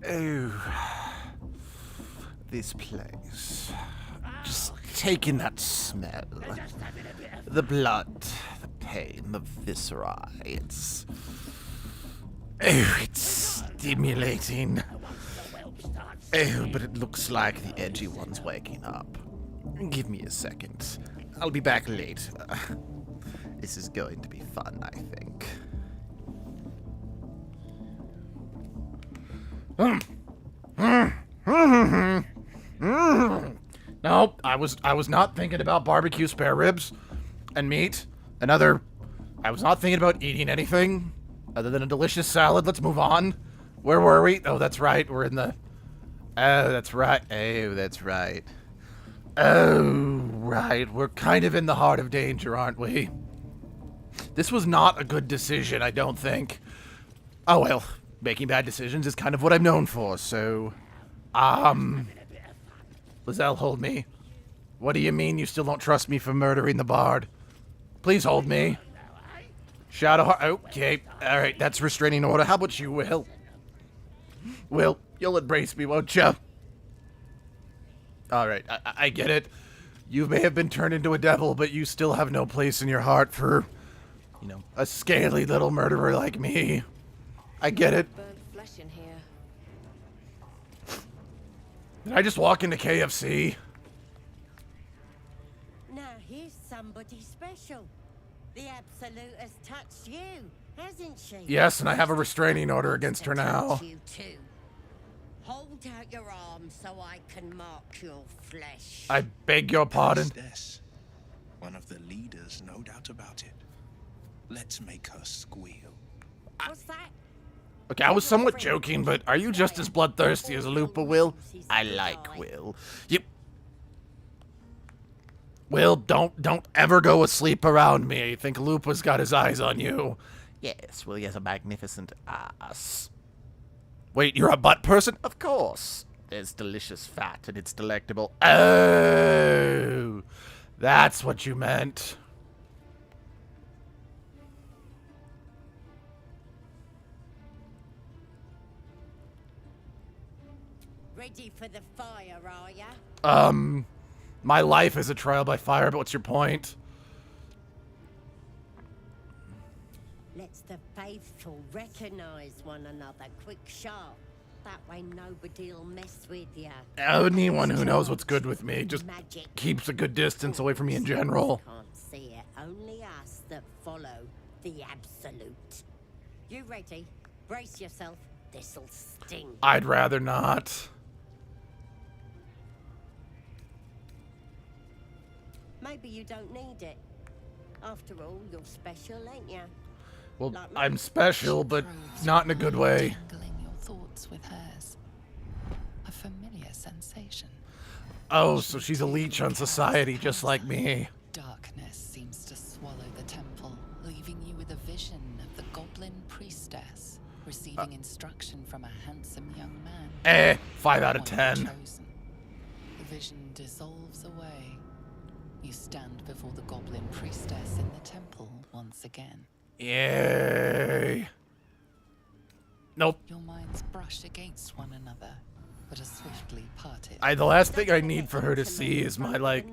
Oh, this place. Just taking that smell. The blood, the pain, the viscera. It's stimulating. Oh, but it looks like the edgy one's waking up. Give me a second. I'll be back later. This is going to be fun, I think. No, I was not thinking about barbecue spare ribs and meat and other. I was not thinking about eating anything other than a delicious salad. Let's move on. Where were we? Oh, that's right. We're in the. Oh, that's right. Oh, that's right. Oh, right. We're kind of in the heart of danger, aren't we? This was not a good decision, I don't think. Oh, well, making bad decisions is kind of what I'm known for, so... Lizelle, hold me. What do you mean you still don't trust me for murdering the bard? Please hold me. Shadowheart... Okay, alright, that's restraining order. How about you, Will? Will, you'll embrace me, won't you? Alright, I get it. You may have been turned into a devil, but you still have no place in your heart for, you know, a scaly little murderer like me. I get it. Burnt flesh in here. Did I just walk into KFC? Now here's somebody special. The Absolute has touched you, hasn't she? Yes, and I have a restraining order against her now. You too. Hold out your arm so I can mark your flesh. I beg your pardon. This, one of the leaders, no doubt about it. Let's make her squeal. What's that? Okay, I was somewhat joking, but are you just as bloodthirsty as Lupa, Will? I like Will. Will, don't ever go asleep around me. I think Lupa's got his eyes on you. Yes, Will, he has a magnificent ass. Wait, you're a butt person? Of course. There's delicious fat and it's delectable. Oh, that's what you meant. Ready for the fire, are ya? My life is a trial by fire, but what's your point? Let's the faithful recognize one another quick sharp. That way nobody'll mess with ya. Anyone who knows what's good with me just Magic. keeps a good distance away from me in general. Can't see it. Only us that follow the Absolute. You ready? Brace yourself. This'll sting. I'd rather not. Maybe you don't need it. After all, you're special, ain't ya? Well, Like me. I'm special, but not in a good way. Tangling your thoughts with hers. A familiar sensation. Oh, so she's a leech on society, just like me. Darkness seems to swallow the temple, leaving you with a vision of the goblin priestess, receiving instruction from a handsome young man. 5 out of One 10. chosen. The vision dissolves away. You stand before the goblin priestess in the temple once again. Yay. Nope. Your minds brush against one another, but are swiftly parted. The last thing I need for her to see is my, like,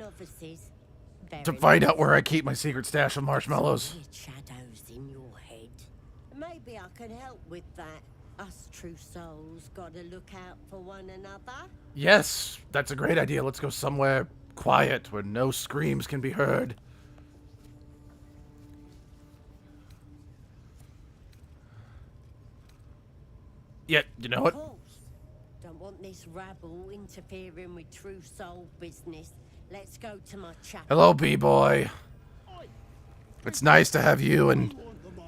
to find out where I keep my secret stash of marshmallows. Shadows in your head. Maybe I can help with that. Us true souls gotta look out for one another. Yes, that's a great idea. Let's go somewhere quiet where no screams can be heard. Yeah, you know what? Of course. Don't want this rabble interfering with true soul business. Let's go to my chapel. Hello, B-boy. It's nice to have you and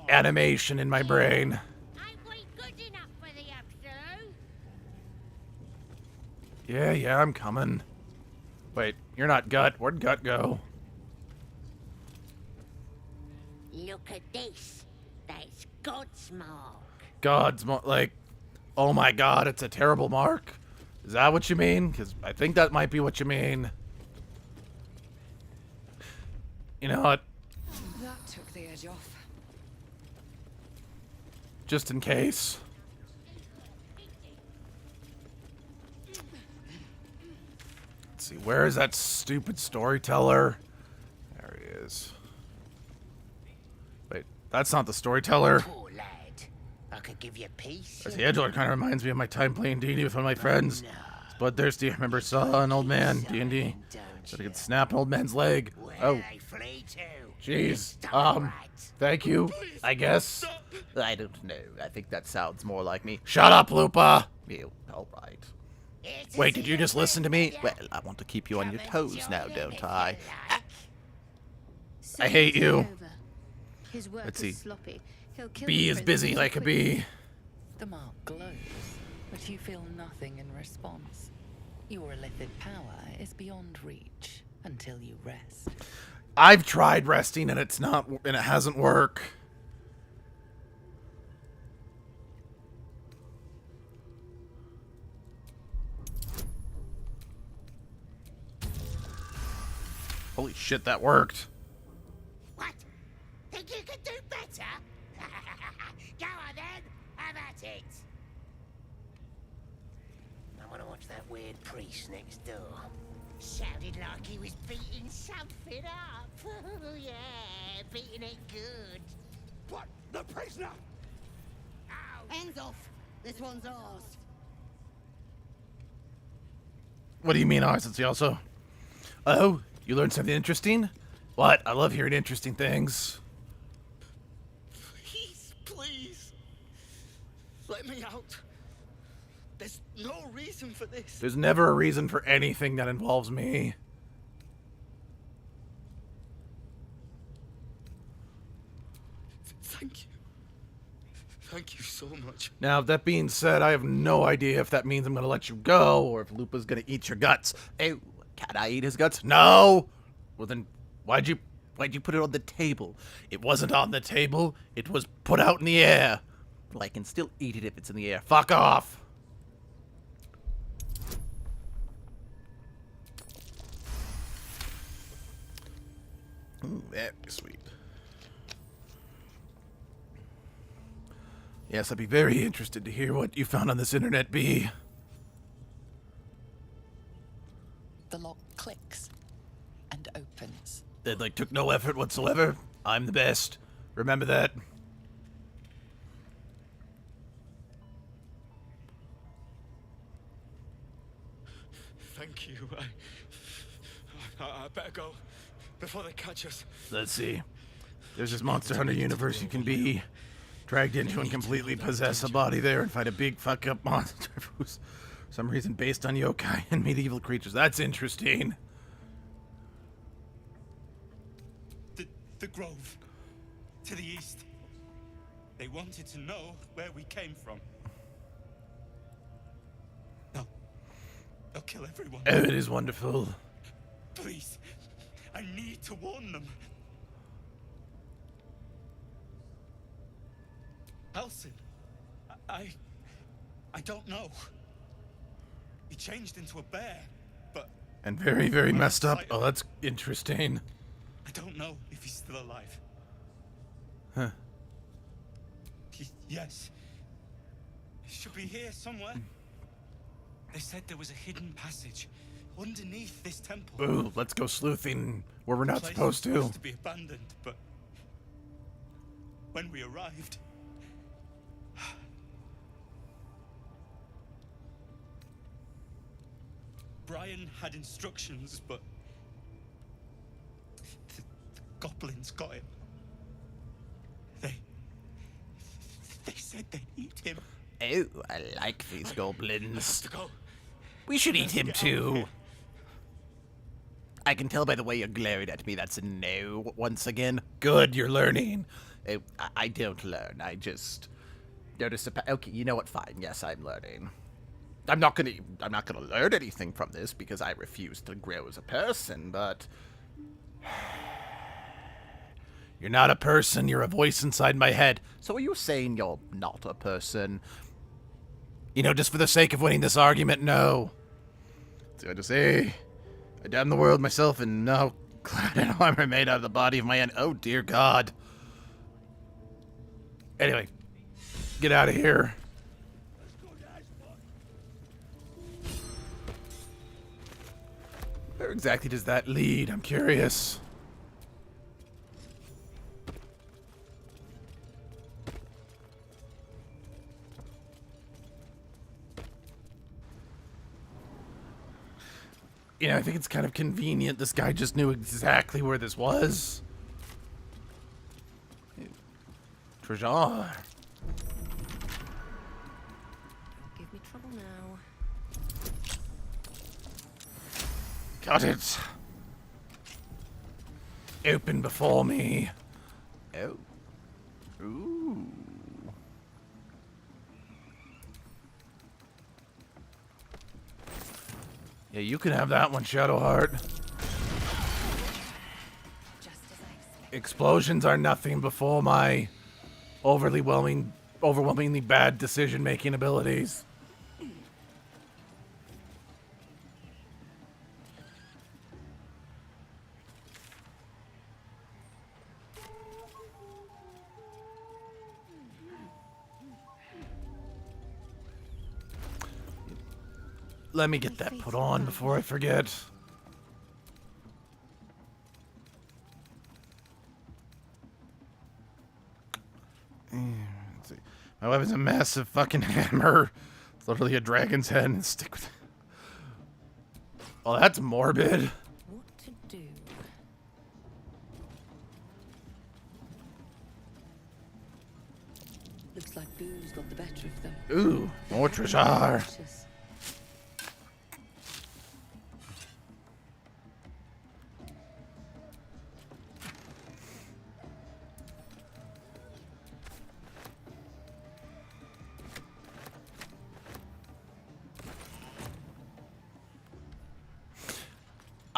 animation in my brain. Ain't we good enough for the Absolute? Yeah, I'm coming. Wait, you're not Gut. Where'd Gut go? Look at this. That's God's mark. Like, oh my god, it's a terrible mark. Is that what you mean? Because I think that might be what you mean. You know what? That took the edge off. Just in case. see, where is that stupid storyteller? There he is. Wait, that's not the storyteller. Poor lad. I could give you peace. The Edgelord kind of reminds me of my time playing D&D with one of my friends. It's bloodthirsty. I remember saw an old man, D&D. But I could snap an old man's leg. Oh. Jeez. Thank you, I guess. I don't know. I think that sounds more like me. Shut up, Lupa! You, alright. Wait, did you just listen to me? Well, I want to keep you on your toes now, don't I? I hate you. Let's see. Bee is busy like a bee. The mark glows, but you feel nothing in response. Your illithid power is beyond reach until you rest. I've tried resting and it hasn't worked. Holy shit, that worked. What? Think you could do better? Go on then, have at it. I want to watch that weird priest next door. Sounded like he was beating something up. Yeah, beating it good. What? The prisoner? Ow. Hands off. This one's ours. What do you mean ours? It's also. Oh, you learned something interesting? What? I love hearing interesting things. Please. Let me out. There's no reason for this. There's never a reason for anything that involves me. Thank you. Thank you so much. Now, that being said, I have no idea if that means I'm gonna let you go or if Lupa's gonna eat your guts. Oh, can I eat his guts? No! Well then, why'd you put it on the table? It wasn't on the table. It was put out in the air. Well, I can still eat it if it's in the air. Fuck off! Ooh, very sweet. Yes, I'd be very interested to hear what you found on this internet, B. The lock clicks and opens. It, took no effort whatsoever. I'm the best. Remember that. Thank you. I better go before they catch us. Let's see. There's this Monster Hunter universe you can be dragged into and completely possess a body there and fight a big fuck-up monster who's for some reason based on yokai and medieval creatures. That's interesting. The grove. To the east. They wanted to know where we came from. No. They'll kill everyone. Oh, it is wonderful. Please. I need to warn them. Elson. I don't know. He changed into a bear, but... And very, very messed up. Oh, that's interesting. I don't know if he's still alive. Huh. Yes. He should be here somewhere. They said there was a hidden passage underneath this temple. Ooh, let's go sleuthing where we're not Place supposed to. was to be abandoned, but when we arrived, Brian had instructions, but the goblins got him. They said they'd eat him. Oh, I like these goblins. Have to go. We should eat him Get out of too. here. I can tell by the way you're glaring at me that's a no once again. Good, you're learning. Oh, I don't learn. I just notice a okay, you know what? Fine. Yes, I'm learning. I'm not gonna learn anything from this because I refuse to grow as a person, but you're not a person, you're a voice inside my head. So are you saying you're not a person? You know, just for the sake of winning this argument, no. So I just say, I damn the world myself and now clad in armor made out of the body of my end. Oh dear God. Anyway, get out of here. Where exactly does that lead? I'm curious. You know, I think it's kind of convenient. This guy just knew exactly where this was. Treasure. Don't give me trouble now. Got it. Open before me. Oh. Ooh. Yeah, you can have that one, Shadowheart. Explosions are nothing before my overwhelmingly bad decision-making abilities. Let me get that put on before I forget. Let's see. My weapon's a massive fucking hammer. It's literally a dragon's head and stick with it. Well, that's morbid. What to do? Looks like booze got the better of them. Ooh, more treasure. Delicious.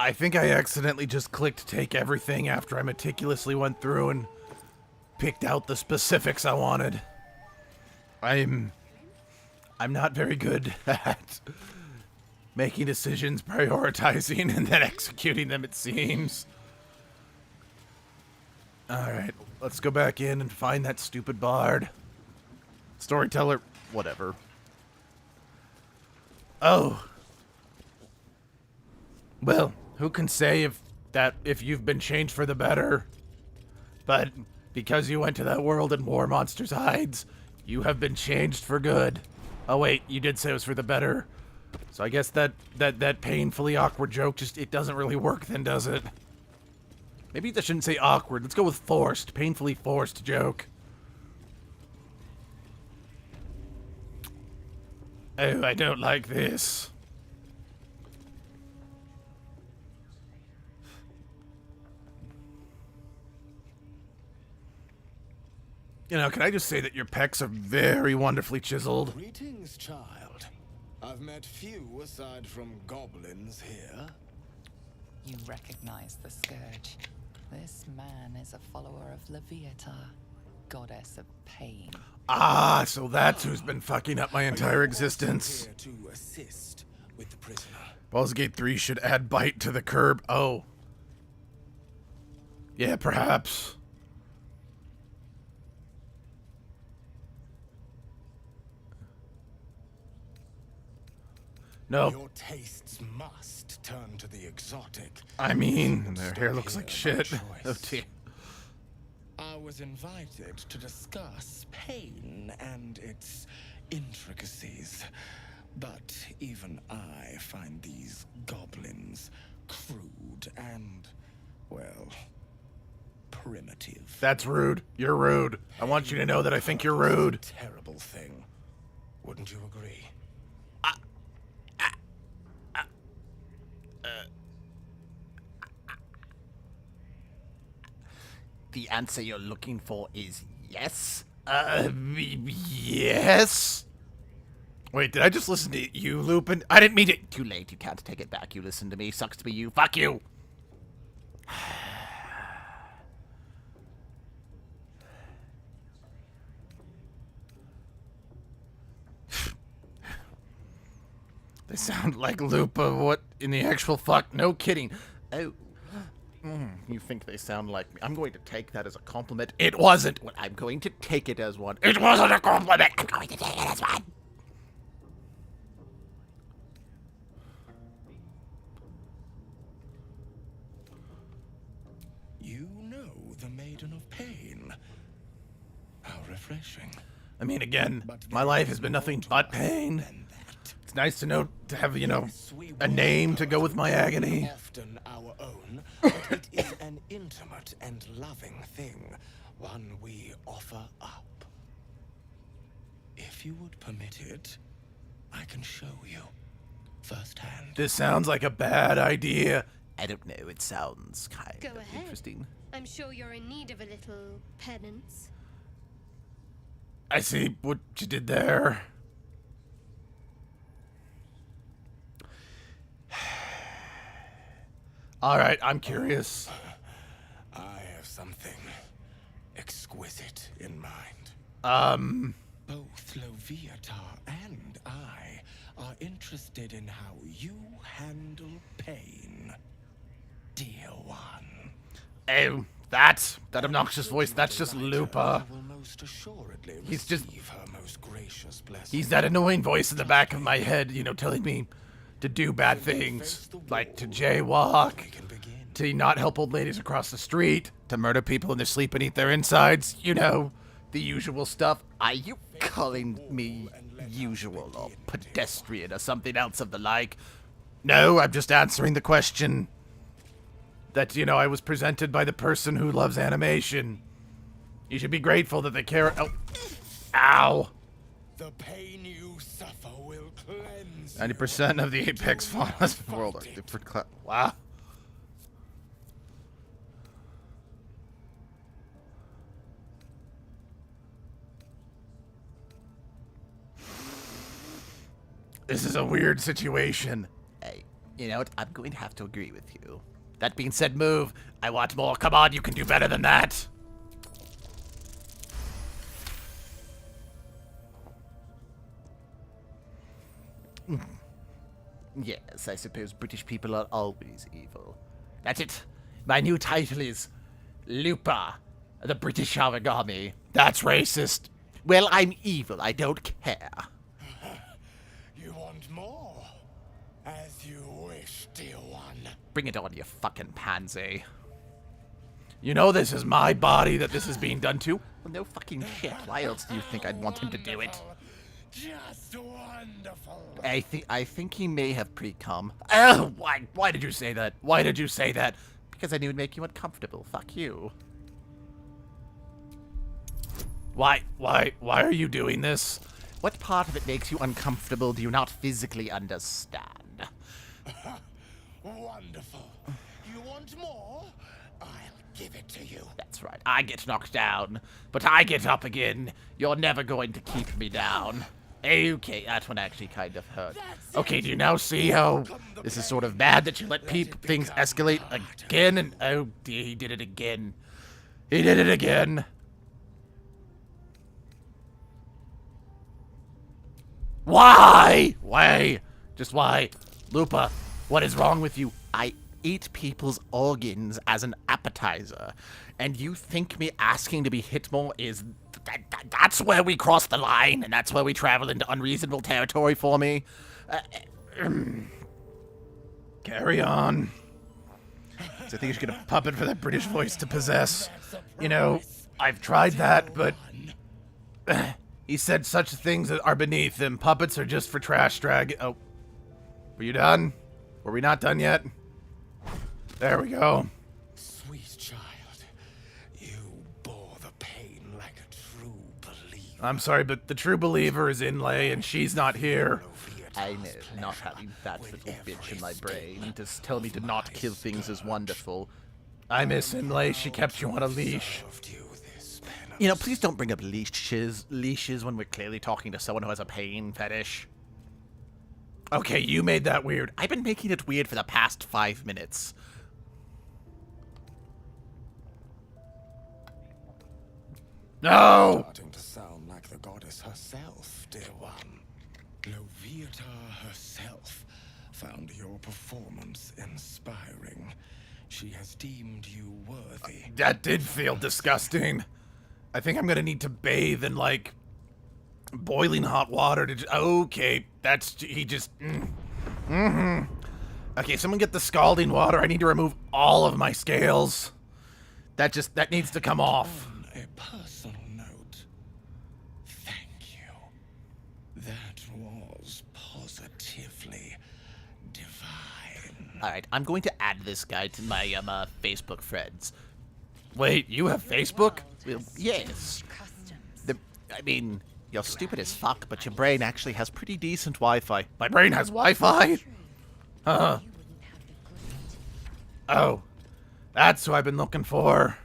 I think I accidentally just clicked take everything after I meticulously went through and picked out the specifics I wanted. I'm not very good at making decisions, prioritizing, and then executing them, it seems. Alright, let's go back in and find that stupid bard. Storyteller, whatever. Oh. Well, who can say if you've been changed for the better? But because you went to that world and wore monsters' hides, you have been changed for good. Oh wait, you did say it was for the better. So I guess that painfully awkward joke it doesn't really work then, does it? Maybe I shouldn't say awkward. Let's go with forced. Painfully forced joke. Oh, I don't like this. You know, can I just say that your pecs are very wonderfully chiseled? Greetings, child. I've met few aside from goblins here. You recognize the scourge. This man is a follower of Leviata, goddess of pain. Ah, so that's who's been fucking up my entire existence. Here to assist with the prisoner. Baldur's Gate 3 should add bite to the curb. Oh. Yeah, perhaps. No. Your tastes must turn to the exotic. I mean, their hair looks like shit. Oh dear. I was invited to discuss pain and its intricacies, but even I find these goblins crude and, well, primitive. That's rude. You're rude. I want you to know that I think you're rude. Terrible thing. Wouldn't you agree? The answer you're looking for is yes? Yes? Wait, did I just listen to you, Lupin? I didn't mean it. Too late, you can't take it back. You listened to me. Sucks to be you. Fuck you. They sound like Lupa. What in the actual fuck? No kidding. Oh. You think they sound like me? I'm going to take that as a compliment. It wasn't. Well, I'm going to take it as one. It wasn't a compliment. I'm going to take it as one. the Maiden of Pain. How refreshing. I mean, again, But my there life is has been more nothing to but us pain. than that. It's nice to know, to have, you know, Yes, we a will name to hurt go with my agony. Often our own, but it is an intimate and loving thing, one we offer up. If you would permit it, I can show you firsthand. This sounds like a bad idea. I don't know, it sounds kind Go of ahead. interesting. I'm sure you're in need of a little penance. I see what you did there. Alright, I'm curious. I have something exquisite in mind. Both Loviatar and I are interested in how you handle pain, dear one. Oh, that obnoxious voice, that's just Lupa. I will most assuredly He's just- receive her most gracious blessing. He's that annoying voice in the back of my head, you know, telling me to do bad things. Like to jaywalk, We can begin. to not help old ladies across the street, to murder people in their sleep and eat their insides, you know, the usual stuff. Are you calling me usual or pedestrian or something else of the like? No, I'm just answering the question that, you know, I was presented by the person who loves animation. You should be grateful that they care. Oh, ow. The pain you suffer will cleanse 90% of the apex faunas in the world are different class. Wow. This is a weird situation. Hey, you know what? I'm going to have to agree with you. That being said, move. I want more. Come on, you can do better than that. Yes, I suppose British people are always evil. That's it. My new title is Lupa, the British origami. That's racist. Well, I'm evil. I don't care. You want more? As you wish, dear one. Bring it on, you fucking pansy. You know this is my body that this is being done to? Well, no fucking shit. Why else do you think I'd want him to do it? Just wonderful. I think he may have pre-cum. Oh, why did you say that? Why did you say that? Because I knew it'd make you uncomfortable. Fuck you. Why are you doing this? What part of it makes you uncomfortable do you not physically understand? Wonderful. You want more? I'll give it to you. That's right. I get knocked down, but I get up again. You're never going to keep me down. Okay, that one actually kind of hurt. Okay, do you now see how this is sort of bad that you let things escalate again? And oh dear, he did it again. He did it again. Why? Why? Just why? Lupa, what is wrong with you? I eat people's organs as an appetizer, and you think me asking to be hit more is... That's where we cross the line, and that's where we travel into unreasonable territory for me. Carry on. So I think you should get a puppet for that British voice to possess. You know, I've tried that, but... he said such things that are beneath him. Puppets are just for trash drag. Oh. Were you done? Were we not done yet? There we go. Sweet child, you bore the pain like a true believer. I'm sorry, but the true believer is Inlay, and she's not here. I know, not having that little bitch in my brain. Just tell me to not kill things is wonderful. I miss Inlay. She kept you on a leash. You know, please don't bring up leashes when we're clearly talking to someone who has a pain fetish. Okay, you made that weird. I've been making it weird for the past 5 minutes. No! Starting to sound like the goddess herself, dear one. Loviatar herself found your performance inspiring. She has deemed you worthy. That did feel disgusting. I think I'm gonna need to bathe in, like, boiling hot water to... Okay, that's... He just... Okay, someone get the scalding water. I need to remove all of my scales. That needs to come off. On a personal note, thank you. That was positively divine. Alright, I'm going to add this guy to my Facebook friends. Wait, you have Facebook? Well, yes. I mean, you're stupid as fuck, but your brain actually has pretty decent Wi-Fi. My brain has Wi-Fi? Huh. Oh. That's who I've been looking for.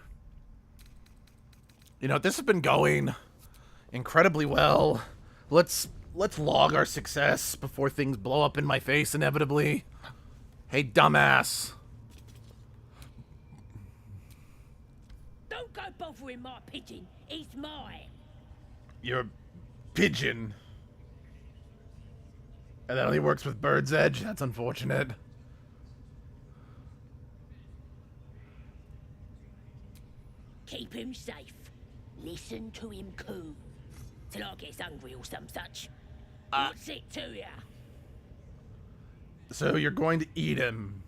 You know, this has been going incredibly well. Let's log our success before things blow up in my face inevitably. Hey, dumbass. Don't go bothering my pigeon. He's mine. Your pigeon. And that only works with Bird's Edge? That's unfortunate. Keep him safe. Listen to him coo. Till I gets hungry or some such. What's it to ya? So you're going to eat him.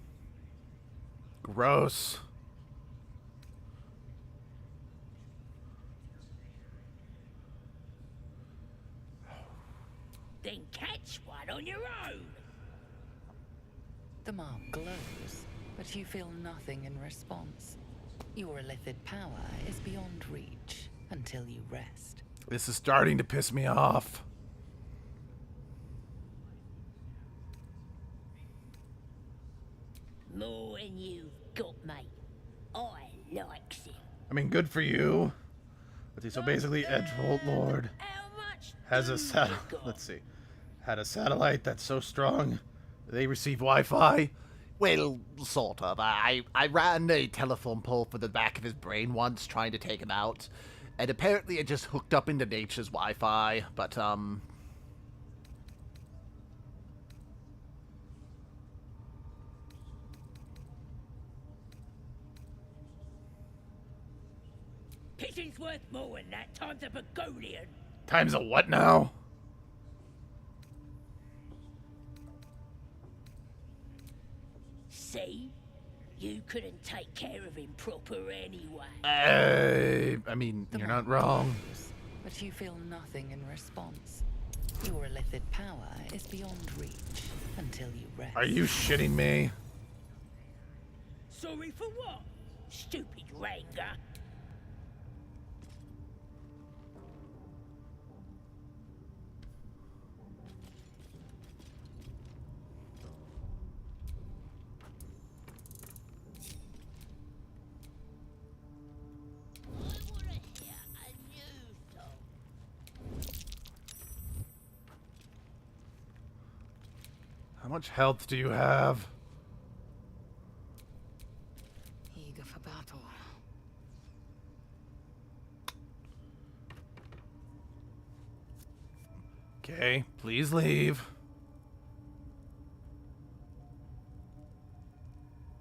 Gross. Then catch one on your own. The mark glows, but you feel nothing in response. Your illithid power is beyond reach until you rest. This is starting to piss me off. More than you've got, mate. I likes it. I mean, good for you. Let's see, so basically Edgelord How much has a had a satellite that's so strong they receive Wi-Fi. Well, sort of. I ran a telephone pole for the back of his brain once, trying to take him out. And apparently it just hooked up into nature's Wi-Fi, but, Pigeon's worth more than that times a begonian. Times a what now? See? You couldn't take care of him proper anyway. I mean, you're not wrong. Glows, but you feel nothing in response. Your illithid power is beyond reach until you rest. Are you shitting me? Sorry for what? Stupid Ranger. How much health do you have? Eager for battle. Okay, please leave.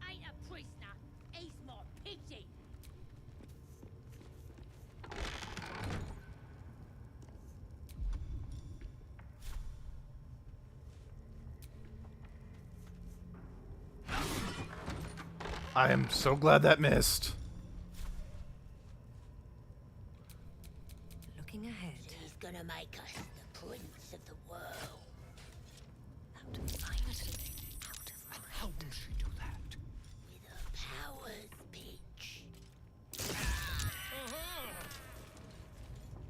Ain't a prisoner. He's my pigeon. I am so glad that missed. Looking ahead. He's gonna make us the prince of the world. Out of sight. Out of mind. How will she do that? With a powers pitch.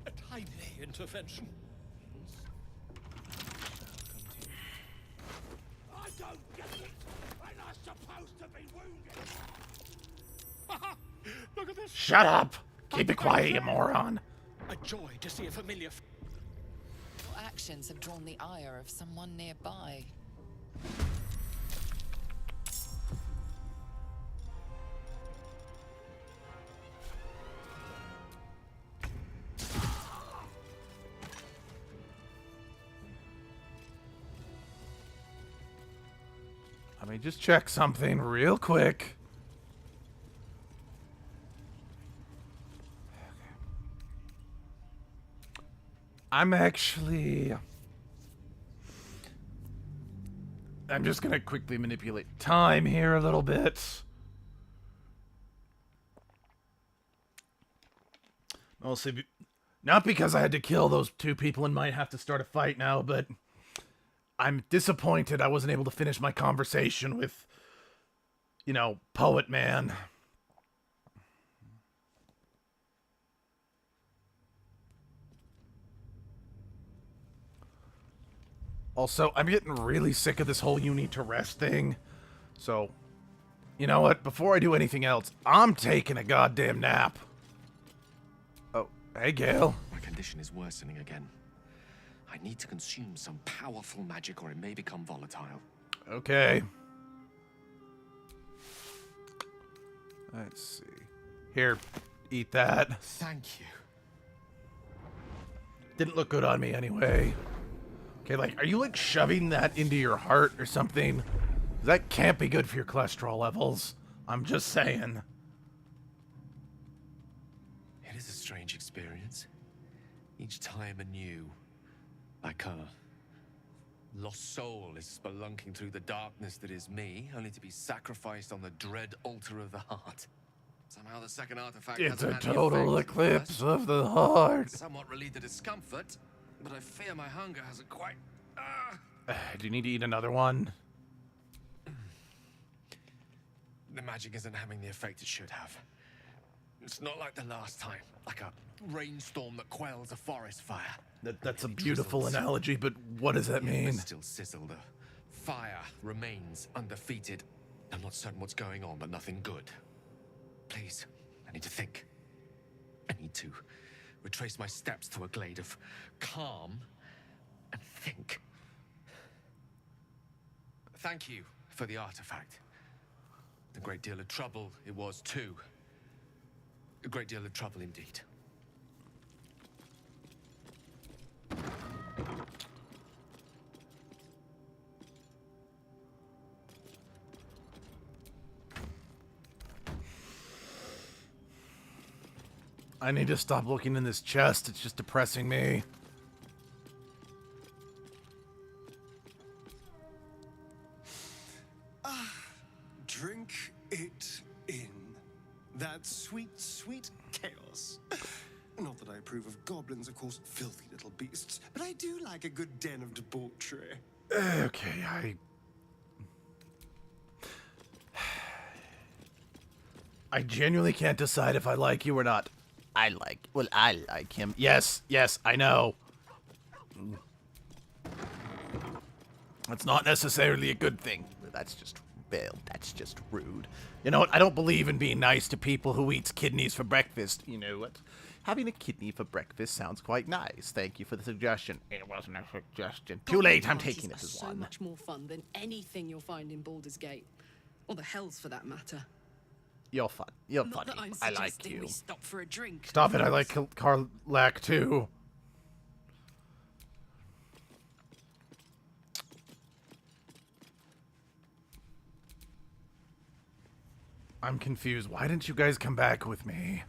A tiny intervention. I don't get it. I'm not supposed to be wounded. Look at this. Shut up! Keep it quiet, you moron. A joy to see a familiar. Your actions have drawn the ire of someone nearby. Let me just check something real quick. I'm just gonna quickly manipulate time here a little bit. I'll see. Not because I had to kill those two people and might have to start a fight now, but I'm disappointed I wasn't able to finish my conversation with, you know, Poet Man. Also, I'm getting really sick of this whole you need to rest thing. So, you know what? Before I do anything else, I'm taking a goddamn nap. Oh, hey, Gale. My condition is worsening again. I need to consume some powerful magic or it may become volatile. Okay. Let's see. Here, eat that. Thank you. Didn't look good on me anyway. Okay, like, are you, like, shoving that into your heart or something? That can't be good for your cholesterol levels. I'm just saying. It is a strange experience. Each time anew. Like a lost soul is spelunking through the darkness that is me, only to be sacrificed on the dread altar of the heart. Somehow the second artifact It's a hasn't had the total effect eclipse first. of the heart. Somewhat relieved the discomfort, but I fear my hunger hasn't quite... Do you need to eat another one? The magic isn't having the effect it should have. It's not like the last time, like a rainstorm that quells a forest fire. That's a beautiful analogy, but what does that mean? Still sizzle. The fire remains undefeated. I'm not certain what's going on, but nothing good. Please, I need to think. I need to retrace my steps to a glade of calm and think. Thank you for the artifact. A great deal of trouble it was too. A great deal of trouble indeed. I need to stop looking in this chest. It's just depressing me. Drink it in. That sweet, sweet chaos. Not that I approve of goblins, of course, filthy little beasts, but I do like a good den of debauchery. Okay, I genuinely can't decide if I like you or not. I like him. Yes, I know. That's not necessarily a good thing. That's just rude. You know what? I don't believe in being nice to people who eats kidneys for breakfast. You know what? Having a kidney for breakfast sounds quite nice. Thank you for the suggestion. It wasn't a suggestion. Too late, I'm taking it as so one. much more fun than anything you'll find in Baldur's Gate. Or the Hells, for that matter. You're fun. You're Not funny. that I'm I like suggesting you. we stop for a drink. Stop it. I like Karlak too. I'm confused. Why didn't you guys come back with me?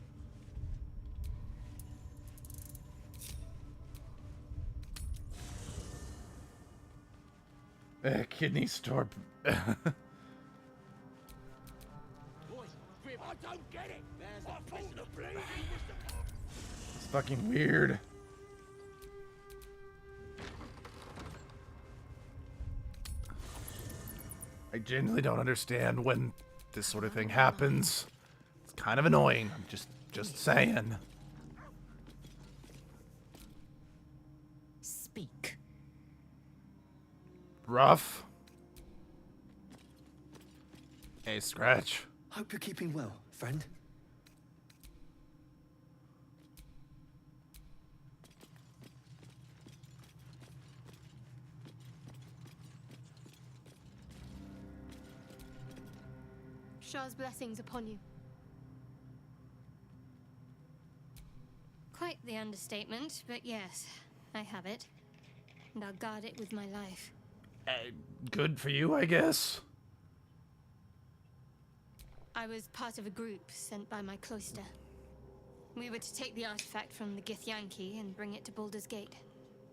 Kidney store. I don't get it. It's fucking weird. I genuinely don't understand when this sort of thing happens. It's kind of annoying. I'm just saying. Speak. Rough. Hey, Scratch. Hope you're keeping well, friend. Shah's blessings upon you. Quite the understatement, but yes, I have it. And I'll guard it with my life. Good for you, I guess. I was part of a group sent by my cloister. We were to take the artifact from the Githyanki and bring it to Baldur's Gate,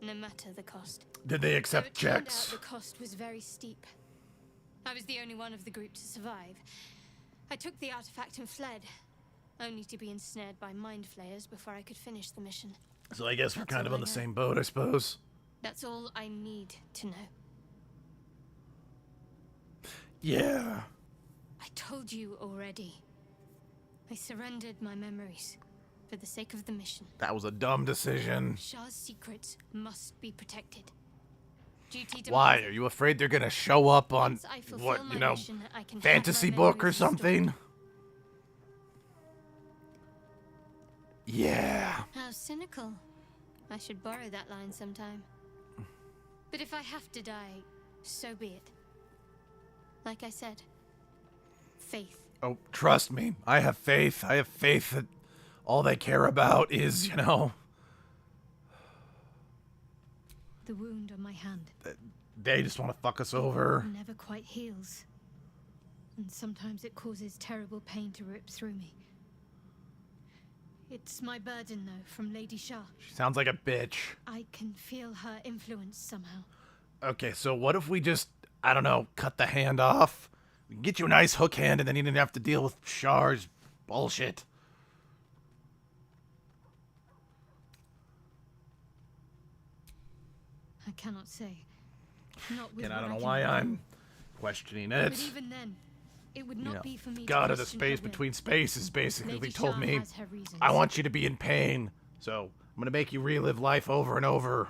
no matter the cost. Did they accept Though it turned checks? out the cost was very steep. I was the only one of the group to survive. I took the artifact and fled, only to be ensnared by mind flayers before I could finish the mission. So I guess we're That's kind of all on I the know. same boat, I suppose. That's all I need to know. Yeah. I told you already. I surrendered my memories for the sake of the mission. That was a dumb decision. Shah's secrets must be protected. Duty Why? demands Are you afraid they're gonna show up on, Once I fulfill what, my you know, mission, I can have fantasy my book or memories restored. something? Yeah. How cynical. I should borrow that line sometime. But if I have to die, so be it. Like I said, faith. Oh, trust me. I have faith. I have faith that all they care about is, you know, The wound on my hand they just want to fuck us over. never quite heals. And sometimes it causes terrible pain to rip through me. It's my burden, though, from Lady Shah. She sounds like a bitch. I can feel her influence somehow. Okay, so what if we just, I don't know, cut the hand off? We can get you a nice hook hand and then you didn't have to deal with Shar's bullshit. I cannot say. Not with And I don't what know can why feel. I'm questioning it. But even then, it would You not know, be for me God to of the question space her will. between spaces basically Lady told Shah me, has her reasons. I want you to be in pain, so I'm gonna make you relive life over and over.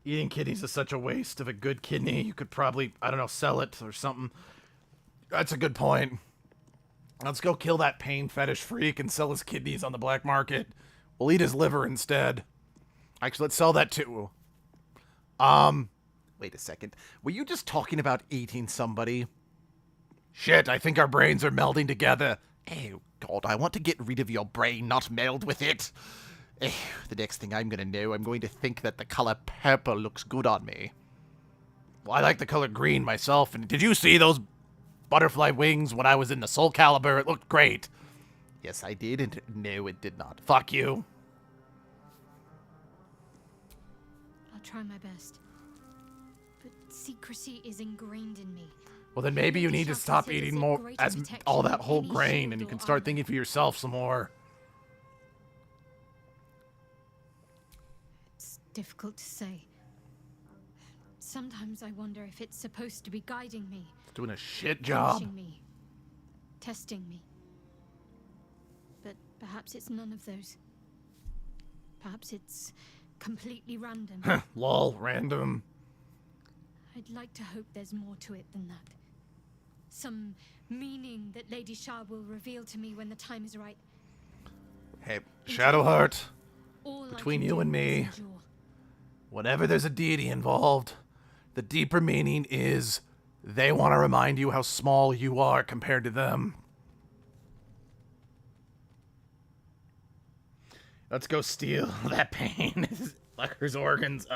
Eating kidneys is such a waste of a good kidney. You could probably, I don't know, sell it or something. That's a good point. Let's go kill that pain fetish freak and sell his kidneys on the black market. We'll eat his liver instead. Actually, let's sell that too. Wait a second. Were you just talking about eating somebody? Shit, I think our brains are melding together. Oh, God, I want to get rid of your brain, not meld with it. The next thing I'm gonna know, I'm going to think that the color purple looks good on me. Well, I like the color green myself, and did you see those butterfly wings when I was in the Soul Calibur? It looked great. Yes, I did, and no, it did not. Fuck you. I'll try my best. But secrecy is ingrained in me. Well, then maybe you Lady need to Shah stop considers eating it more, greater as protection all than that whole any grain, shield and you or can start armor. thinking for yourself some more. It's difficult to say. Sometimes I wonder if it's supposed to be guiding me, It's doing a shit job. punishing me, testing me. But perhaps it's none of those. Perhaps it's completely random. Lol, random. I'd like to hope there's more to it than that. Some meaning that Lady Shah will reveal to me when the time is right. Hey, Shadowheart, All I between can you do and me, is endure. whenever there's a deity involved, the deeper meaning is they want to remind you how small you are compared to them. Let's go steal that pain. Fucker's organs.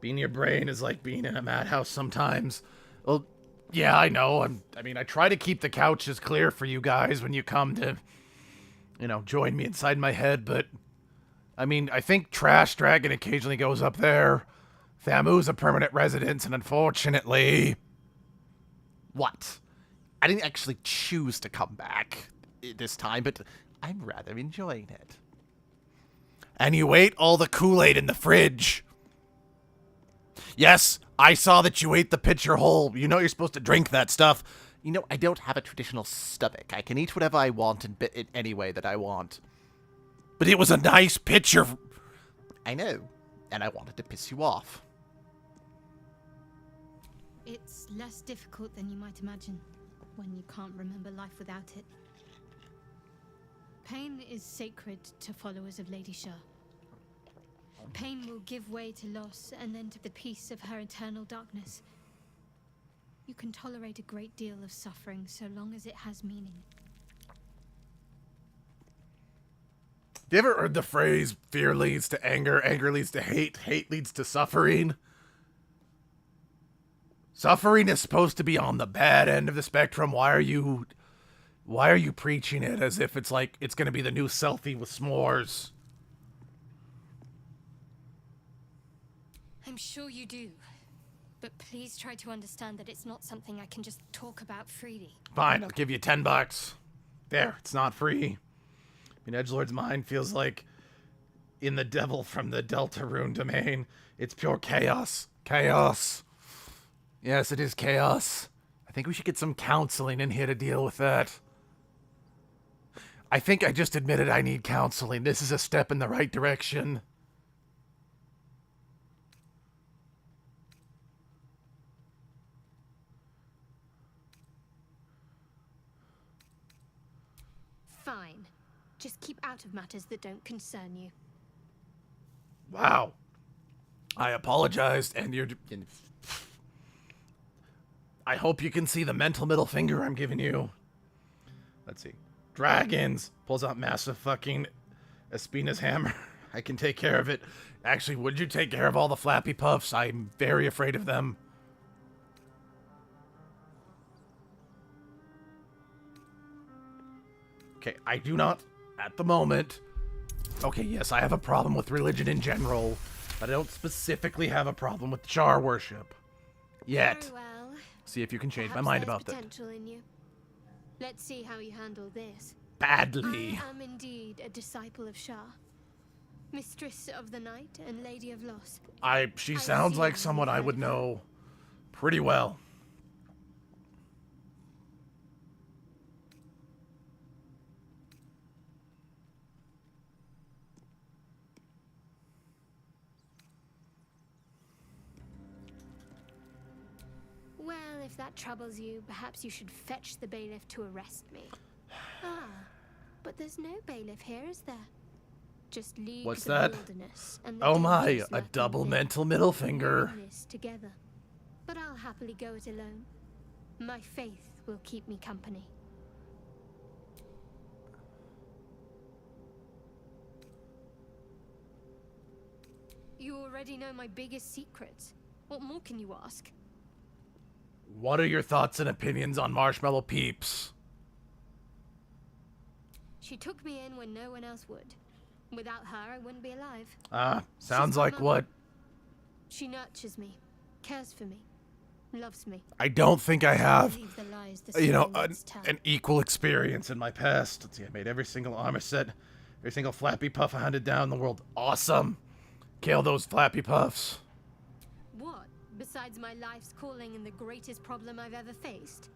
Being in your brain is like being in a madhouse sometimes. Well, yeah, I know. I mean, I try to keep the couches clear for you guys when you come to, you know, join me inside my head, but I mean, I think Trash Dragon occasionally goes up there. Thamu's a permanent residence, and unfortunately... What? I didn't actually choose to come back this time, but I'm rather enjoying it. And you ate all the Kool-Aid in the fridge. Yes, I saw that you ate the pitcher whole. You know you're supposed to drink that stuff. You know, I don't have a traditional stomach. I can eat whatever I want in any way that I want. But it was a nice pitcher. I know, and I wanted to piss you off. It's less difficult than you might imagine when you can't remember life without it. Pain is sacred to followers of Lady Shah. Pain will give way to loss and then to the peace of her eternal darkness. You can tolerate a great deal of suffering so long as it has meaning. Have you ever heard the phrase, fear leads to anger, anger leads to hate, hate leads to suffering? Suffering is supposed to be on the bad end of the spectrum. Why are you preaching it as if it's like it's going to be the new selfie with s'mores? I'm sure you do. But please try to understand that it's not something I can just talk about freely. Fine, I'll give you $10. There, it's not free. I mean, Edgelord's mind feels like in the devil from the Deltarune domain. It's pure chaos. Chaos. Yes, it is chaos. I think we should get some counseling in here to deal with that. I think I just admitted I need counseling. This is a step in the right direction. Fine. Just keep out of matters that don't concern you. Wow. I apologized, and you're... I hope you can see the mental middle finger I'm giving you. Let's see. Dragons. Pulls out massive fucking Espina's hammer. I can take care of it. Actually, would you take care of all the flappy puffs? I'm very afraid of them. Okay, I do not, at the moment... Okay, yes, I have a problem with religion in general, but I don't specifically have a problem with char worship. Yet. Very well. See if you can change my Perhaps mind there's about that. potential in you. Let's see how you handle this. Badly. I am indeed a disciple of Shah, mistress of the night and lady of loss. She sounds like someone I would know pretty well. Well, if that troubles you, perhaps you should fetch the bailiff to arrest me. Ah, but there's no bailiff here, is there? Just leave What's the that? wilderness and the Oh my, dangers a lurking double there. mental middle finger. We're in this together. But I'll happily go it alone. My faith will keep me company. You already know my biggest secrets. What more can you ask? What are your thoughts and opinions on Marshmallow Peeps? She took me in when no one else would. Without her, I wouldn't be alive. Sounds She's my like mother. what? She nurtures me, cares for me, loves me. I don't think I have, Believe the lies the you know, Silence tell. an equal experience in my past. Let's see, I made every single armor set, every single flappy puff I handed down in the world. Awesome. Kill those flappy puffs. What, besides my life's calling and the greatest problem I've ever faced?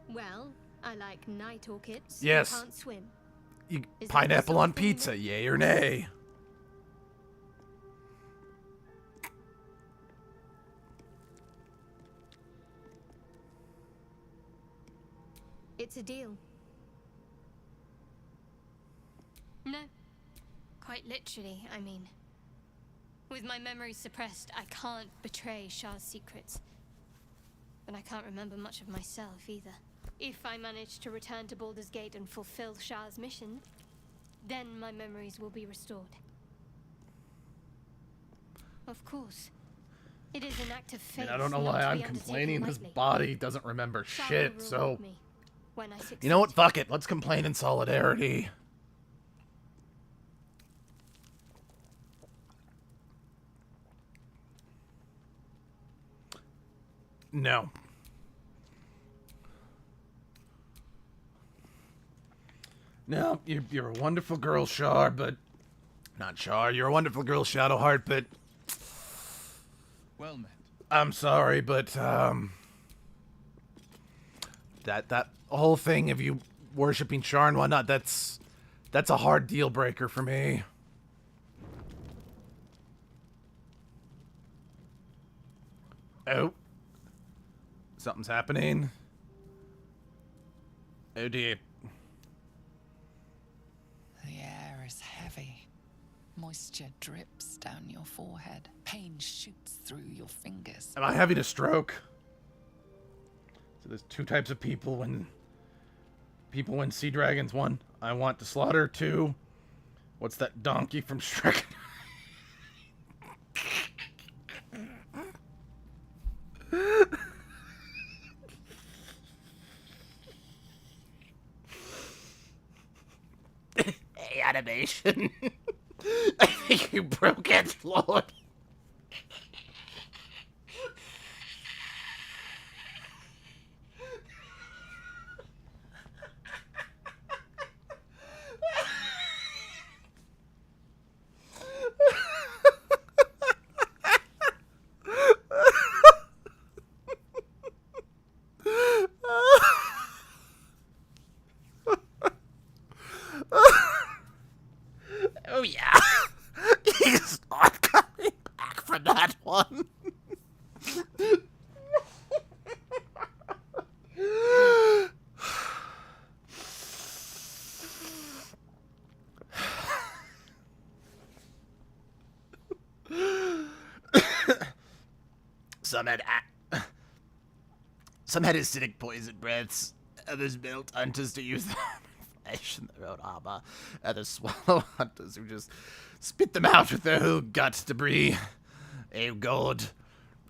Well, I like night orchids. Yes. Who can't swim. You, Is that the pineapple sort on of thing pizza, yay or nay? It's a deal. No. Quite literally, I mean. With my memory suppressed, I can't betray Shah's secrets. But I can't remember much of myself either. If I manage to return to Baldur's Gate and fulfill Shah's mission, then my memories will be restored. Of course. It is an act of faith. I don't know not why to I'm be undertaken complaining. His lightly. body doesn't remember Shah will shit, so... reward me when I succeed. You know what? Fuck it. Let's complain in solidarity. No. No, you're a wonderful girl, Shar, but... Not Shar, you're a wonderful girl, Shadowheart, but... Well met. I'm sorry, but, That whole thing of you worshipping Shar and whatnot, that's a hard deal breaker for me. Oh. Something's happening. Oh dear. The air is heavy. Moisture drips down your forehead. Pain shoots through your fingers. Am I having a stroke? So there's two types of people when sea dragons. One, I want to slaughter. Two, what's that donkey from Shrek? Hey, animation. I think you broke it, Lord. Some had acidic poison breaths. Others built hunters to use them in flesh in their own armor. Others swallow hunters who just spit them out with their whole guts debris. Oh god.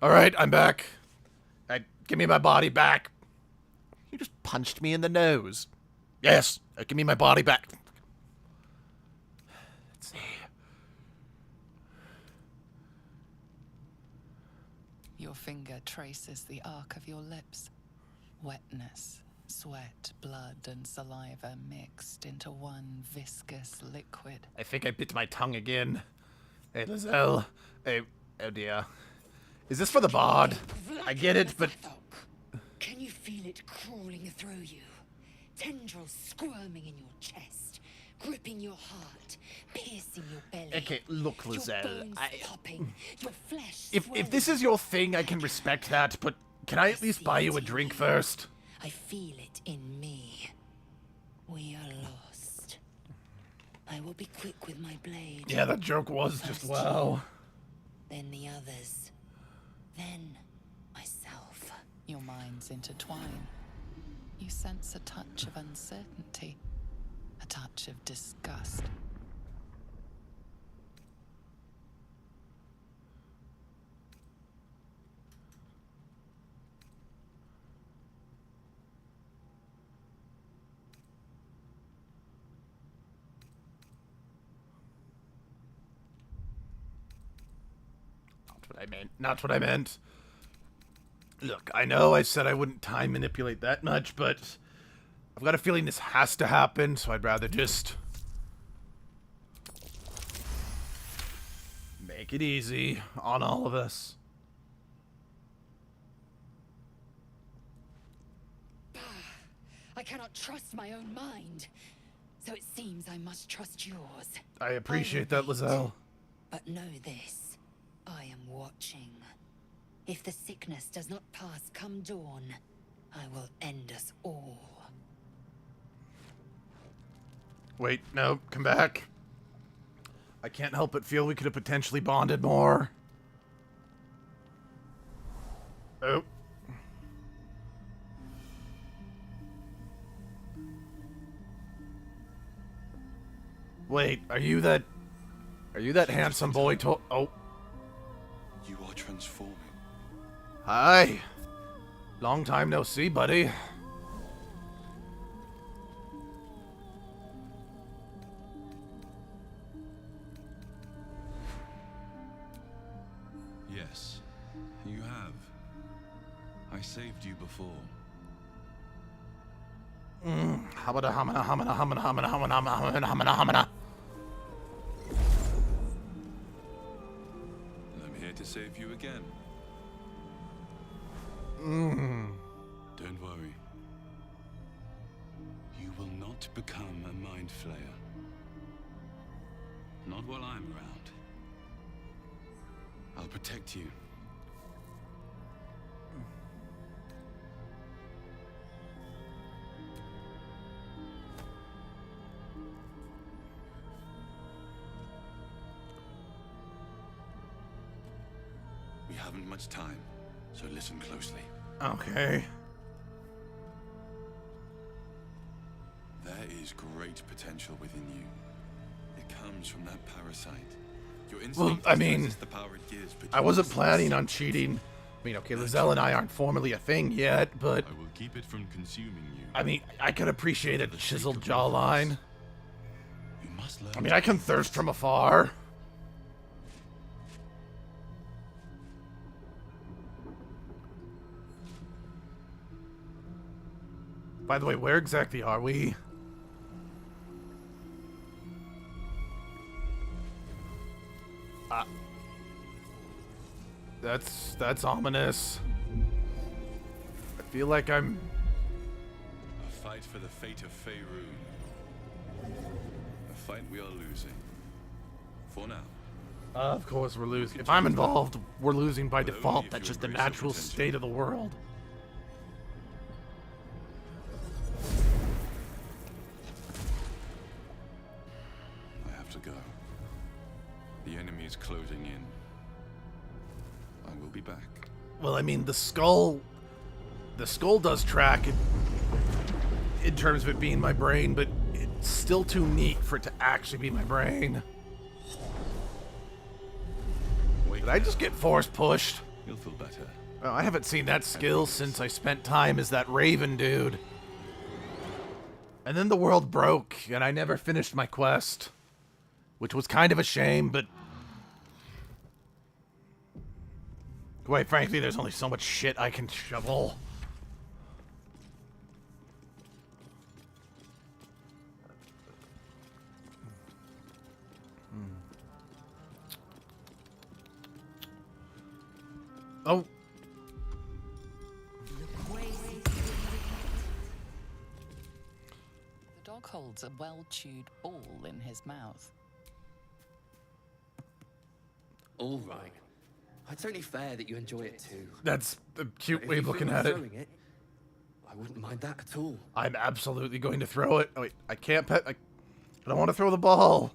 Alright, I'm back. Give me my body back. You just punched me in the nose. Yes, give me my body back. Let's see. Your finger traces the arc of your lips. Wetness, sweat, blood, and saliva mixed into one viscous liquid. I think I bit my tongue again. Hey, Lizelle. Hey, oh dear. Is this for the bard? I get it, but... Can you feel it crawling through you? Tendrils squirming in your chest, gripping your heart, piercing your belly. Okay, look, Lizelle. Your bones popping, your flesh If this is your thing, I can respect that, but can I at least buy you a drink first? I feel it in me. We are lost. I will be quick with my blade. Yeah, that joke was just wow. Then the others. Then myself. Your minds intertwine. You sense a touch of uncertainty, a touch of disgust. Not what I meant. Look, I know I said I wouldn't time manipulate that much, but I've got a feeling this has to happen, so I'd rather just make it easy on all of us. I cannot trust my own mind, so it seems I must trust yours. I appreciate that, Lizelle. But know this, I am watching. If the sickness does not pass come dawn, I will end us all. Wait, no, come back. I can't help but feel we could have potentially bonded more. Oh. Wait, are you that handsome boy oh. You are transforming. Hi. Long time no see, buddy. Yes, you have. I saved you before. Hamana, hamana, hamana, hamana, hamana, hamana, hamana, hamana, hamana. I'm here to save you again. Don't worry. You will not become a mind flayer. Not while I'm around. I'll protect you. We haven't much time, so listen closely. Okay. There is great potential within you. It comes from that parasite. Your instinct I mean, the power it gives, but I wasn't planning on cheating. I mean, okay, Lizelle and I aren't formally a thing yet, but I will keep it from consuming you. I mean, I could appreciate a chiseled jawline. You must learn. I mean, I can thirst from afar. By the way, where exactly are we? That's ominous. I feel like I'm... A fight for the fate of Faerun. A fight we are losing. For now. Of course we're losing. If I'm involved, we're losing by default. That's just the natural state of the world. I have to go. The enemy is closing in. I will be back. Well, I mean, the skull does track in terms of it being my brain, but it's still too neat for it to actually be my brain. Did I just get force pushed? You'll feel better. Well, I haven't seen that skill since I spent time as that Raven dude. And then the world broke, and I never finished my quest. Which was kind of a shame, but... quite frankly, there's only so much shit I can shovel. Oh. The dog holds a well-chewed ball in his mouth. All right. It's only fair that you enjoy it too. That's a cute If way you of feel looking like at it. throwing I wouldn't mind that at all. I'm absolutely going to throw it. Oh, wait, I can't pet. But I want to throw the ball.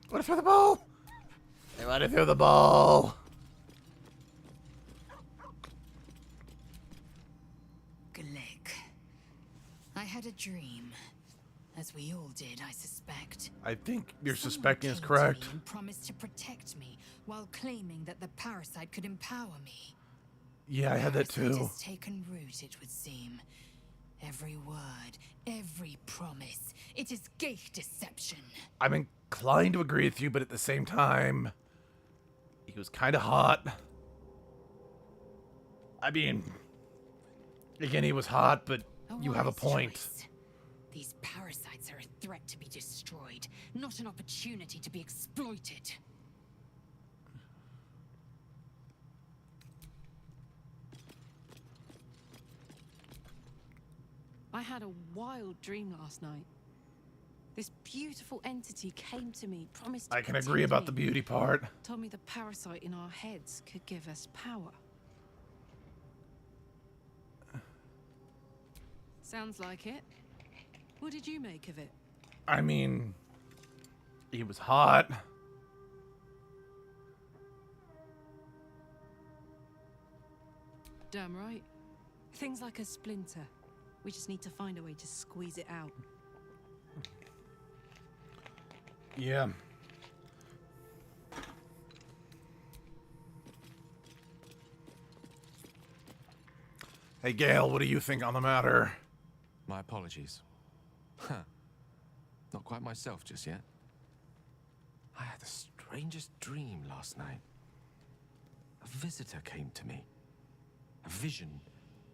I want to throw the ball. I want to throw the ball. Glick. I had a dream. As we all did, I suspect. I think your Someone suspecting is came to correct. me and promised to protect me while claiming that the parasite could empower me. Yeah, I had that Parasite too. has taken root, it would seem. Every word, every promise. It is gay deception. I'm inclined to agree with you, but at the same time, he was kind of hot. I mean, again, he was hot, but you have a wise point. choice. These parasites are a threat to be destroyed, not an opportunity to be exploited. I had a wild dream last night. This beautiful entity came to me, promised to I can protect agree about me, the beauty part. told me the parasite in our heads could give us power. Sounds like it. What did you make of it? I mean, he was hot. Damn right. Things like a splinter. We just need to find a way to squeeze it out. Yeah. Hey, Gale, what do you think on the matter? My apologies. Huh. Not quite myself just yet. I had the strangest dream last night. A visitor came to me. A vision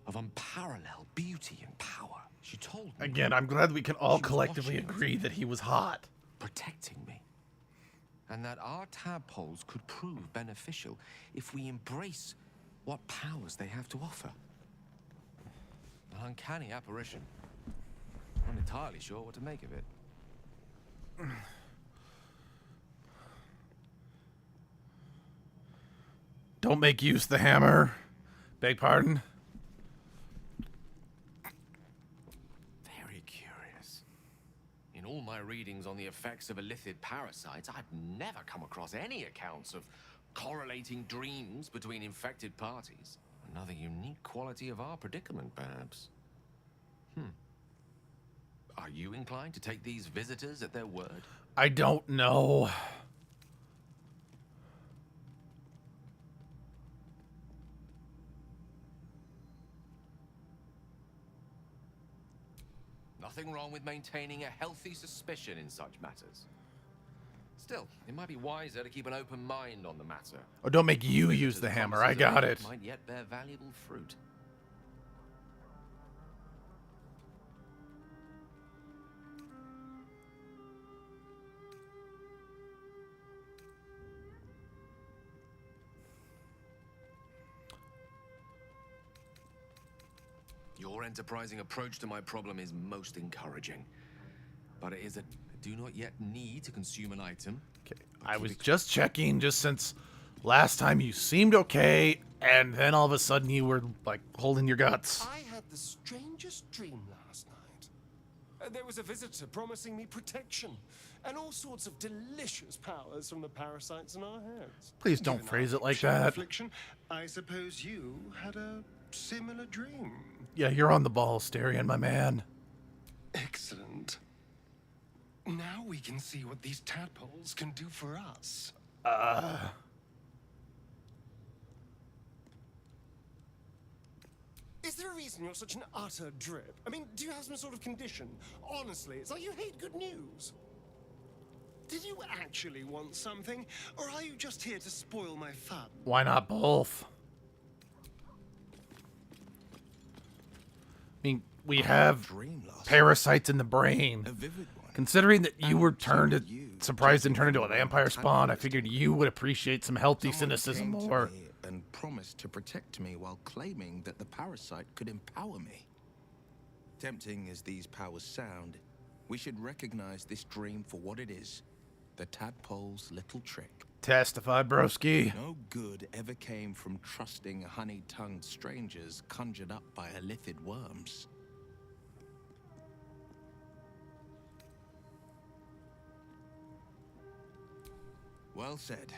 of unparalleled beauty and power. She told me... Again, I'm glad we can all she was collectively watching agree that he was hot. protecting me. And that our tadpoles could prove beneficial if we embrace what powers they have to offer. An uncanny apparition. I'm not entirely sure what to make of it. Don't make use the hammer. Beg pardon? Very curious. In all my readings on the effects of illithid parasites, I've never come across any accounts of correlating dreams between infected parties. Another unique quality of our predicament, perhaps. Are you inclined to take these visitors at their word? I don't know. Nothing wrong with maintaining a healthy suspicion in such matters. Still, it might be wiser to keep an open mind on the matter. Oh, don't make you use the hammer. I got it. Might yet bear valuable fruit. Your enterprising approach to my problem is most encouraging. But it is a do not yet need to consume an item. Okay, I was just checking, just since last time you seemed okay, and then all of a sudden you were, like, holding your guts. I had the strangest dream last night. There was a visitor promising me protection and all sorts of delicious powers from the parasites in our heads. Please don't Given phrase our it like shared that. affliction, I suppose you had a similar dream. Yeah, you're on the ball, Styrian, my man. Excellent. Now we can see what these tadpoles can do for us. Is there a reason you're such an utter drip? I mean, do you have some sort of condition? Honestly, it's like you hate good news. Did you actually want something, or are you just here to spoil my fun? Why not both? I mean, we have parasites in the brain. Considering that you were surprised and turned into a vampire spawn, I figured you would appreciate some healthy cynicism more. And promised to protect me while claiming that the parasite could empower me. Tempting as these powers sound, we should recognize this dream for what it is. The tadpole's little trick. Testify, broski. No good ever came from trusting honey-tongued strangers conjured up by illithid worms. Well said.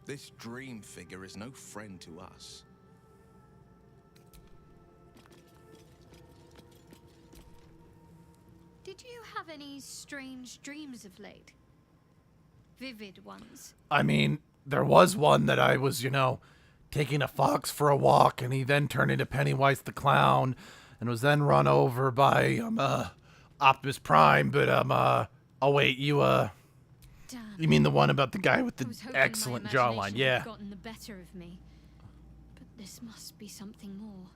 This dream figure is no friend to us. Did you have any strange dreams of late? Vivid ones? I mean, there was one that I was, taking a fox for a walk, and he then turned into Pennywise the Clown, and was then run over by, Optimus Prime, but, oh wait, you mean the one about the guy with the excellent jawline? Yeah. Gotten the better of me. But this must be something more.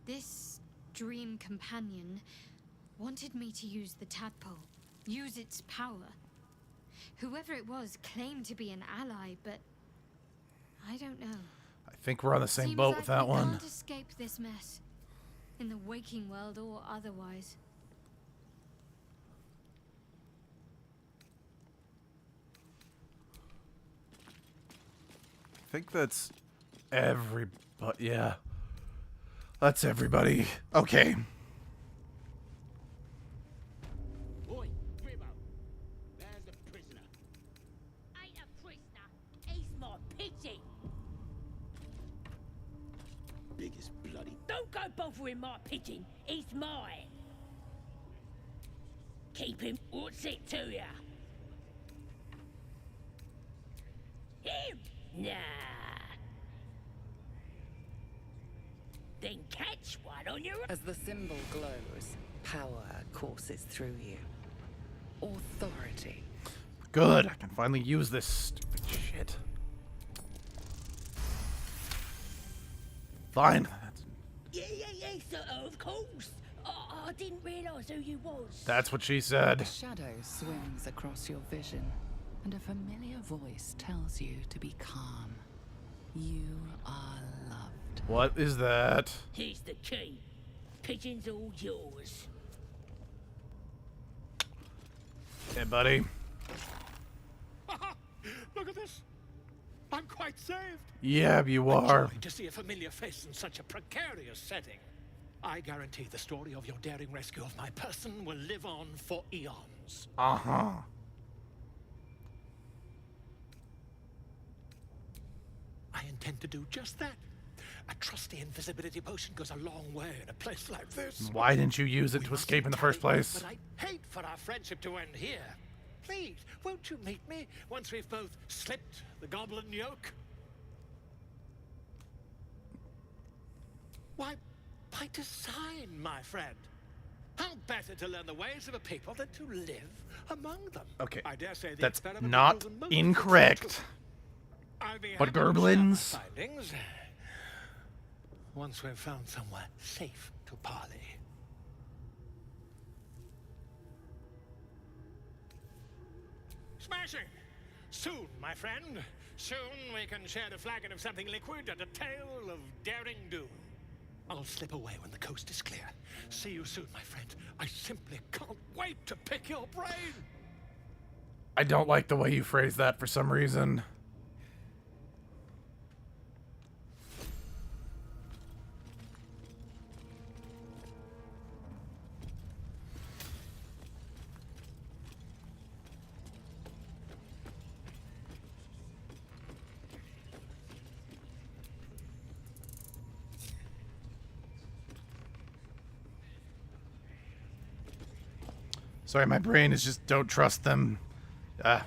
This dream companion wanted me to use the tadpole, use its power. Whoever it was claimed to be an ally, but I don't know. I think we're on the same boat with that one. Can't escape this mess, in the waking world or otherwise. I think that's everybody. Yeah. That's everybody. Okay. Boy, Ribbo, there's the prisoner. Ain't a prisoner, he's my pigeon. Biggest bloody... Don't go bothering my pigeon, he's mine. Keep him, what's it to ya? Him? Nah. Then catch one on your... As the symbol glows, power courses through you. Authority. Good. I can finally use this stupid shit. Fine. Yeah, sir, of course. I didn't realise who you was. That's what she said. A shadow swings across your vision, and a familiar voice tells you to be calm. You are loved. What is that? Here's the key. Pigeon's all yours. Hey, buddy. Look at this. I'm quite saved. Yeah, you are. To see a familiar face in such a precarious setting. I guarantee the story of your daring rescue of my person will live on for eons. Uh-huh. I intend to do just that. A trusty invisibility potion goes a long way in a place like this. Why didn't you use it to escape in the first place? But I hate for our friendship to end here. Please, won't you meet me once we've both slipped the goblin yoke? Why, by design, my friend. How better to learn the ways of a people than to live among them? Okay, I dare say the that's experiment not will most incorrect. I'll be But happy to share my Gerblins? findings once we've found somewhere safe to parley. Smashing! Soon, my friend. Soon we can share a flagon of something liquid and a tale of daring do. I'll slip away when the coast is clear. See you soon, my friend. I simply can't wait to pick your brain. I don't like the way you phrase that for some reason. Sorry, my brain is just don't trust them. Well,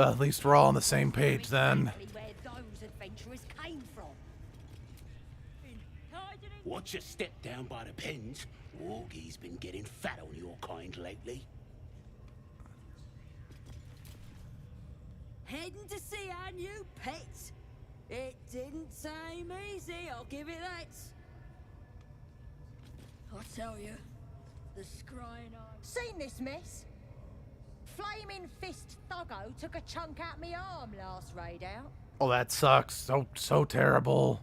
at least we're all on the same page then. Where those adventurers came from. Watch your step down by the pens. Augie's been getting fat on your kind lately. Heading to see our new pet. It didn't seem easy, I'll give it that. I tell you, the scrying eye. Seen this mess? Flaming Fist Thuggo took a chunk out me arm last raid out. Oh, that sucks. So terrible.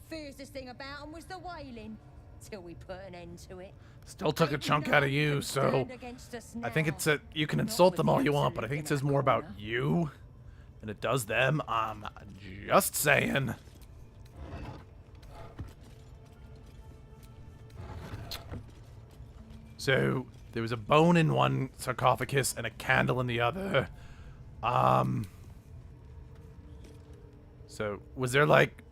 Fiercest thing about him was the wailing, till we put an end to it. Still took a chunk out of you, so I think it's a, you can insult them all you want, but I think it says more about you than it does them. I'm just saying. So there was a bone in one sarcophagus and a candle in the other. So was there like...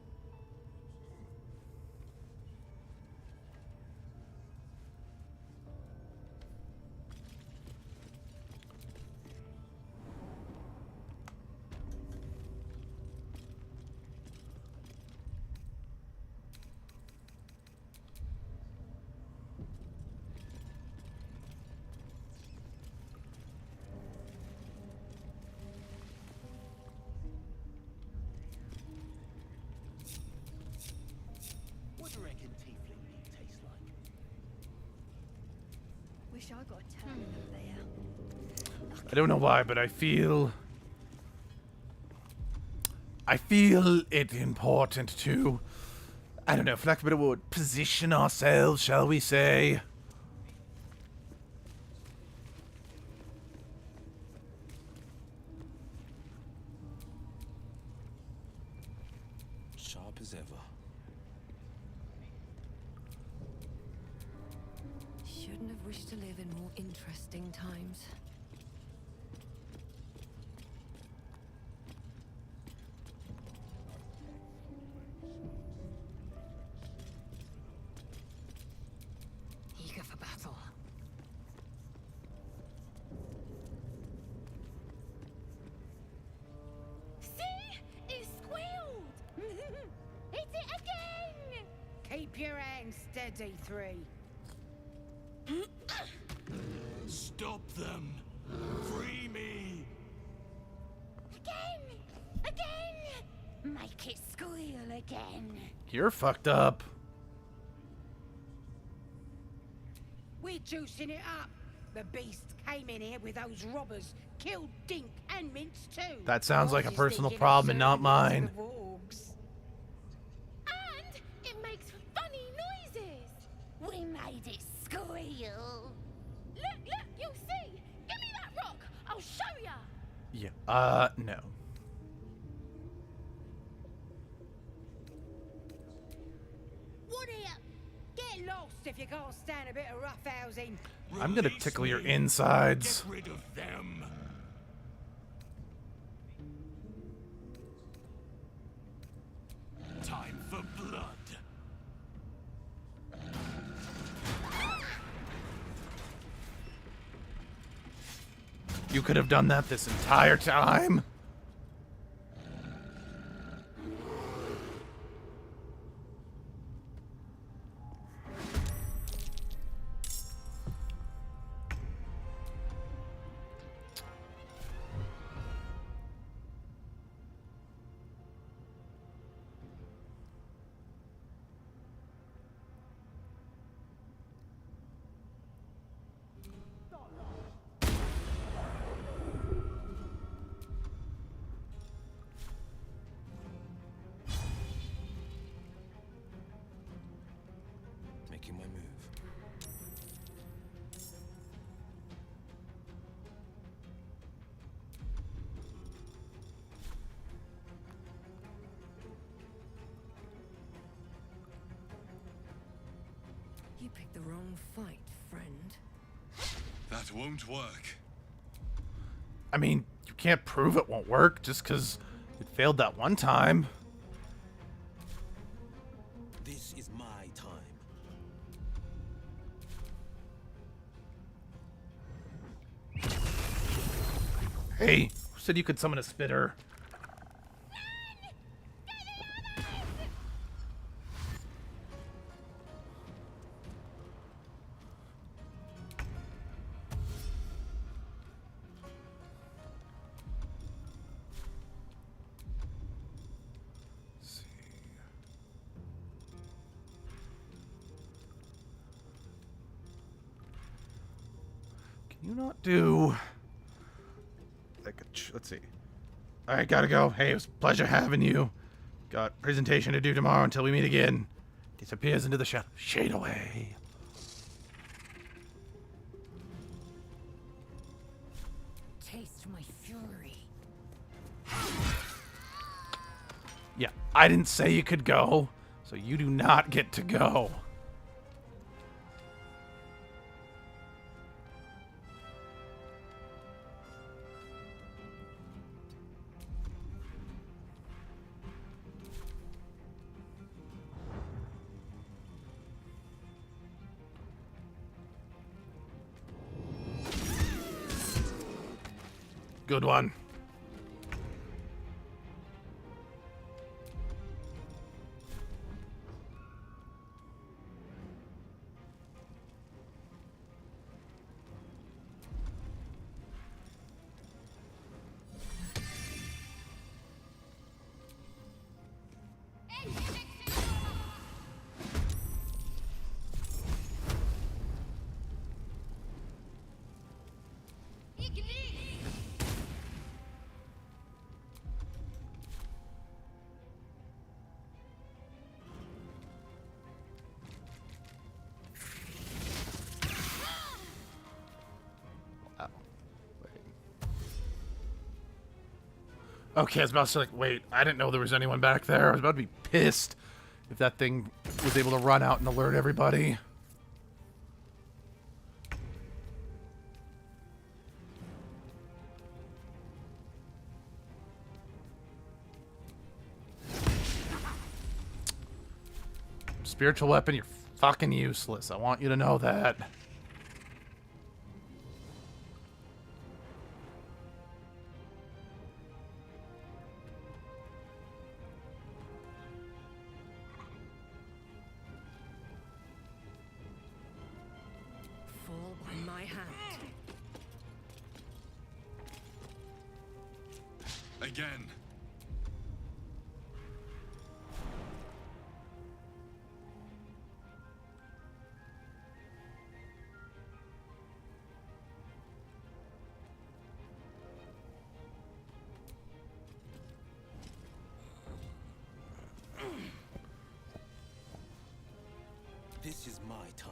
What do you reckon tiefling meat tastes like? Wish I got a turn up there. I don't know why, but I feel it important to, I don't know, for lack of a better word, position ourselves, shall we say? Sharp as ever. Shouldn't have wished to live in more interesting times. Eager for battle. See? It squealed! Hit it again! Keep your hands steady, 3. Stop them! Free me! Again! Again! Make it squeal again. You're fucked up. We're juicing it up. The beast came in here with those robbers, killed Dink and Mince too. That sounds like a Boss is personal thinking of problem and not serving mine. it to the Vorgs. And it makes funny noises. We made it squeal. Look, you'll see. Give me that rock. I'll show ya. Yeah, no. What here? Get lost if you can't stand a bit of roughhousing. I'm gonna tickle your insides. Get rid of them! Time for blood. You could have done that this entire time. Making my move. You picked the wrong fight, friend. That won't work. I mean, you can't prove it won't work just because it failed that one time. This is my Hey, who said you could summon a spitter? Can you not do... Like let's see. Alright, gotta go. Hey, it was a pleasure having you. Got presentation to do tomorrow until we meet again. Disappears into the shadow. Shade away. Taste my fury. Yeah, I didn't say you could go, so you do not get to go. Good one. Okay, I was about to say, like, wait, I didn't know there was anyone back there. I was about to be pissed if that thing was able to run out and alert everybody. Spiritual weapon, you're fucking useless. I want you to know that. Fall by my hand. Again. This is my time.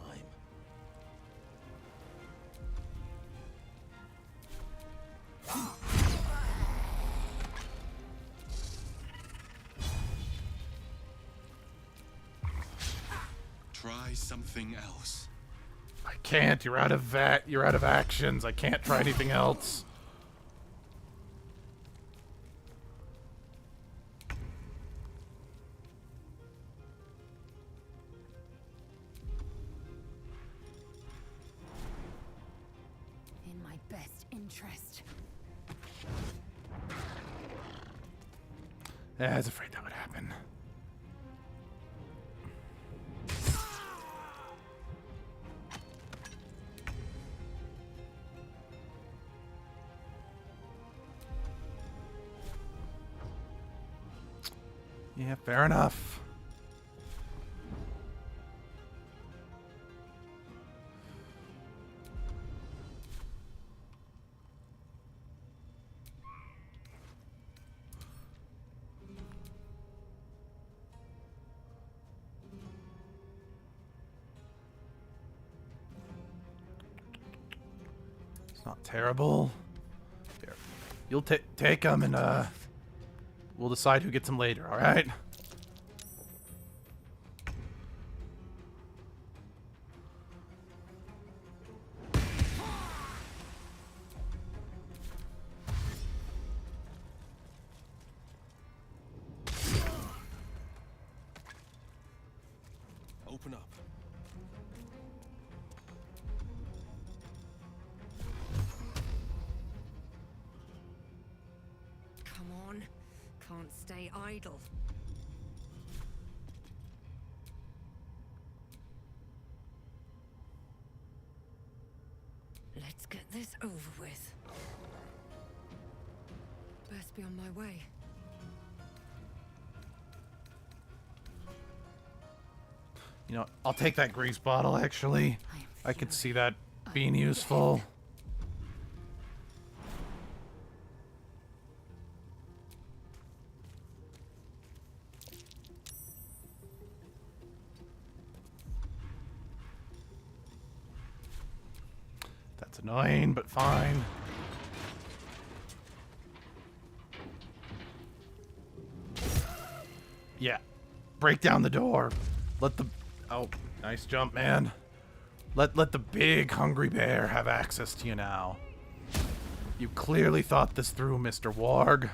Try something else. I can't. You're out of actions. I can't try anything else. In my best interest. Yeah, I was afraid that would happen. Yeah, fair enough. It's not terrible. Here. You'll take them and we'll decide who gets them later, all right? Open up. stay idle. Let's get this over with. Best be on my way. You know, I'll take that grease bottle, actually. I could see that being useful. That's annoying, but fine. Yeah. Break down the door. Let the... Oh, nice jump, man. Let the big hungry bear have access to you now. You clearly thought this through, Mr. Warg.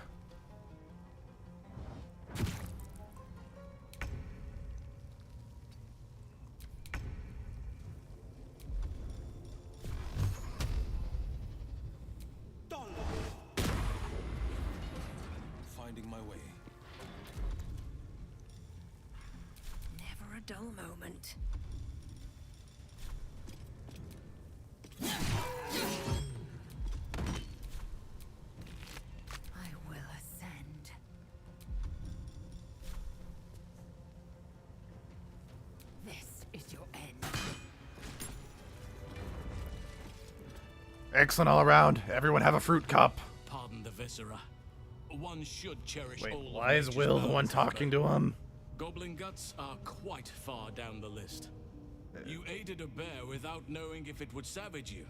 Finding my way. Never a dull moment. I will ascend. This is your end. Excellent all around. Everyone have a fruit cup. Pardon the viscera. One should cherish Wait, all why of is nature's Will the one balance, talking to him? Goblin guts are quite far down the list. You aided a bear without knowing if it would savage you.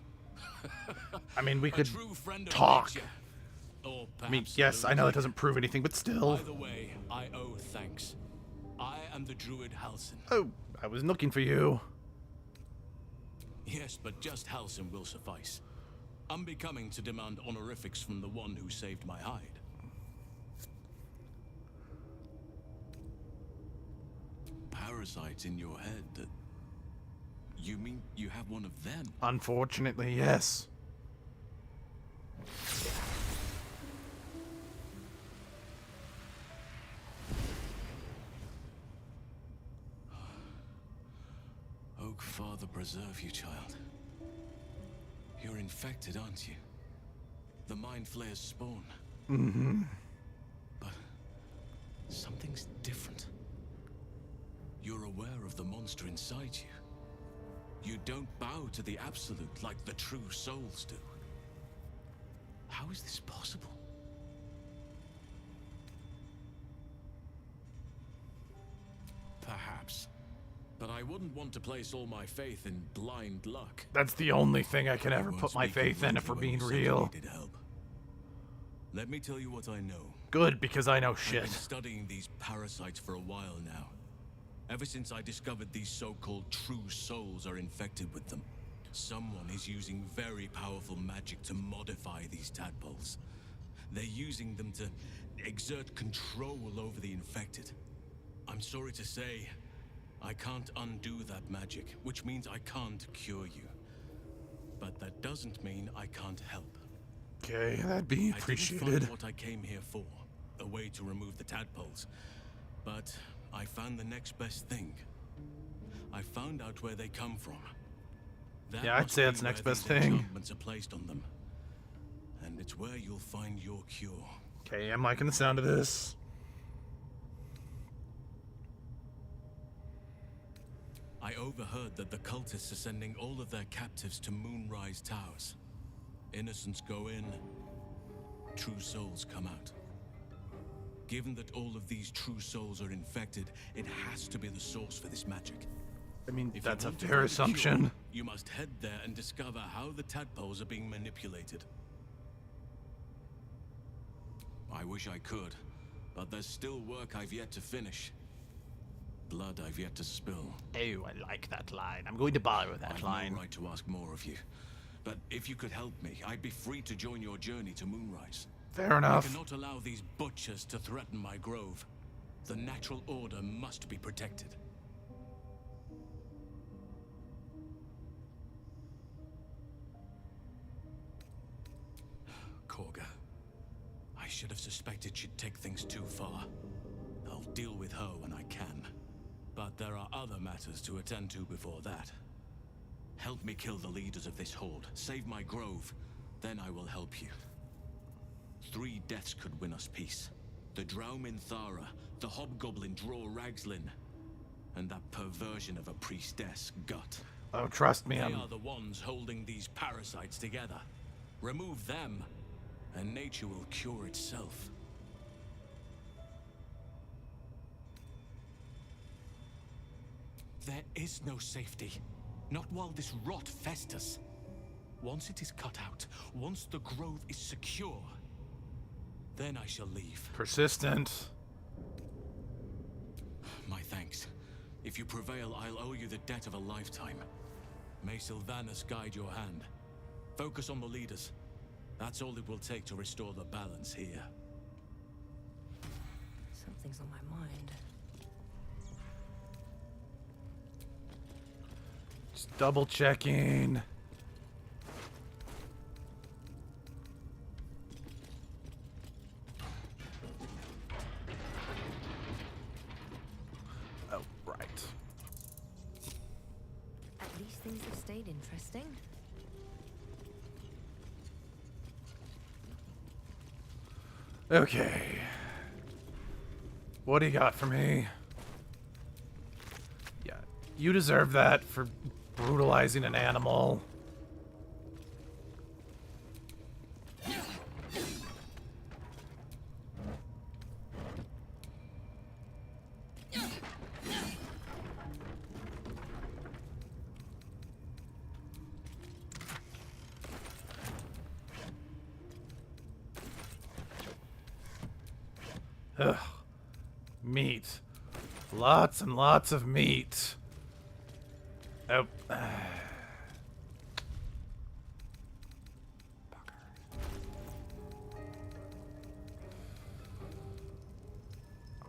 I mean, we A could true friend of talk. nature. Or I mean, perhaps yes, I know that illusion. doesn't prove anything, but still. Either way, I owe thanks. I am the druid Halsin. Oh, I was looking for you. Yes, but just Halsin will suffice. Unbecoming to demand honorifics from the one who saved my hide. Parasites in your head that... You mean you have one of them? Unfortunately, yes. Oak Father preserve you, child. You're infected, aren't you? The Mind Flayer's spawn. Mm-hmm. But something's different. You're aware of the monster inside you. You don't bow to the Absolute like the true souls do. How is this possible? Perhaps. But I wouldn't want to place all my faith in blind luck. That's the only thing I can ever You put weren't my faith speaking in if we're rightly when being you said you real. needed help. Let me tell you what I know. Good, because I know I've shit. been studying these parasites for a while now. Ever since I discovered these so-called true souls are infected with them. Someone is using very powerful magic to modify these tadpoles. They're using them to exert control over the infected. I'm sorry to say, I can't undo that magic, which means I can't cure you. But that doesn't mean I can't help. Okay, that'd be I appreciated. didn't find what I came here for, a way to remove the tadpoles. But I found the next best thing. I found out where they come from. That Yeah, I'd must say be that's the next where best these thing. enchantments are placed on them. And it's where you'll find your cure. Okay, I'm liking the sound of this. I overheard that the cultists are sending all of their captives to Moonrise Towers. Innocents go in, true souls come out. Given that all of these true souls are infected, it has to be the source for this magic. I mean, If that's you a want to fair find the cure, assumption. you must head there and discover how the tadpoles are being manipulated. I wish I could, but there's still work I've yet to finish. Blood I've yet to spill. Oh, I like that line. I'm going to borrow that I've line. no right to ask more of you. But if you could help me, I'd be free to join your journey to Moonrise. Fair enough. I cannot allow these butchers to threaten my grove. The natural order must be protected. Korga, I should have suspected she'd take things too far. I'll deal with her when I can. But there are other matters to attend to before that. Help me kill the leaders of this horde. Save my grove. Then I will help you. 3 deaths could win us peace. The Draumin Thara, the hobgoblin Draw Ragslin, and that perversion of a priestess, Gut. Oh, trust me, They I'm... are the ones holding these parasites together. Remove them, and nature will cure itself. There is no safety. Not while this rot festers. Once it is cut out, once the grove is secure, then I shall leave. Persistent. My thanks. If you prevail, I'll owe you the debt of a lifetime. May Sylvanus guide your hand. Focus on the leaders. That's all it will take to restore the balance here. Something's on my mind. Just double checking. Oh, right. At least things have stayed interesting. Okay. What do you got for me? Yeah, you deserve that for brutalizing an animal. Ugh. Meat. Lots and lots of meat. Oh. I'm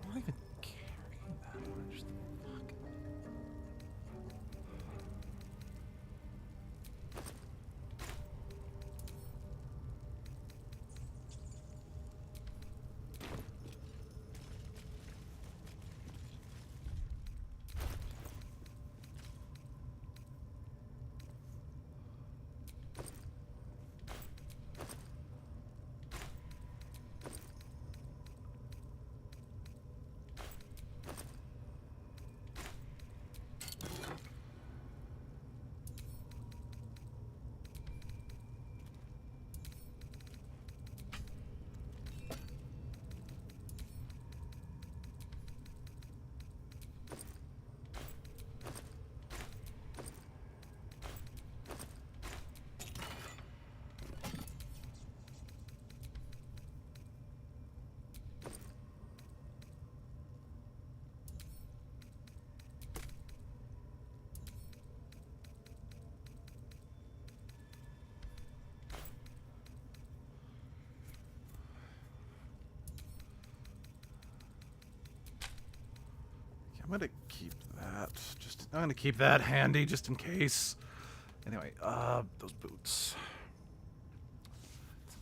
not even carrying that much. Fuck. I'm gonna keep that. I'm gonna keep that handy just in case. Anyway, those boots.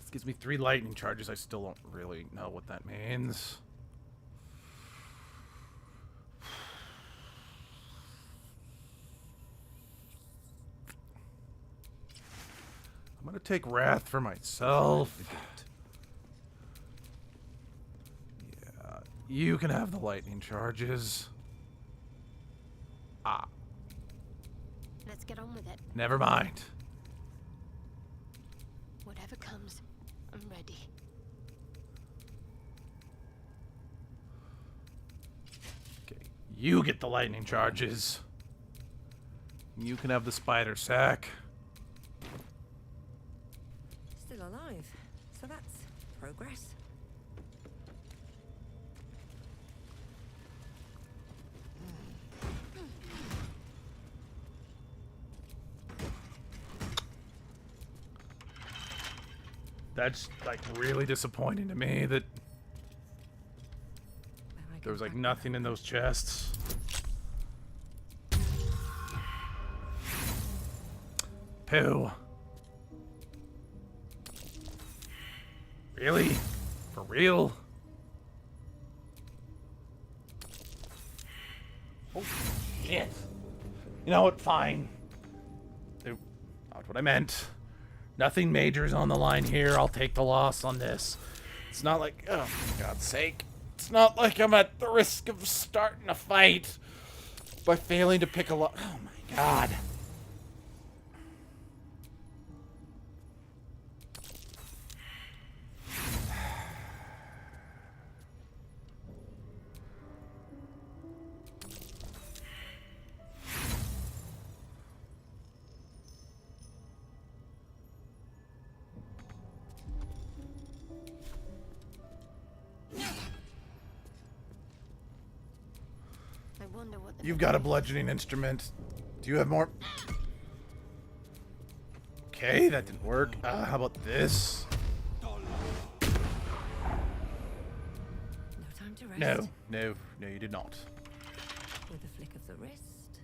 This gives me 3 lightning charges. I still don't really know what that means. I'm gonna take Wrath for myself. Yeah, you can have the lightning charges. Ah. Let's get on with it. Never mind. Whatever comes, I'm ready. Okay, you get the lightning charges. You can have the spider sack. Still alive, so that's progress. That's like really disappointing to me that there was like nothing in those chests. Pooh. Really? For real? Oh, shit. You know what? Fine. Nope. Not what I meant. Nothing major is on the line here. I'll take the loss on this. It's not like... Oh, for God's sake. It's not like I'm at the risk of starting a fight by failing to pick a lock. Oh, my God. You've got a bludgeoning instrument. Do you have more? Okay, that didn't work. How about this? No time to rest. No, you did not. With a flick of the wrist.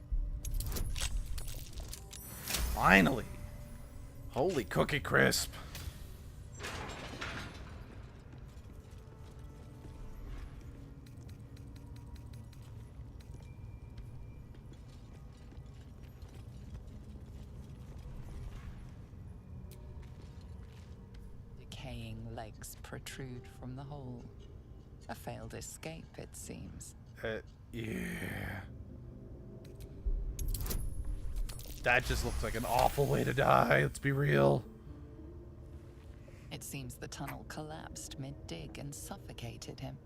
Finally. Holy cookie crisp. Decaying legs protrude from the hole. A failed escape, it seems. Yeah. That just looks like an awful way to die, let's be real. It seems the tunnel collapsed mid-dig and suffocated him.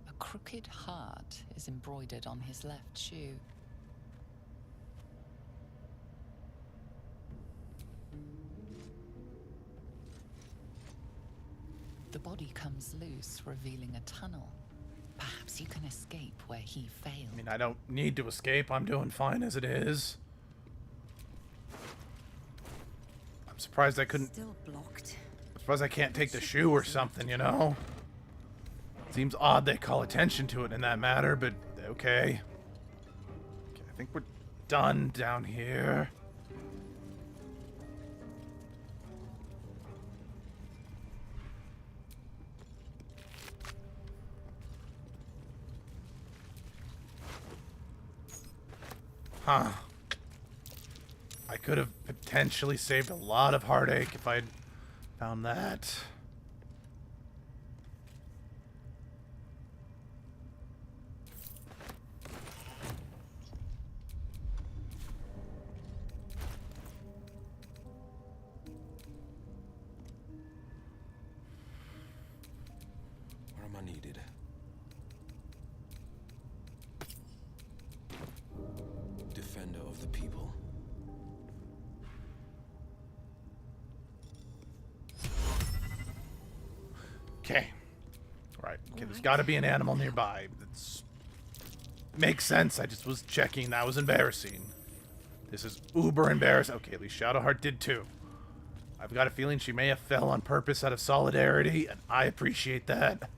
A crooked heart is embroidered on his left shoe. The body comes loose, revealing a tunnel. Perhaps you can escape where he failed. I mean, I don't need to escape. I'm doing fine as it is. I'm surprised I couldn't... Still blocked. I'm surprised I can't take the shoe or something, you know? Seems odd they call attention to it in that matter, but okay. I think we're done down here. Huh. I could have potentially saved a lot of heartache if I'd found that. Where am I needed? Defender of the people. Okay. Right. Okay, there's got to be an animal nearby. That's makes sense. I just was checking. That was embarrassing. This is uber embarrassing. Okay, at least Shadowheart did too. I've got a feeling she may have fell on purpose out of solidarity, and I appreciate that.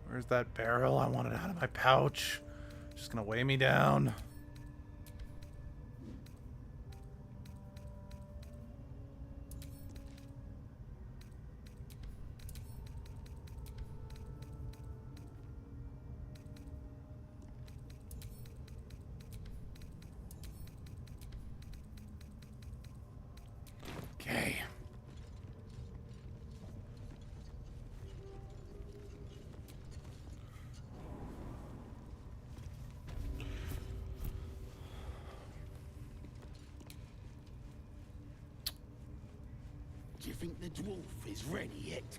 Where's that barrel? I want it out of my pouch. Just gonna weigh me down. Okay. Do you think the dwarf is ready yet?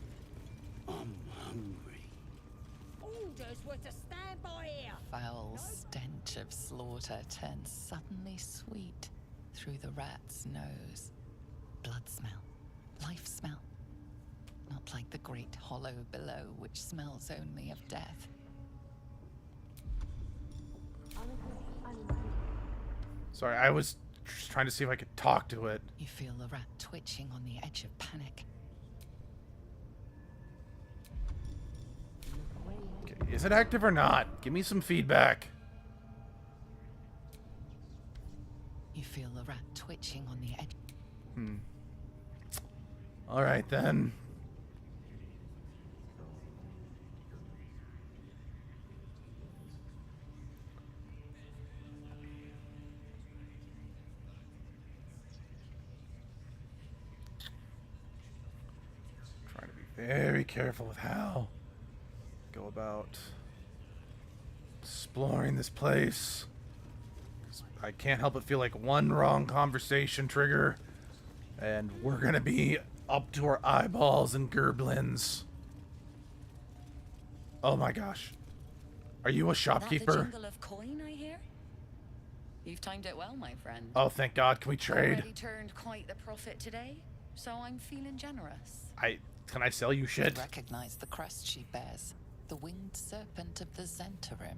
I'm hungry. Orders were to stand by here. Foul stench of slaughter turns suddenly sweet through the rat's nose. Blood smell, life smell. Not like the great hollow below, which smells only of death. Sorry, I was just trying to see if I could talk to it. You feel the rat twitching on the edge of panic. Okay, is it active or not? Give me some feedback. You feel the rat twitching on the edge. All right, then. Trying to be very careful with how I go about exploring this place. I can't help but feel like one wrong conversation trigger, and we're gonna be up to our eyeballs in gerblins. Oh my gosh. Are you a shopkeeper? That the jingle of coin, I hear? You've timed it well, my friend. Oh, thank God. Can we trade? Already turned quite the profit today, so I'm feeling generous. Can I sell you shit? You recognize the crest she bears, the winged serpent of the Zentarim.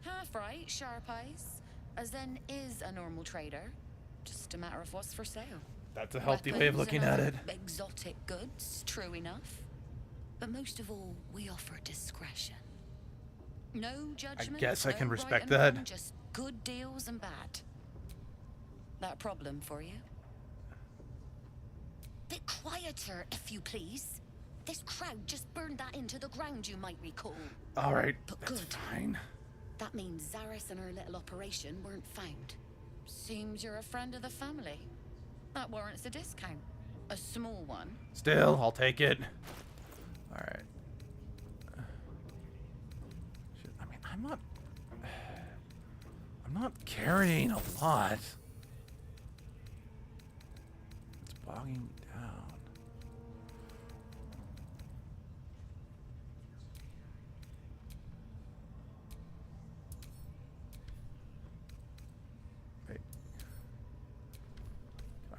Half right, sharp eyes. A Zen is a normal trader. Just a matter of what's for sale. That's a healthy way of looking at it. Exotic goods, true enough. But most of all, we offer discretion. No judgment. I guess I can no respect right and that. wrong, just good deals and bad. That a problem for you? Bit quieter, if you please. This crowd just burned that into the ground, you might recall. All right, But that's good. fine. That means Zaris and her little operation weren't found. Seems you're a friend of the family. That warrants a discount. A small one. Still, I'll take it. All right. Shit, I mean, I'm not carrying a lot. It's bogging me down. Wait.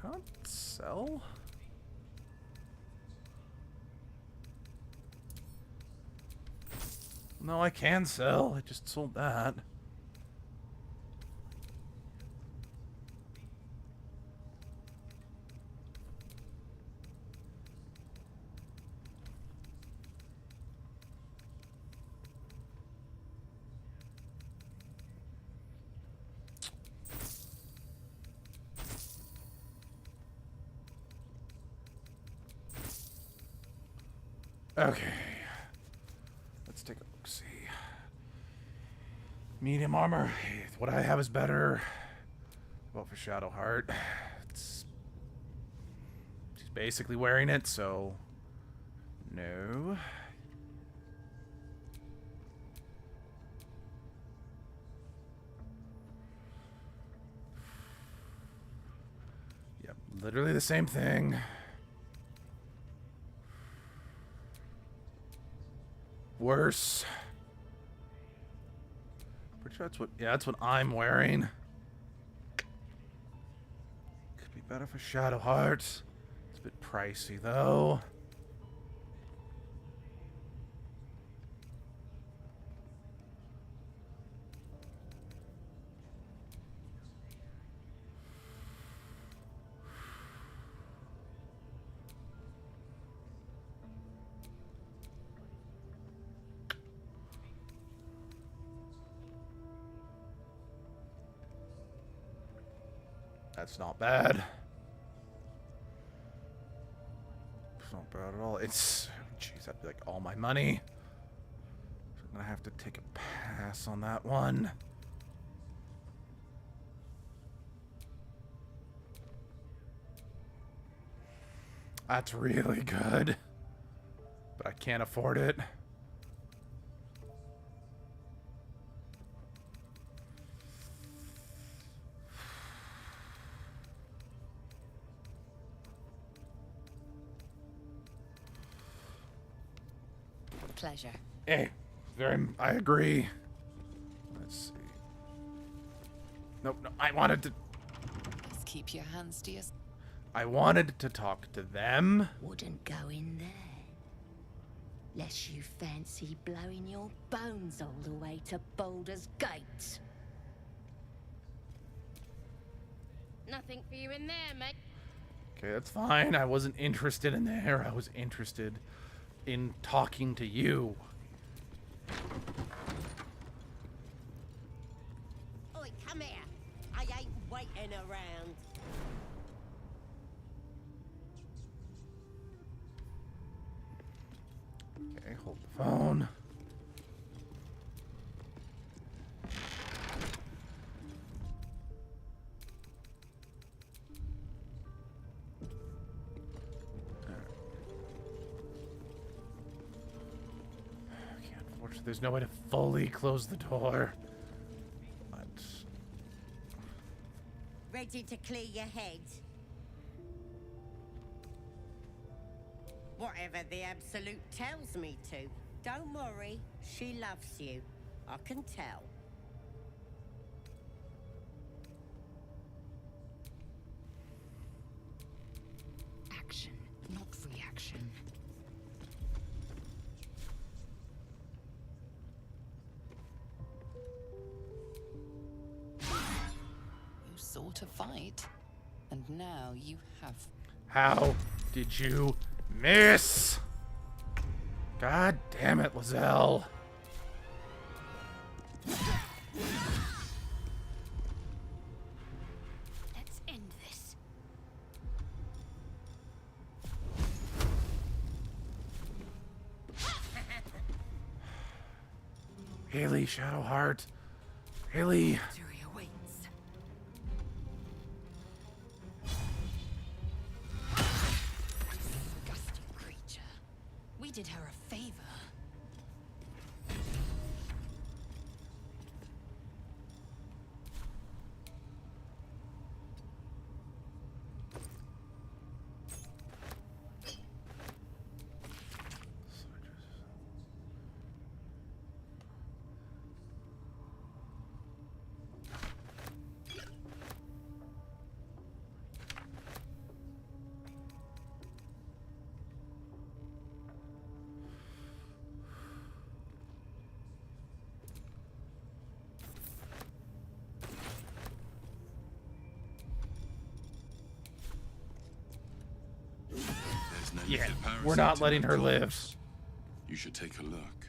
Can I not sell? No, I can sell. I just sold that. Okay. Let's take a look. See. Medium armor. What I have is better. Well, for Shadowheart, she's basically wearing it, so no. Yep, literally the same thing. Worse. Pretty sure that's what, yeah, that's what I'm wearing. Could be better for Shadowheart. It's a bit pricey though. That's not bad. It's not bad at all. It's, jeez, that'd be like all my money. So I'm gonna have to take a pass on that one. That's really good, but I can't afford it. Pleasure. Hey, I agree. Let's see. Nope, no, I wanted to. Just keep your hands to yourself. I wanted to talk to them. Wouldn't go in there. Lest you fancy blowing your bones all the way to Baldur's Gate. Nothing for you in there, mate. Okay, that's fine. I wasn't interested in there. I was interested in talking to you. Oi, come here. I ain't waiting around. Okay, hold the phone. Unfortunately, there's no way to fully close the door. But Ready to clear your head? Whatever the Absolute tells me to. Don't worry, she loves you. I can tell. Action, not reaction. You sought to fight, and now you have. how did you miss? God damn it, Lizelle. Let's end this. Haley, Shadowheart. Haley. Victory awaits. Disgusting creature. We did her a favor. There's no Yeah, lethal we're parasite not in letting the her live. corpse. You should take a look.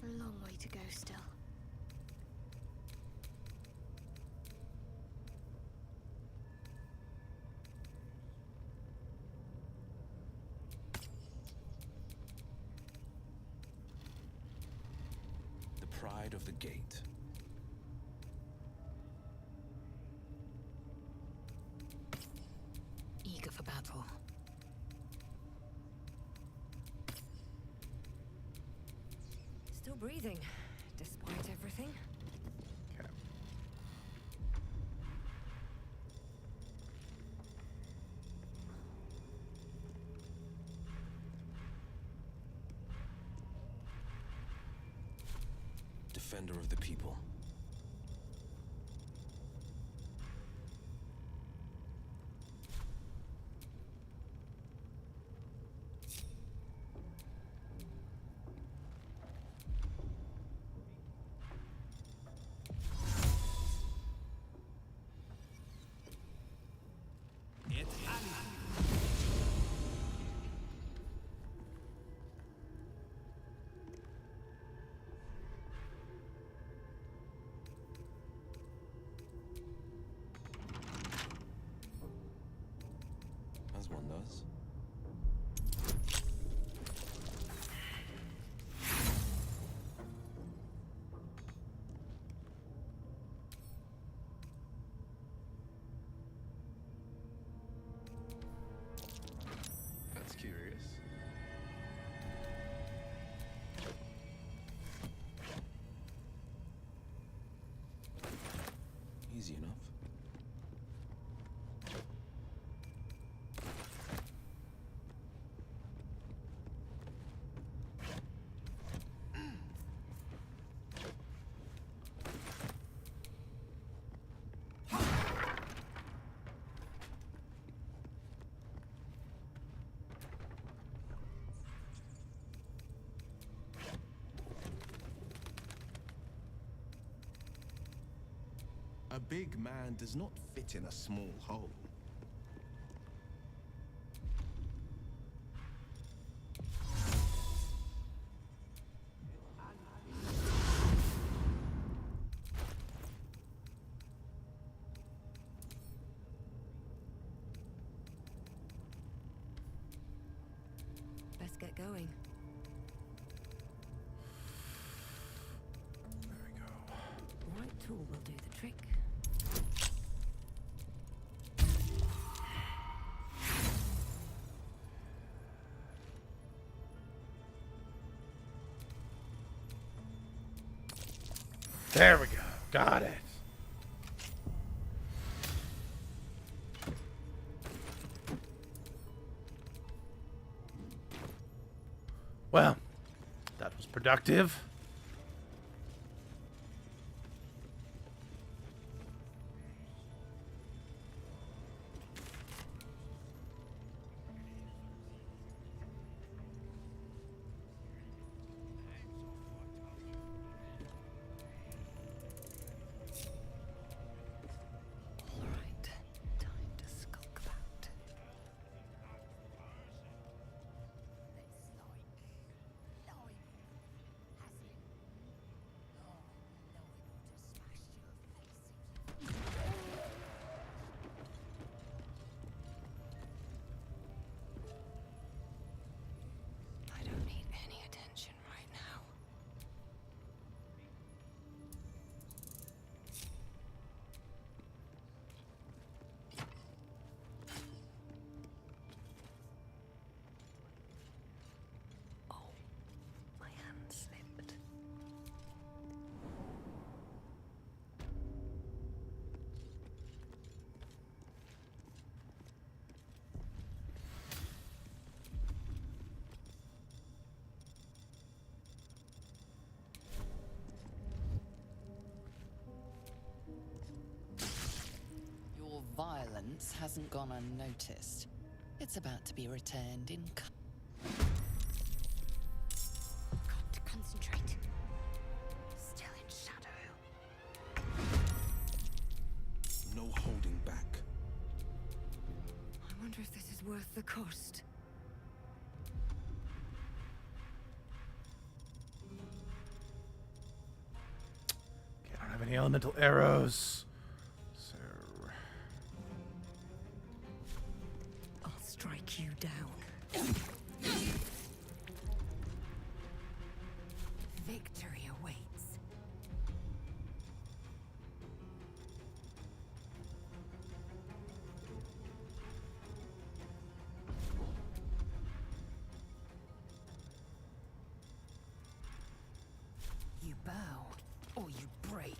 A long way to go still. The pride of the gate. Eager for battle. Still breathing, despite everything. Defender of the people. A big man does not fit in a small hole. Best get going. There we go. Right tool will do the trick. There we go. Got it. Well, that was productive. I don't need any attention right now. Oh, my hand slipped. Your violence hasn't gone unnoticed. It's about to be returned in Got to concentrate. Still in shadow. No holding back. I wonder if this is worth the cost. Okay, I don't have any elemental arrows. So I'll strike you down. Victory awaits. You bow, or you break.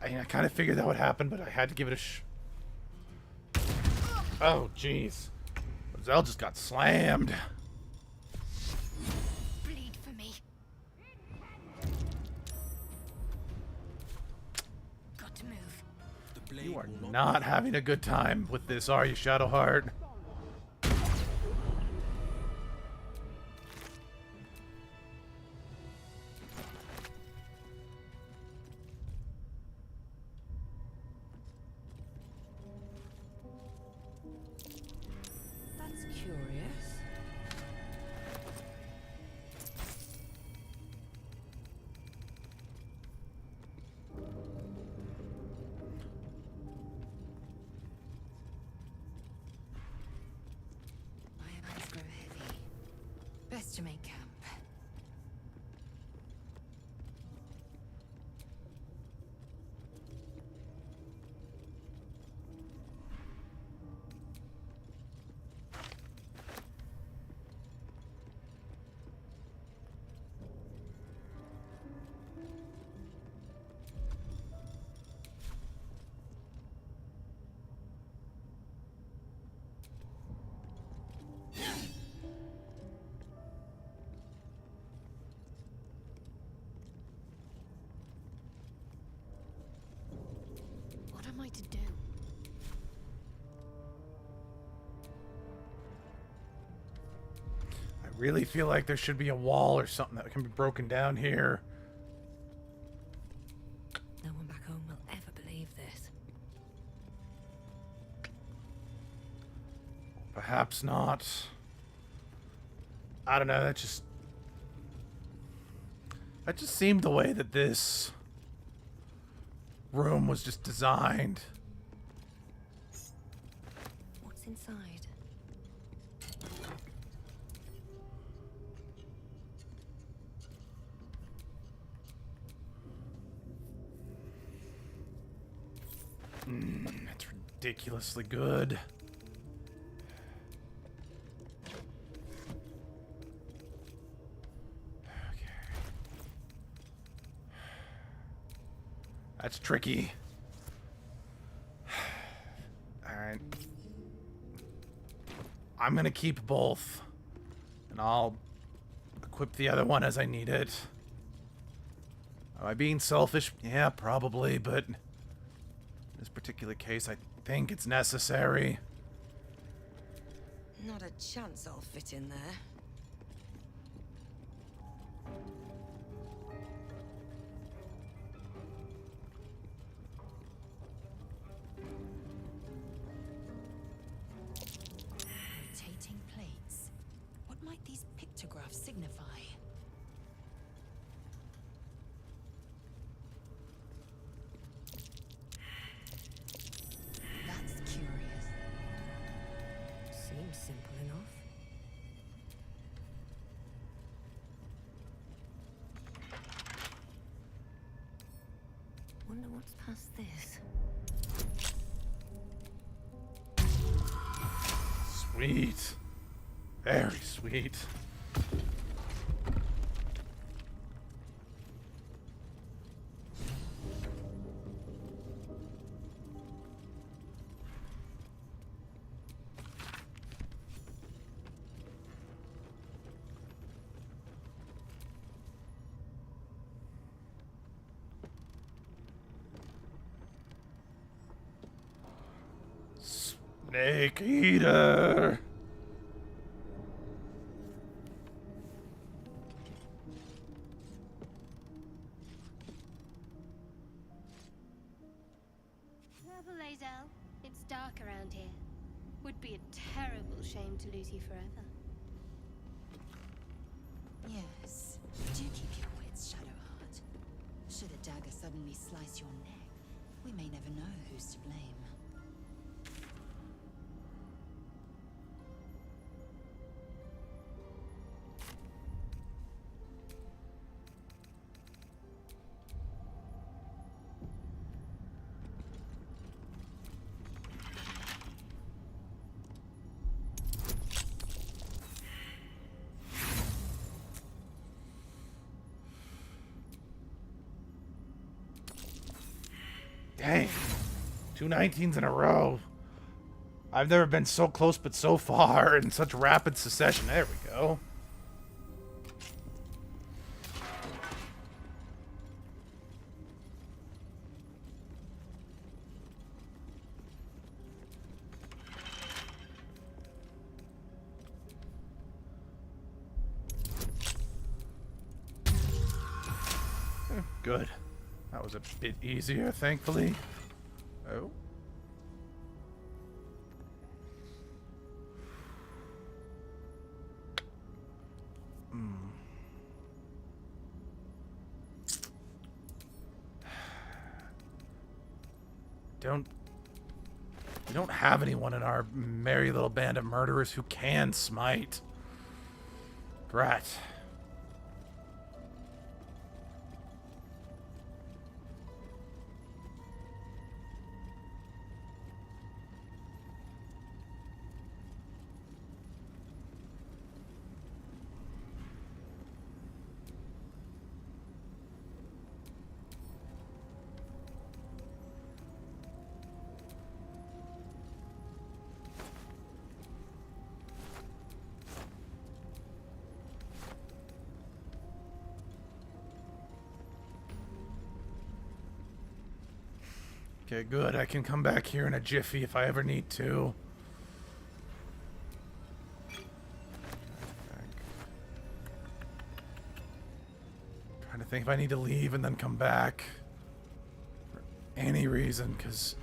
I kind of figured that would happen, but I had to give it a Oh, jeez. Zell just got slammed. Bleed for me. Got to move. You are not having a good time with this, are you, Shadowheart? That's curious. My hands grow heavy. Best to make camp. really feel like there should be a wall or something that can be broken down here. No one back home will ever believe this. Perhaps not. I don't know, that just seemed the way that this room was just designed. What's inside? That's ridiculously good. That's tricky. Alright. I'm gonna keep both. And I'll equip the other one as I need it. Am I being selfish? Yeah, probably, but in this particular case, I think it's necessary. Not a chance I'll fit in there. Rotating plates. What might these pictographs signify? That's curious. Seems simple enough. Wonder what's past this. Sweet. Very sweet. Snake Eater. Careful, Lazel. It's dark around here. Would be a terrible shame to lose you forever. Yes. Do keep your wits, Shadowheart. Should a dagger suddenly slice your neck, we may never know who's to blame. Dang. 2 19s in a row. I've never been so close but so far in such rapid succession. There we go. Good. That was a bit easier, thankfully. Oh. We don't have anyone in our merry little band of murderers who can smite. Drat. Okay, good. I can come back here in a jiffy if I ever need to. think if I need to leave and then come back for any reason, because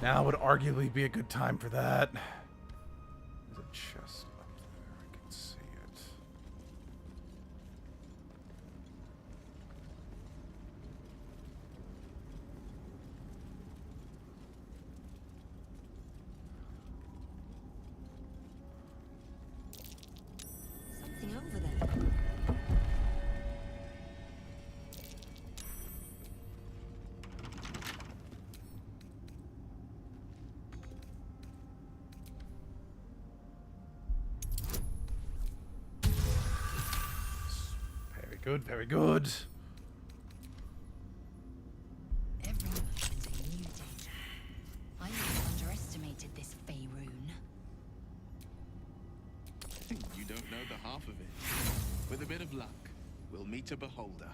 now would arguably be a good time for that. There's a chest up there. I can see it. Something over there. Very good, very good. Every moment a new danger. I never underestimated this Faerun. You don't know the half of it. With a bit of luck, we'll meet a beholder.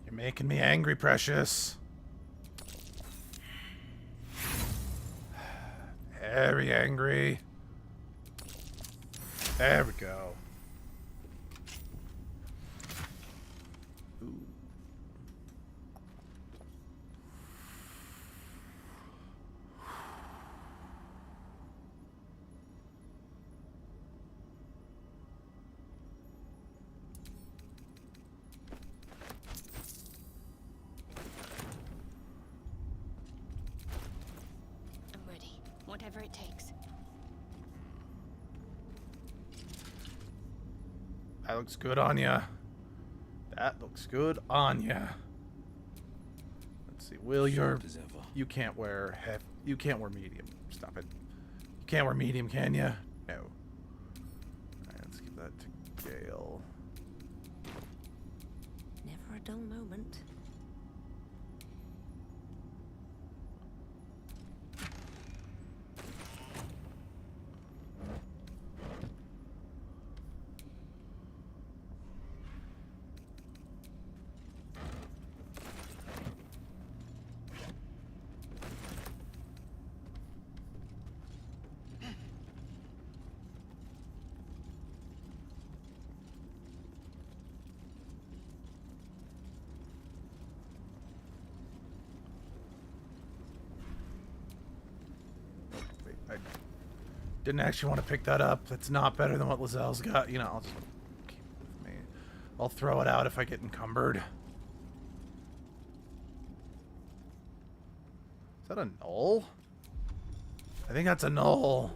You're making me angry, Precious. Very angry. There we go. Ooh. I'm ready. Whatever it takes. That looks good on ya. That looks good on ya. Let's see. Will your you can't wear you can't wear medium. Stop it. You can't wear medium, can ya? No. Alright, let's give that to Gale. Never a dull moment. I didn't actually want to pick that up. That's not better than what Lazelle's got. You know, I'll just keep it with me. I'll throw it out if I get encumbered. Is that a knoll? I think that's a knoll.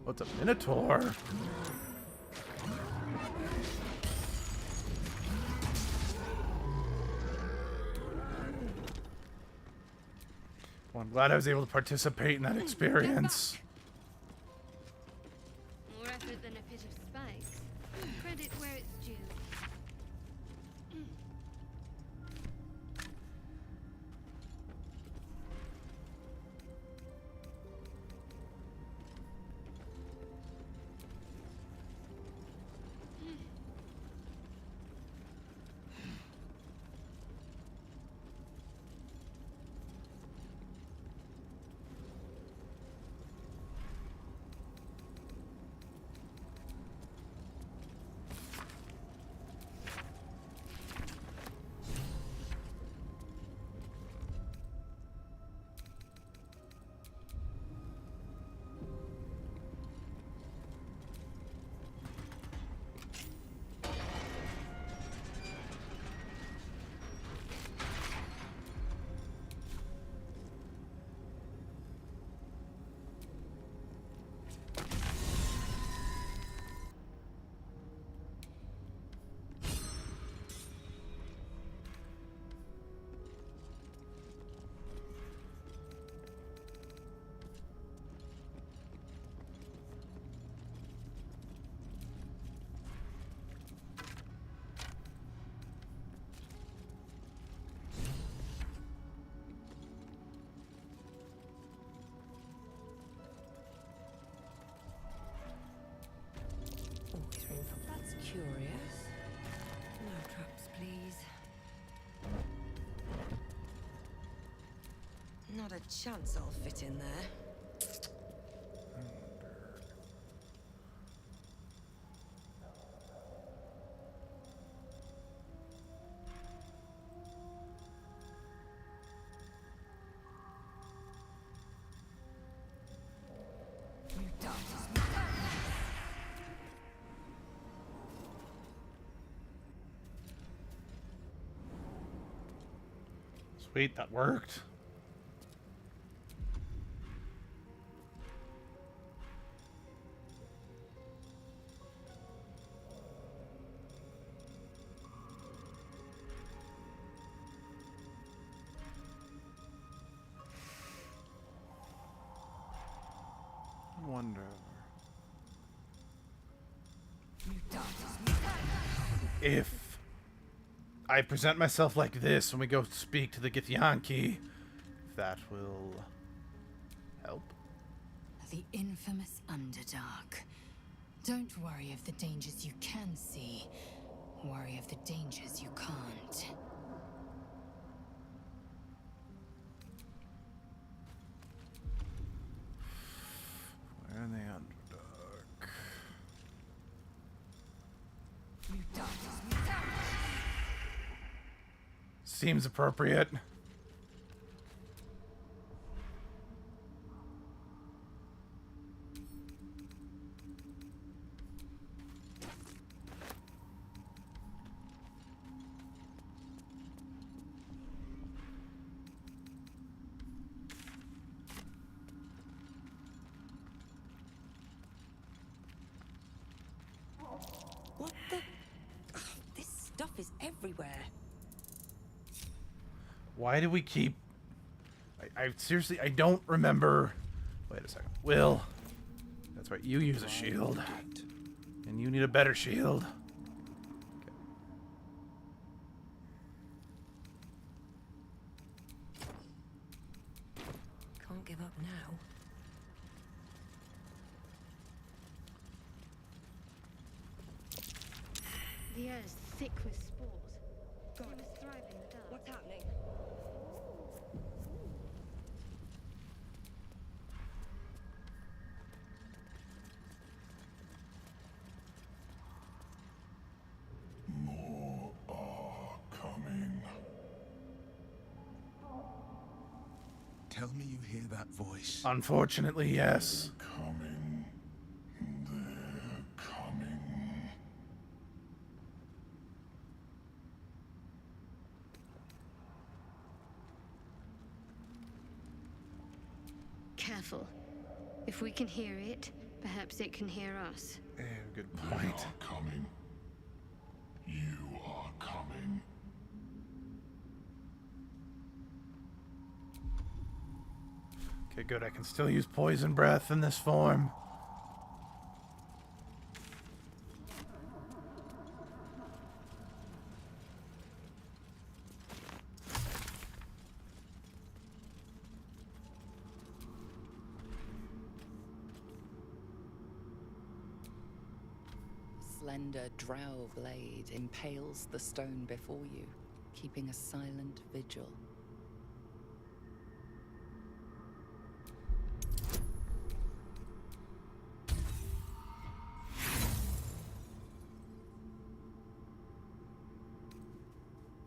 What's a minotaur? Well, I'm glad I was able to participate in that experience. More effort than a pit of spikes. Credit where it's due. That's curious. No traps, please. Not a chance I'll fit in there. Sweet, that worked. Wonder if I present myself like this when we go speak to the Githyanki, that will help. The infamous Underdark. Don't worry of the dangers you can see. Worry of the dangers you can't. Where in the Underdark? Seems appropriate. What the? Ugh, this stuff is everywhere. Why do we keep... I seriously, I don't remember... Wait a second. Will. That's right, you use a shield. And you need a better shield. Okay. Can't give up now. The air's thick with spores. God. He must thrive in the dark. What's happening? More are coming. Tell me you hear that voice. Unfortunately, yes. Coming. They're coming. Careful. If we can hear it, perhaps it can hear us. Yeah, good They point. are coming. You are coming. Okay, good. I can still use poison breath in this form. Slender drow blade impales the stone before you, keeping a silent vigil.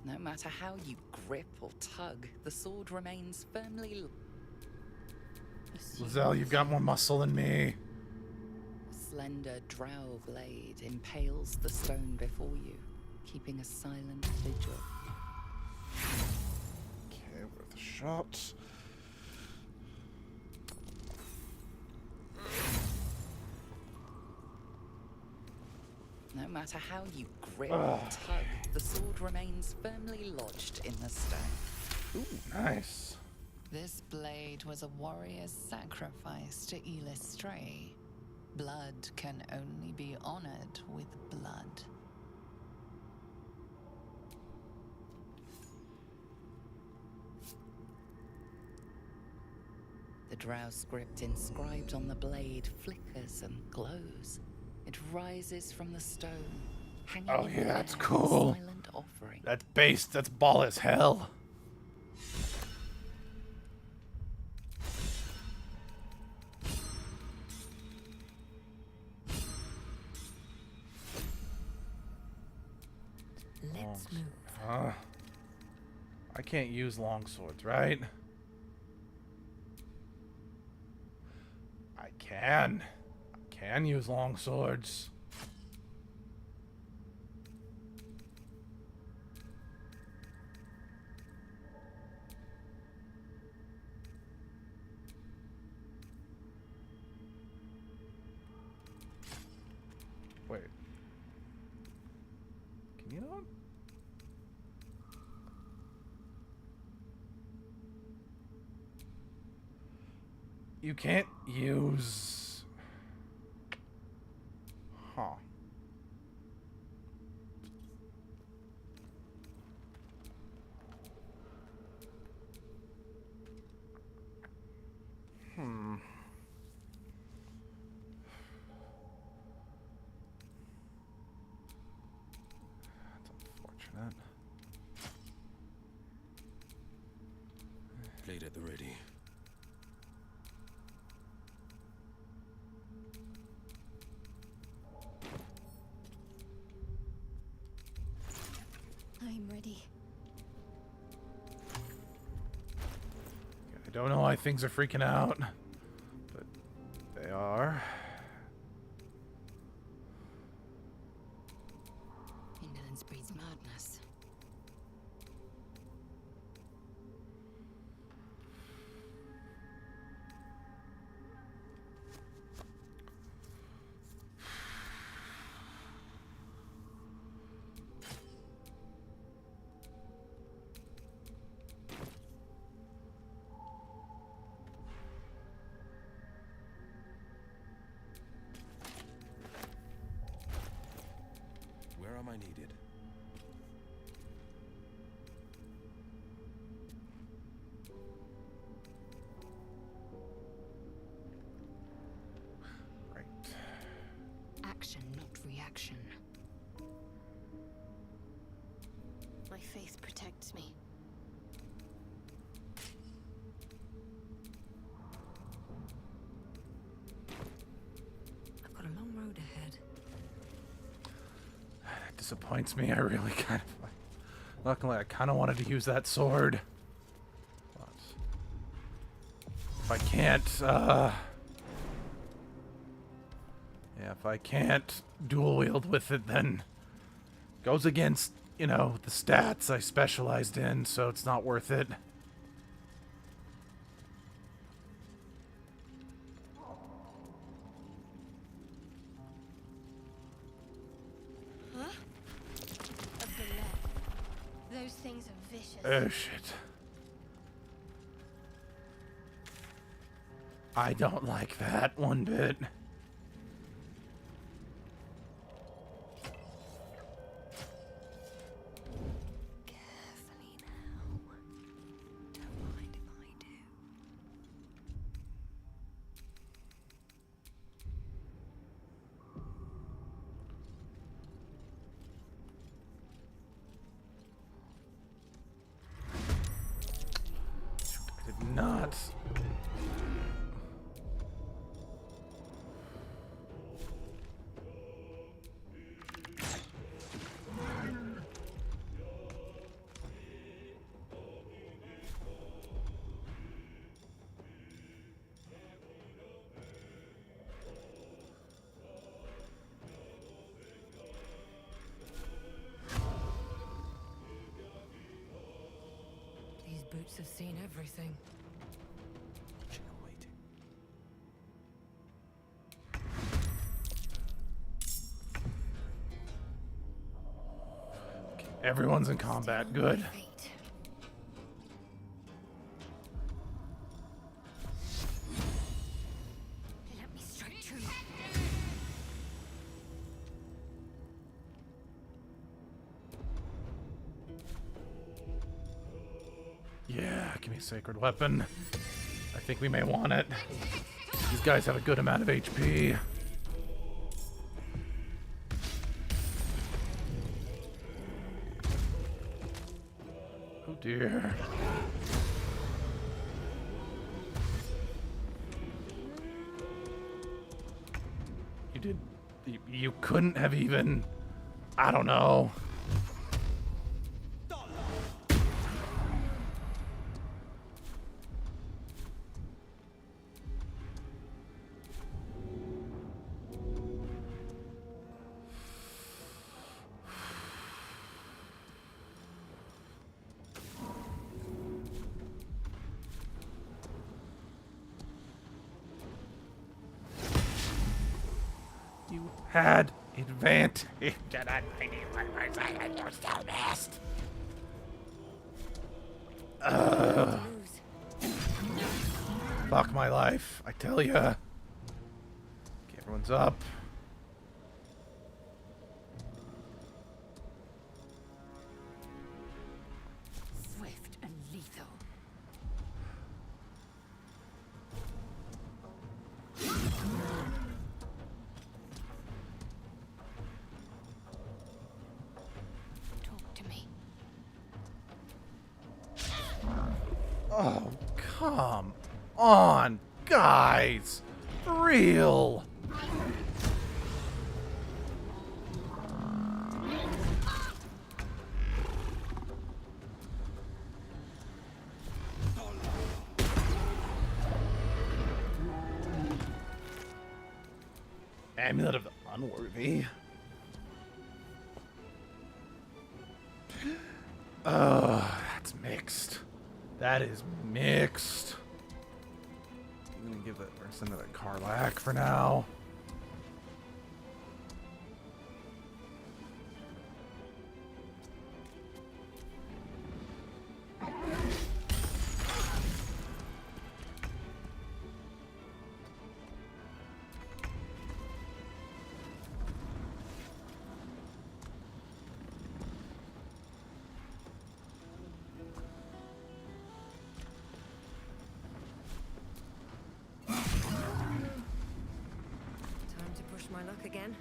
No matter how you grip or tug, the sword remains firmly... Lizelle, you've got more muscle than me. Slender drow blade impales the stone before you, keeping a silent vigil. Okay, worth a shot. No matter how you grip or tug, the sword remains firmly lodged in the stone. Ooh, nice. This blade was a warrior's sacrifice to Illustray. Blood can only be honored with blood. The drow script inscribed on the blade flickers and glows. It rises from the stone, hanging Oh in yeah, the that's air, cool. a silent offering. That's based. That's ball as hell. Let's move. I can't use long swords, right? I can use long swords. You can't use... Huh. Hmm. That's unfortunate. Blade at the ready. I'm ready. I don't know why things are freaking out, but they are. Indolence breeds madness. Where am I needed? Right. Action, not reaction. My faith protects me. I've got a long road ahead. That disappoints me. I really kind of... Luckily, I kind of wanted to use that sword. But if I can't, yeah, if I can't dual wield with it, then goes against, you know, the stats I specialized in, so it's not worth it. Huh? A bullet. Those things are vicious. Oh, shit. I don't like that one bit. Carefully now. Don't mind if I do. I did not. These boots have seen everything. Everyone's in combat. Good. Let me strike true. Yeah, give me a sacred weapon. I think we may want it. These guys have a good amount of HP. Oh dear. You couldn't have even, I don't know. You had advantage. Did I 91% and you still missed? Fuck my life, I tell ya. Okay, everyone's up. Swift and lethal. Talk to me. Oh, come on, guys. For real. Amulet of the Unworthy. That's mixed. That is mixed. I'm gonna give that person another Karlach for now. Time to push my luck again.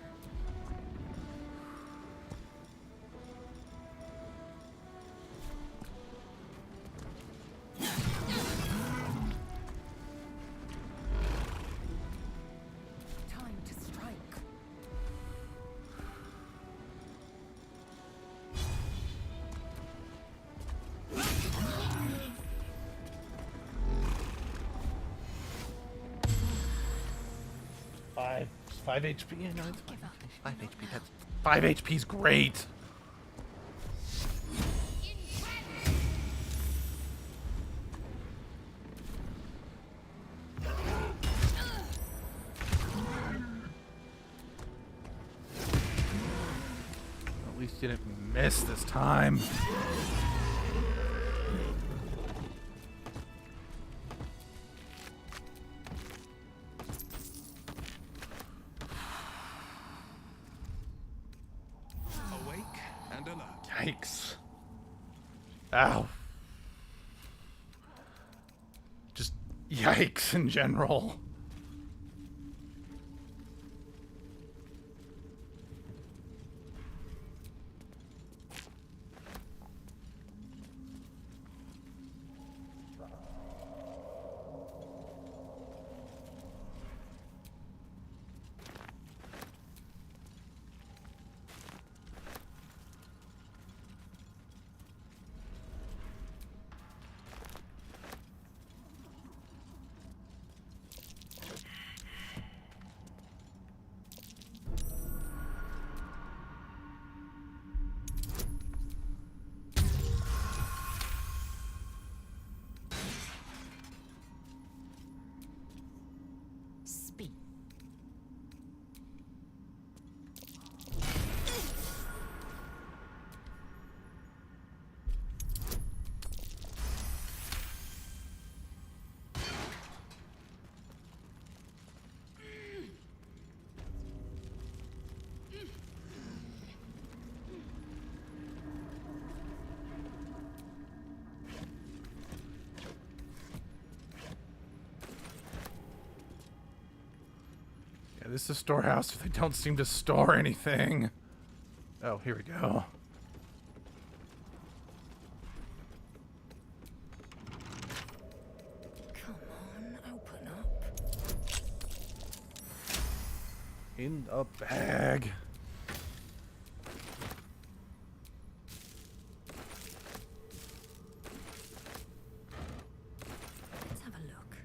Time to strike. 5 HP. Yeah, no, it's 5 HP. That's 5 HP's great. At least you didn't miss this time. Awake and alert. Yikes. Ow. Just yikes in general. Speak. Yeah, this is a storehouse. They don't seem to store anything. Oh, here we go. Come on, open up. In a bag. Let's have a look.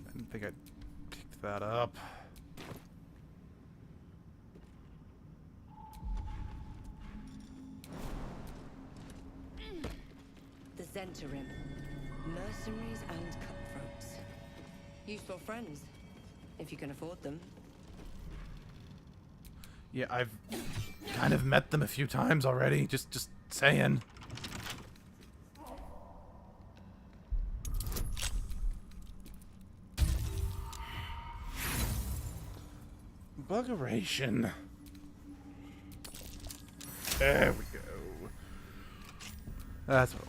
I didn't think I picked that up. Zentarim. Mercenaries and cutthroats. Useful friends, if you can afford them. Yeah, I've kind of met them a few times already. Just saying. Buggeration. There we go. That's what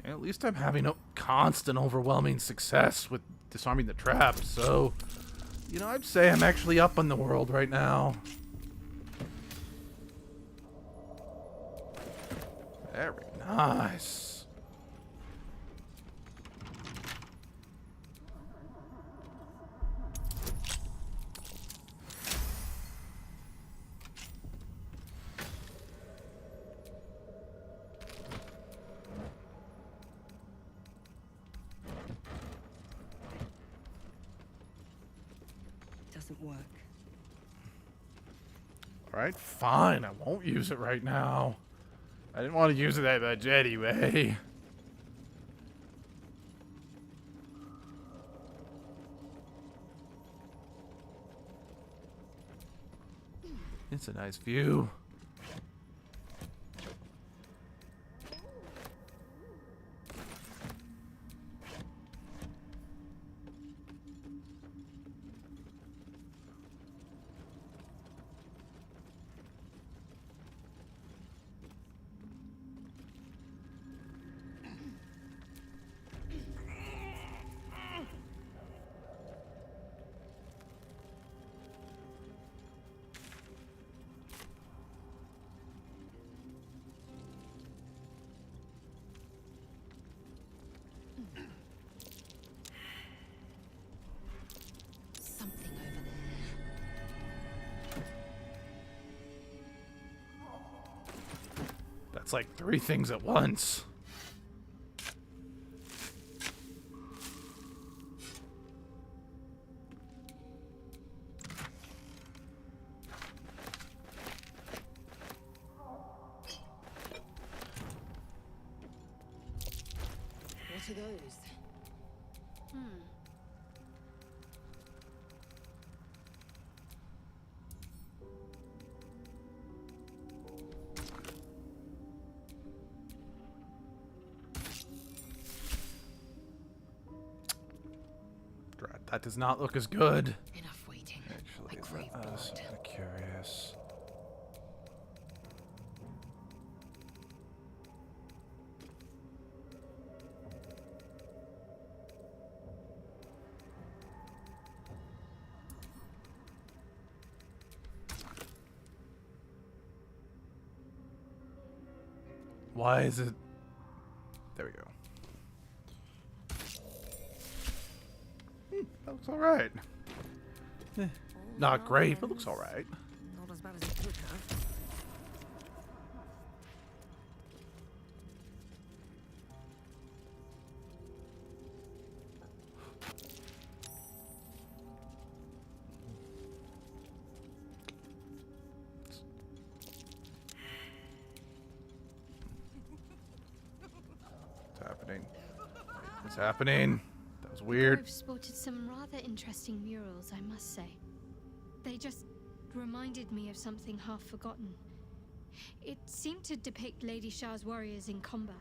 at least I'm having a constant overwhelming success with disarming the trap, so you know, I'd say I'm actually up on the world right now. Very nice. Doesn't work. Alright, fine. I won't use it right now. I didn't want to use it that much anyway. It's a nice view. Something over there. That's like 3 things at once. What are those? Drat, that does not look as good. Enough waiting. Actually, I crave I was blood. kinda curious. Why is it? There we go. That looks all right. Not great, but looks all right. Not as bad as it could have. What's happening? What's happening? That was weird. I've spotted some rather interesting murals, I must say. They just reminded me of something half forgotten. It seemed to depict Lady Shah's warriors in combat.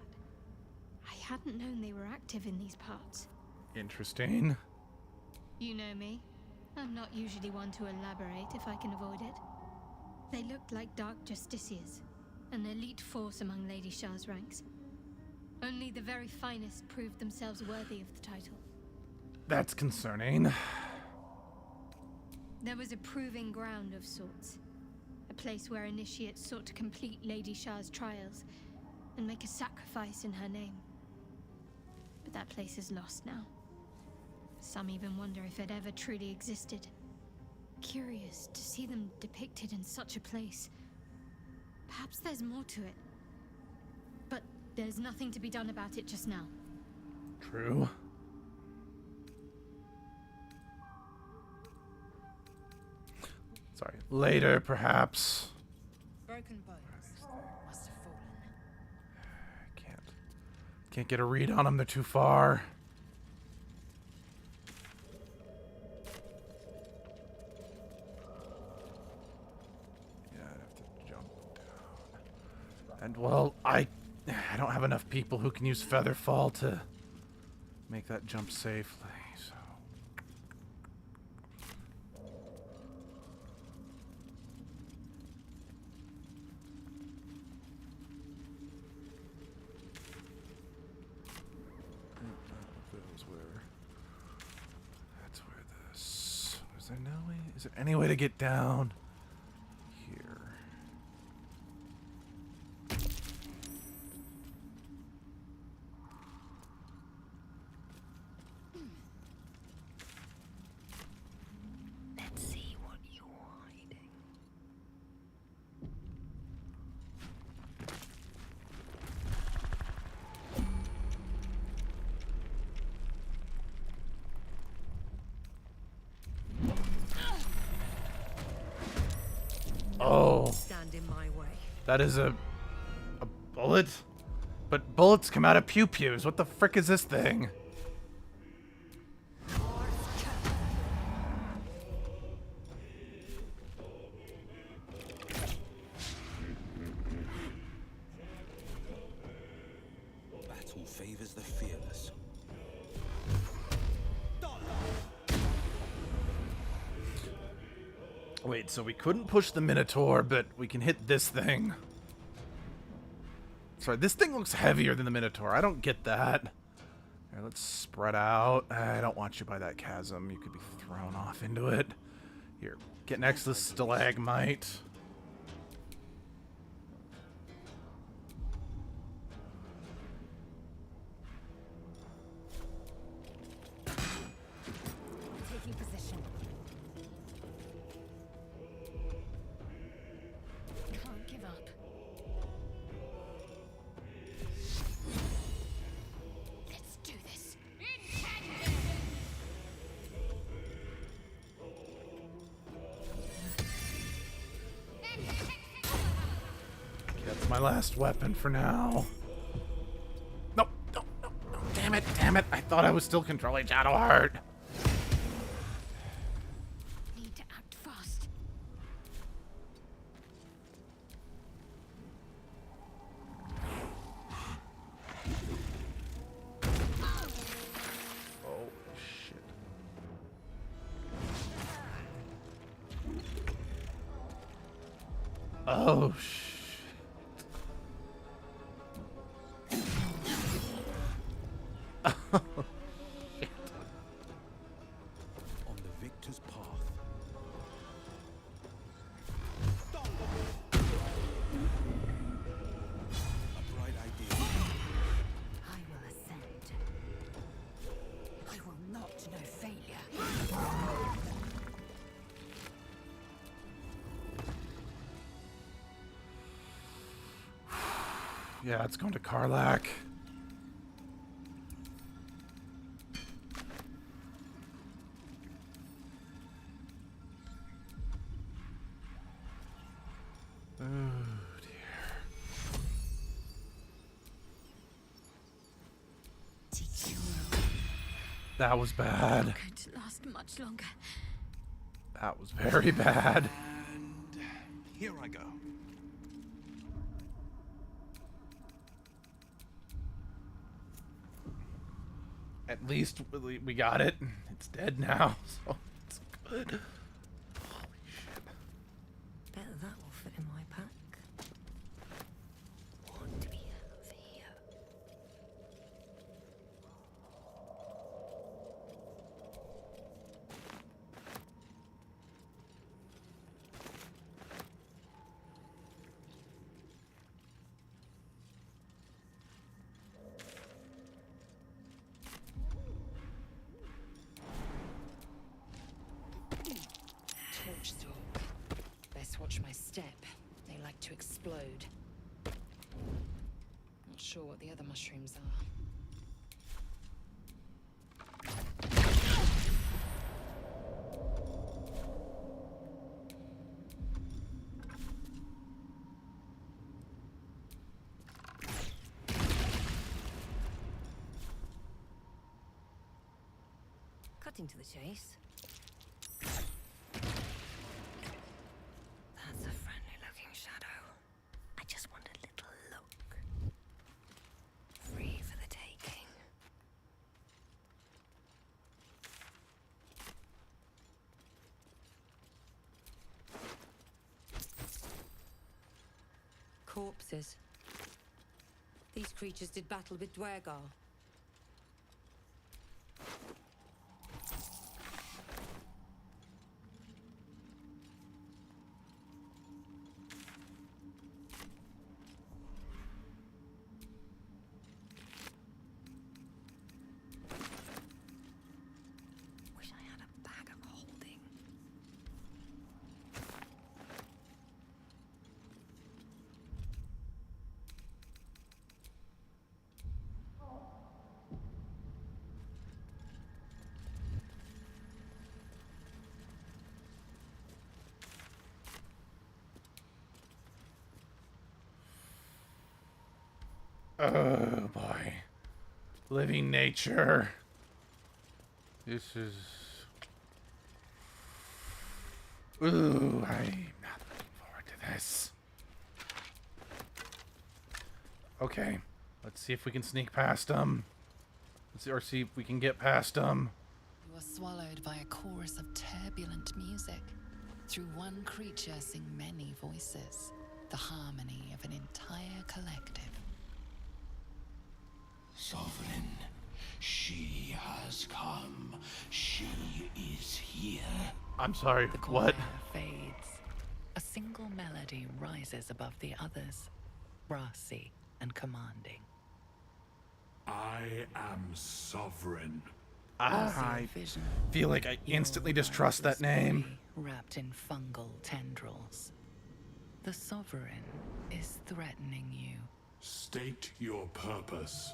I hadn't known they were active in these parts. Interesting. You know me. I'm not usually one to elaborate if I can avoid it. They looked like dark justiciars, an elite force among Lady Shah's ranks. Only the very finest proved themselves worthy of the title. That's concerning. There was a proving ground of sorts. A place where initiates sought to complete Lady Shah's trials and make a sacrifice in her name. But that place is lost now. Some even wonder if it ever truly existed. Curious to see them depicted in such a place. Perhaps there's more to it. There's nothing to be done about it just now. True. Sorry. Later, perhaps. Broken bones must have fallen. Can't get a read on them. They're too far. Yeah, I'd have to jump down. And well, I don't have enough people who can use Featherfall to make that jump safely. So. Is there no way? Is there any way to get down here? Let's see what you're hiding. Oh, Stand in my way. that is a bullet? But bullets come out of pew-pews. What the frick is this thing? Battle favors the fearless. Wait, so we couldn't push the Minotaur, but we can hit this thing. Sorry, this thing looks heavier than the Minotaur. I don't get that. Here, let's spread out. I don't want you by that chasm. You could be thrown off into it. Here, get next to the stalagmite. Taking position. Can't give up. Let's do this. That's my last weapon for now. No, no, no, no. Damn it, damn it. I thought I was still controlling Shadowheart. Need to act fast. Oh, shit. Oh, shit. On the victor's path. A bright idea. I will ascend. I will not know failure. Yeah, it's going to Karlak. Oh, dear. That was bad. Not going to last much longer. That was very bad. And here I go. At least we got it. It's dead now, so it's good. Bet that will fit in my pack. What do we have here? Torch stalk. Best watch my step. They like to explode. Not sure what the other mushrooms are. Cutting to the chase. That's a friendly-looking shadow. I just want a little look. Free for the taking. Corpses. These creatures did battle with Dwergar. Wish I had a bag of holding. Oh boy. Living nature. This is... Ooh, I'm not looking forward to this. Okay. Let's see if we can sneak past them. Or see if we can get past them. You are swallowed by a chorus of turbulent music. Through one creature sing many voices. The harmony of an entire collective. Sovereign, she has come. She is here. I'm sorry, The what? choir fades. A single melody rises above the others, brassy and commanding. I am sovereign. I Vision. feel like I instantly distrust that name. Wrapped in fungal tendrils. The sovereign is threatening you. State your purpose.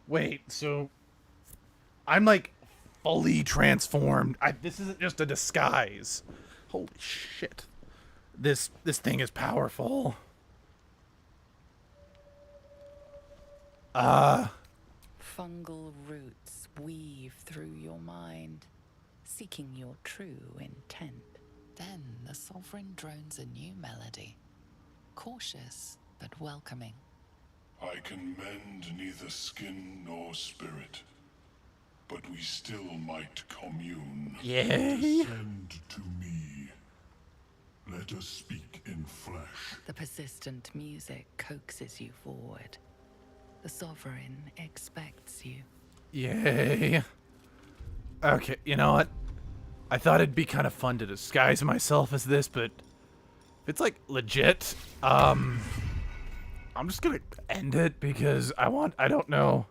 Wait, so I'm like fully transformed. This isn't just a disguise. Holy shit. This thing is powerful. Fungal roots weave through your mind, seeking your true intent. Then the sovereign drones a new melody, cautious but welcoming. I can mend neither skin nor spirit, but we still might commune. Yay. Descend to me. Let us speak in flesh. The persistent music coaxes you forward. The sovereign expects you. Yay. Okay, you know what? I thought it'd be kind of fun to disguise myself as this, but if it's like legit, I'm just gonna end it because I don't know.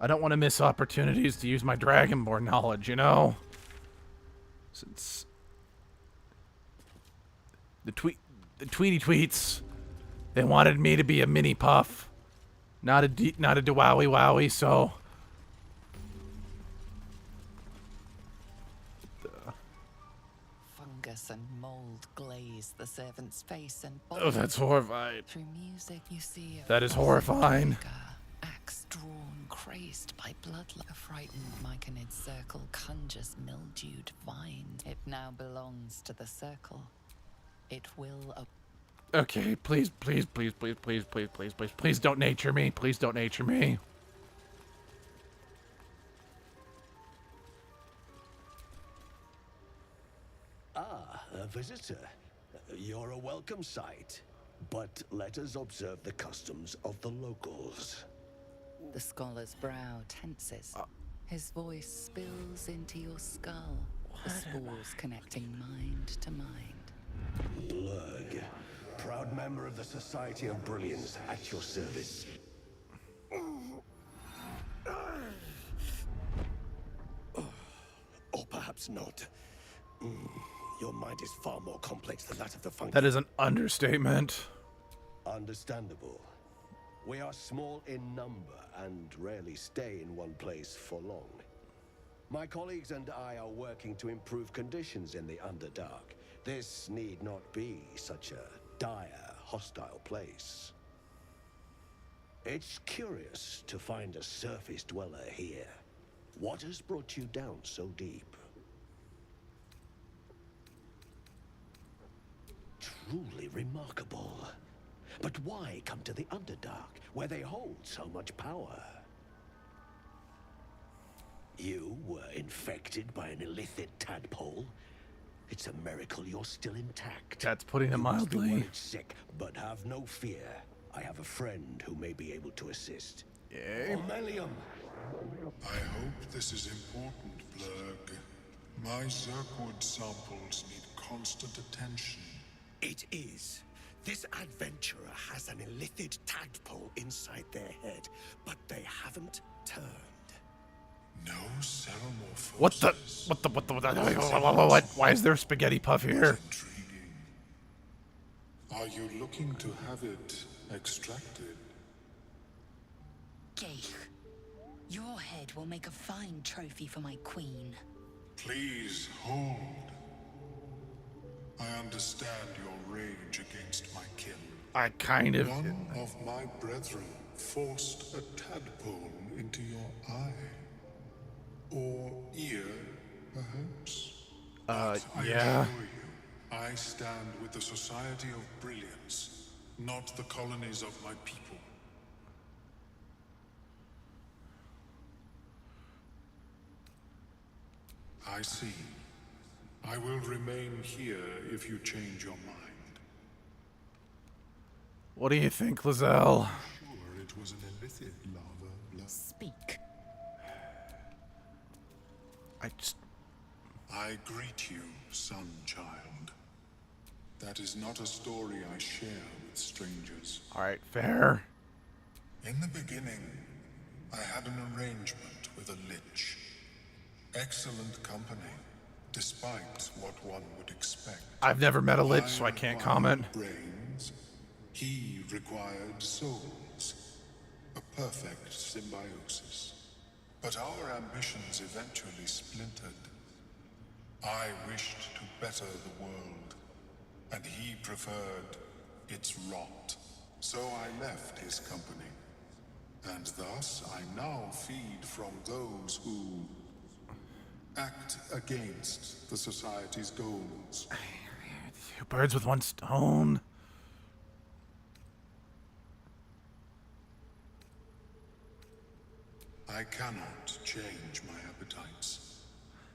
I don't want to miss opportunities to use my Dragonborn knowledge, you know? Since the Tweety Tweets, they wanted me to be a mini puff, not a Dowowie Wowie, so Fungus and mold glaze the servant's face and body. oh, that's horrifying. Through music you see a That is horrifying. figure, axe drawn, crazed by blood. A frightened Myconid circle conjures mildewed vines. It now belongs to the circle. It will Okay, please don't nature me. Please don't nature me. Ah, a visitor. You're a welcome sight. But let us observe the customs of the locals. The scholar's brow tenses. His voice spills into your skull. The spores connecting mind to mind. Blurg, proud member of the Society of Brilliance, at your service. perhaps not. Your mind is far more complex than that of the funky. That is an understatement. Understandable. We are small in number and rarely stay in one place for long. My colleagues and I are working to improve conditions in the Underdark. This need not be such a dire, hostile place. It's curious to find a surface dweller here. What has brought you down so deep? Truly remarkable. But why come to the Underdark, where they hold so much power? You were infected by an illicit tadpole? It's a miracle you're still intact. That's putting it You must be mildly. worried sick, but have no fear. I have a friend who may be able to assist. Yay. Omelium! I hope this is important, Blurg. My Zirkwood samples need constant attention. It is. This adventurer has an illithid tadpole inside their head, but they haven't turned. No ceremorphosis. What? Why is there a spaghetti puff here? Intriguing. Are you looking to have it extracted? Geich, your head will make a fine trophy for my queen. Please hold. I understand your rage against my kin. I kind of... One of my brethren forced a tadpole into your eye. Or ear, perhaps? But yeah. I assure you, I stand with the Society of Brilliance, not the colonies of my people. I see. I will remain here if you change your mind. What do you think, Lizelle? Sure, it was an illicit lava blood. Speak. I greet you, son child. That is not a story I share with strangers. Alright, fair. In the beginning, I had an arrangement with a lich. Excellent company, despite what one would expect. I've never met a lich, so I can't comment. Brains. He required souls. A perfect symbiosis. But our ambitions eventually splintered. I wished to better the world, and he preferred its rot. So I left his company. And thus I now feed from those who act against the Society's goals. Two birds with one stone. I cannot change my appetites.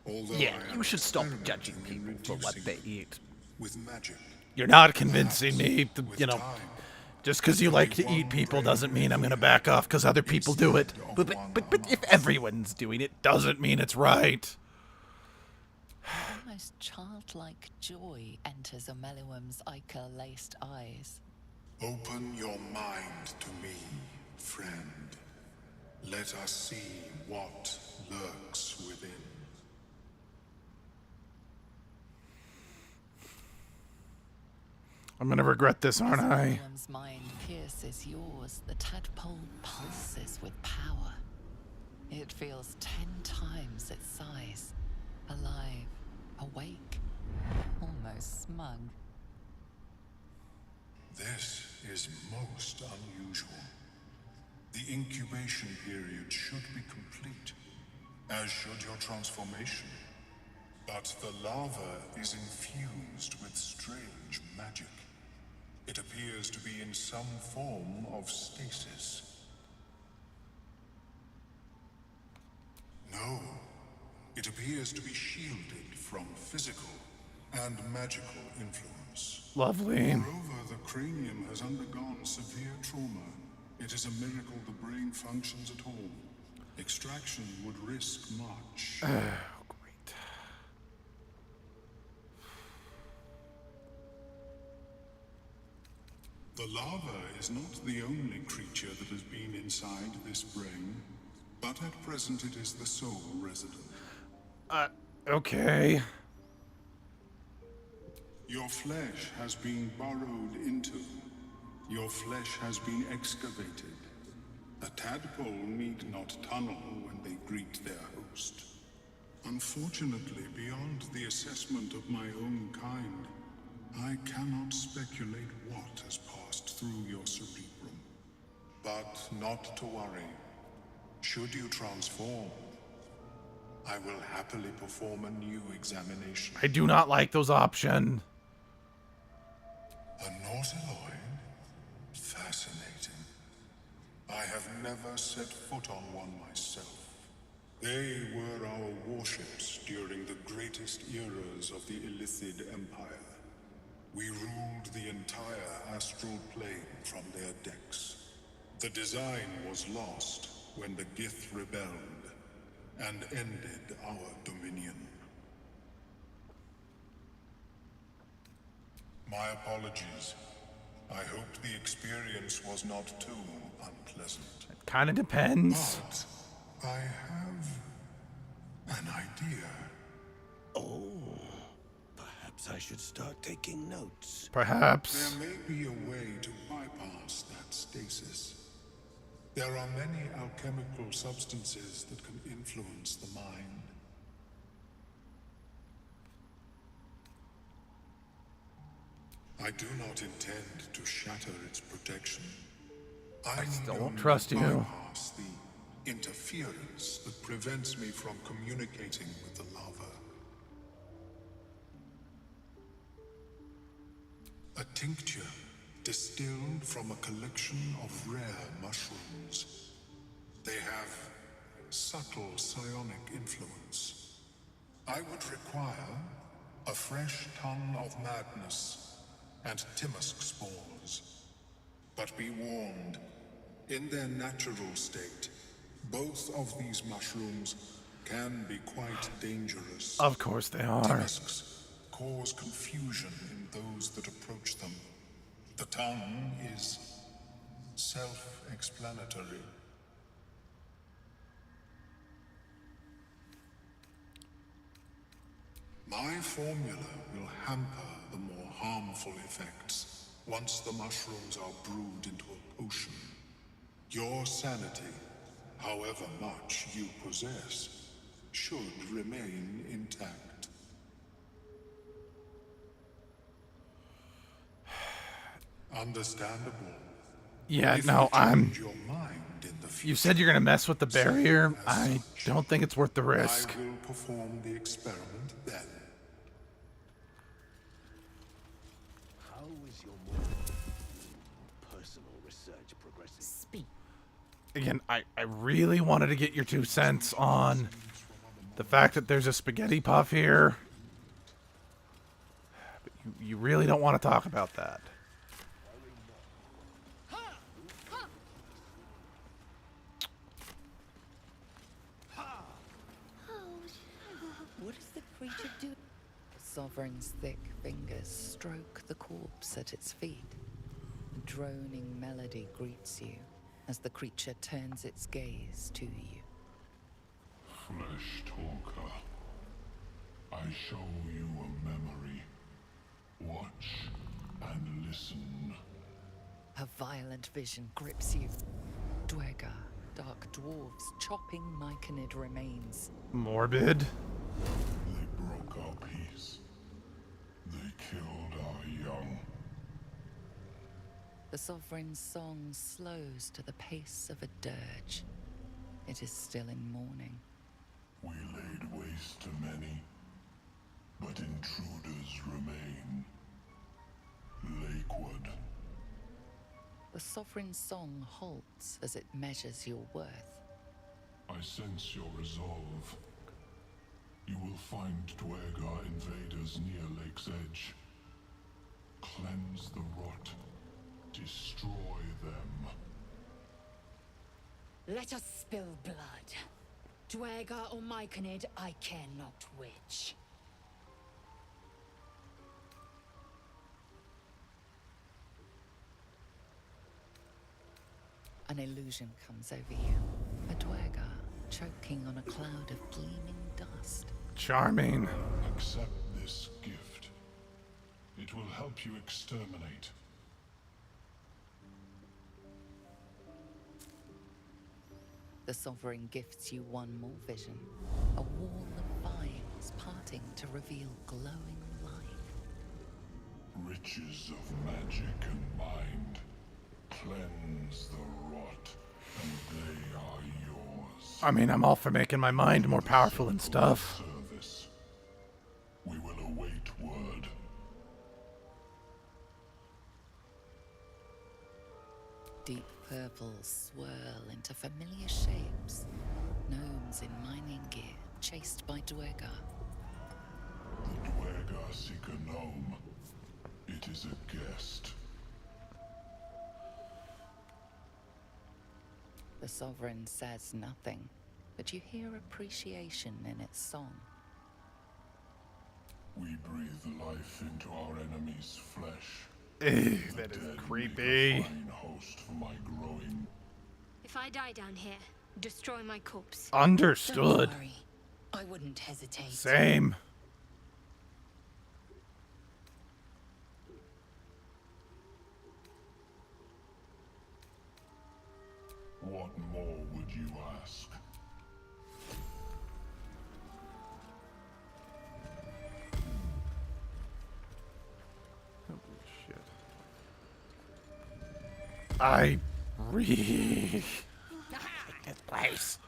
Although Yeah, I you am should stop experimenting judging in people for what they reducing eat. with magic. You're not convincing me. You know, just because you like to eat people doesn't mean I'm going to back off because other people do it. But if everyone's doing it, doesn't mean it's right. Almost childlike joy enters Omeluum's ichor-laced eyes. Open your mind to me, friend. Let us see what lurks within. I'm going to regret this, aren't I? Omeluum's mind pierces yours. The tadpole pulses with power. It feels 10 times its size. Alive, awake, almost smug. This is most unusual. The incubation period should be complete, as should your transformation. But the lava is infused with strange magic. It appears to be in some form of stasis. No, it appears to be shielded from physical and magical influence. Lovely. Moreover, the cranium has undergone severe trauma. It is a miracle the brain functions at all. Extraction would risk much. Great. The lava is not the only creature that has been inside this brain, but at present it is the sole resident. Okay. Your flesh has been burrowed into. Your flesh has been excavated. A tadpole need not tunnel when they greet their host. Unfortunately, beyond the assessment of my own kind, I cannot speculate what has passed through your cerebrum. But not to worry. Should you transform, I will happily perform a new examination. I do not like those options. A nautiloid? Fascinating. I have never set foot on one myself. They were our warships during the greatest eras of the Illithid Empire. We ruled the entire astral plane from their decks. The design was lost when the Gith rebelled and ended our dominion. My apologies. I hope the experience was not too unpleasant. It kind of depends. But I have an idea. Oh, perhaps I should start taking notes. Perhaps. There may be a way to bypass that stasis. There are many alchemical substances that can influence the mind. I do not intend to shatter its protection. I still need won't only trust you. bypass the interference that prevents me from communicating with the lava. A tincture distilled from a collection of rare mushrooms. They have subtle psionic influence. I would require a fresh ton of madness and Timisk spores. But be warned, in their natural state, both of these mushrooms can be quite dangerous. Of course they are. Timisks cause confusion in those that approach them. The tongue is self-explanatory. My formula will hamper the more harmful effects once the mushrooms are brewed into a potion. Your sanity, however much you possess, should remain intact. Understandable. Yeah, If no, you I'm... change your mind in the You said you're going to mess with the barrier. I don't think it's worth the I risk. will perform the experiment then. How is your more personal research progressing? Speak. Again, I really wanted to get your 2 cents on the fact that there's a spaghetti puff here. But you really don't want to talk about that. What does the creature do? The Sovereign's thick fingers stroke the corpse at its feet. A droning melody greets you as the creature turns its gaze to you. Flesh talker, I show you a memory. Watch and listen. A violent vision grips you. Dwergar, dark dwarves chopping myconid remains. Morbid. They broke our peace. They killed our young. The Sovereign's song slows to the pace of a dirge. It is still in mourning. We laid waste to many, but intruders remain. Lakewood. The Sovereign's song halts as it measures your worth. I sense your resolve. You will find Dwergar invaders near Lake's edge. Cleanse the rot. Destroy them. Let us spill blood. Dwergar or myconid, I care not which. An illusion comes over you. A Dwergar choking on a cloud of gleaming dust. Charming. Accept this gift. It will help you exterminate. The Sovereign gifts you one more vision. A wall of vines parting to reveal glowing light. Riches of magic and mind. Cleanse the rot, and they are yours. I mean, I'm all for making my mind more powerful and stuff. Service. We will await word. Deep purples swirl into familiar shapes. Gnomes in mining gear, chased by Dwergar. The Dwergar seek a gnome. It is a guest. The Sovereign says nothing, but you hear appreciation in its song. We breathe life into our enemy's flesh. Ew, that is creepy. Fine host for my growing. If I die down here, destroy my corpse. Understood. Don't worry. I wouldn't hesitate. Same. What more would you ask? Holy shit. I really like this place.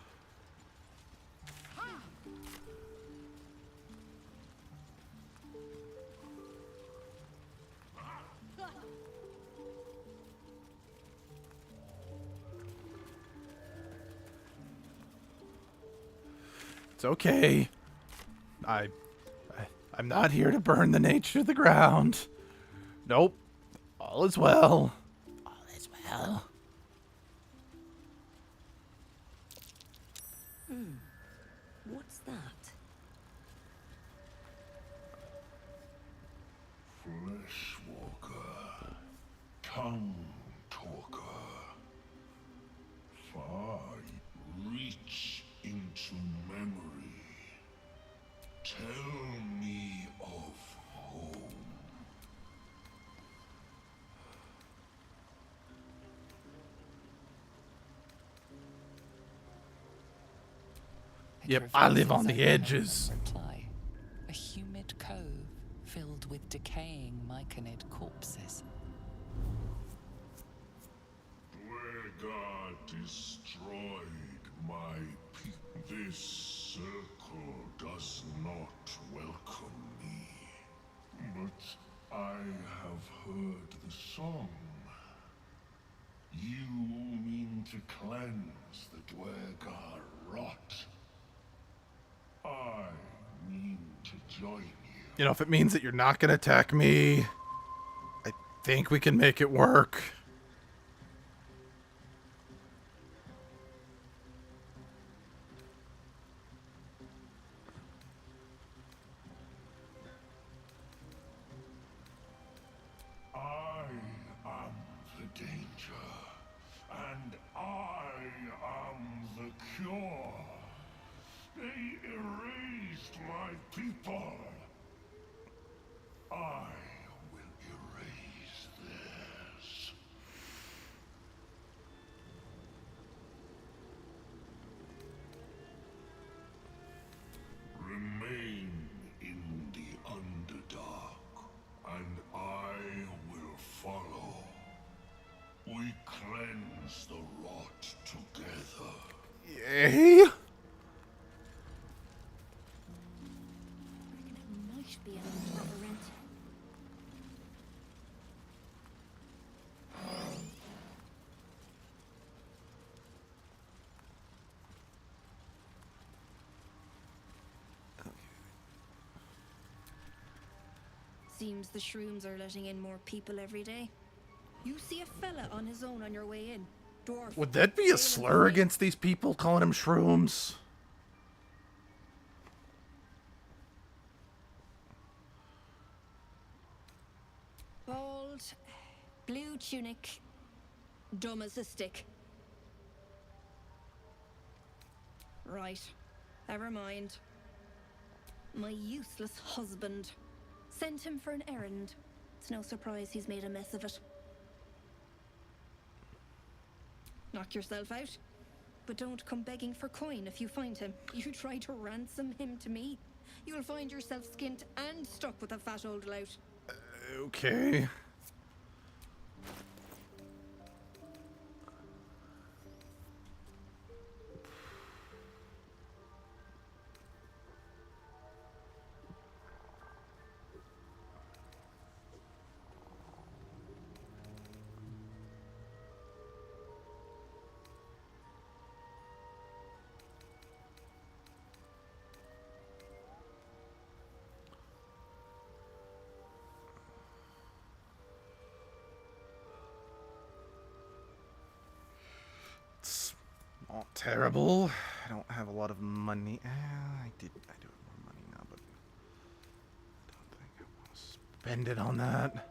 It's okay. I'm not here to burn the nature of the ground. Nope. All is well. All is well. What's that? Fleshwalker. Tongue talker. Far reach into memory. Tell me of home. Yep, I live on the edges. Reply. A humid cove filled with decaying myconid corpses. Dwergar destroyed my people. This circle does not welcome me. But I have heard the song. You mean to cleanse the Dwergar rot. I mean to join you. You know, if it means that you're not going to attack me, I think we can make it work. I am the danger, and I am the cure. They erased my people. I will erase theirs. Remain in the Underdark, and I will follow. We cleanse the rot together. Yay! Might be enough to rent. Seems the shrooms are letting in more people every day. You see a fella on his own on your way in. Dwarf. Would that be a slur against these people, calling them shrooms? Bald, blue tunic, dumb as a stick. Right, never mind. My useless husband. Sent him for an errand. It's no surprise he's made a mess of it. Knock yourself out. But don't come begging for coin if you find him. You try to ransom him to me, you'll find yourself skint and stuck with a fat old lout. Okay. Not terrible. I don't have a lot of money. I do have more money now, but I don't think I want to spend it on that.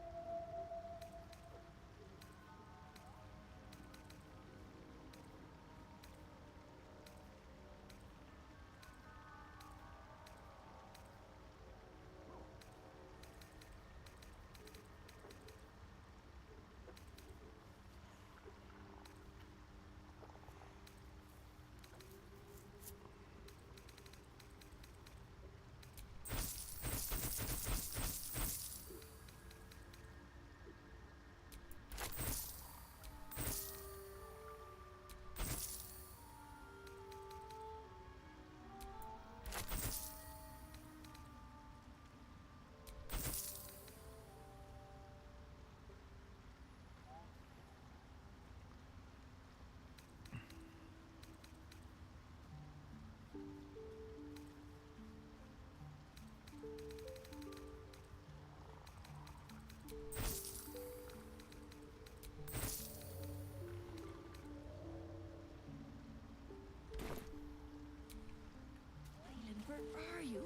Where are you?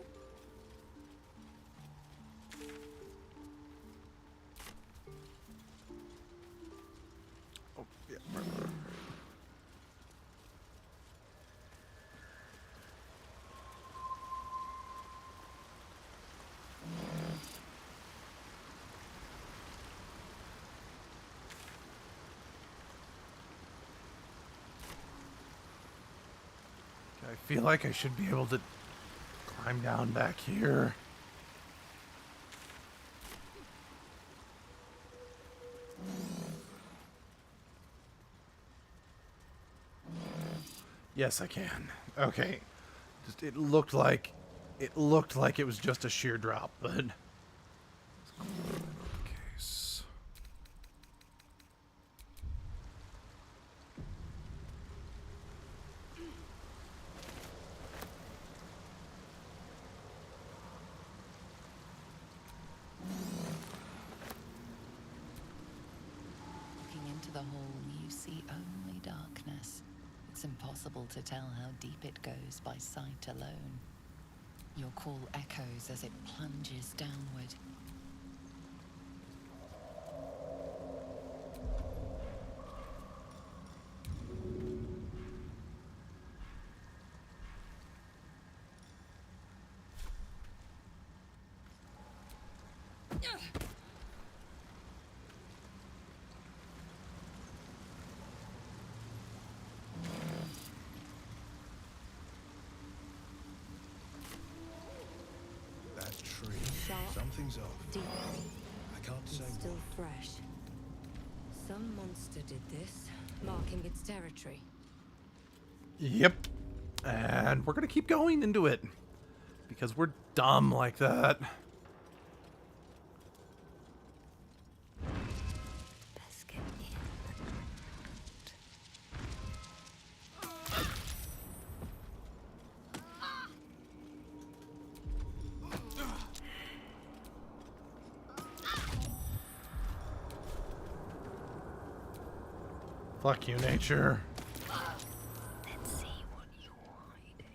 Oh, yeah. I feel like I should be able to climb down back here. Yes, I can. Okay. Just it looked like it was just a sheer drop, but case. Looking into the hole, you see only darkness. It's impossible to tell how deep it goes by sight alone. Your call echoes as it plunges downward. Something's off. Deep. I can't say It's still what. fresh. Some monster did this, marking its territory. Yep. And we're gonna keep going into it because we're dumb like that. Best get in. Fuck you, nature. Let's see what you're hiding.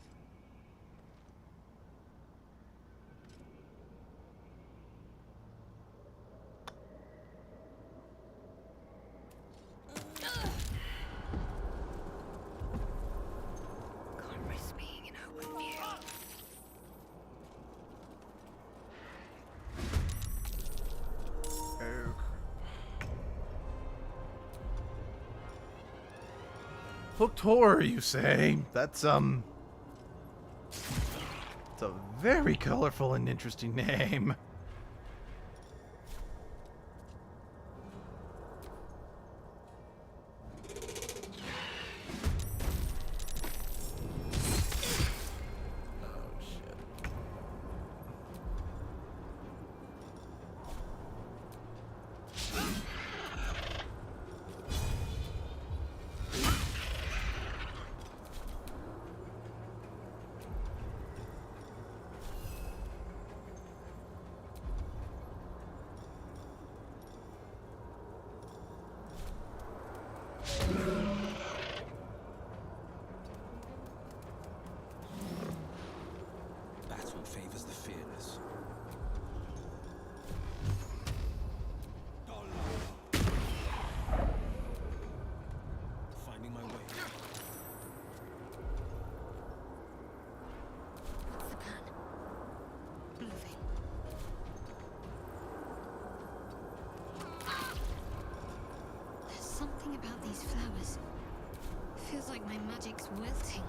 Can't risk being in open view. Hooked horror, you say? That's, it's a very colorful and interesting name. Battle favors the fearless. Finding my way. What's the plan? Moving. There's something about these flowers. Feels like my magic's wilting.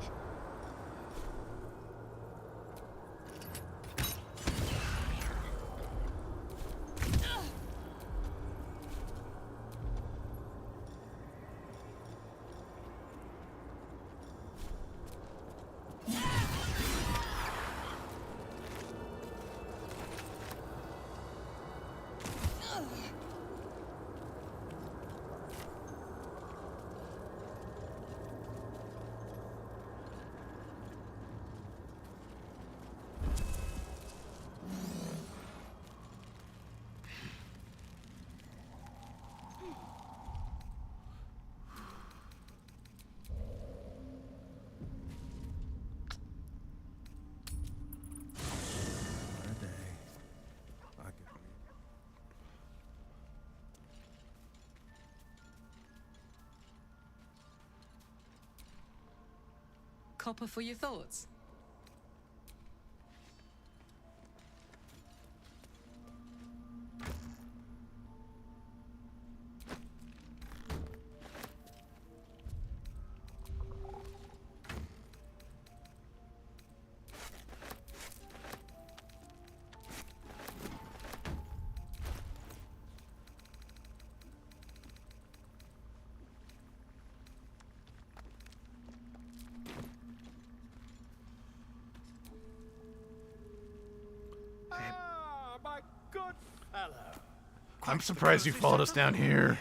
Copper for your thoughts. My good fellow. I'm surprised you followed us down here.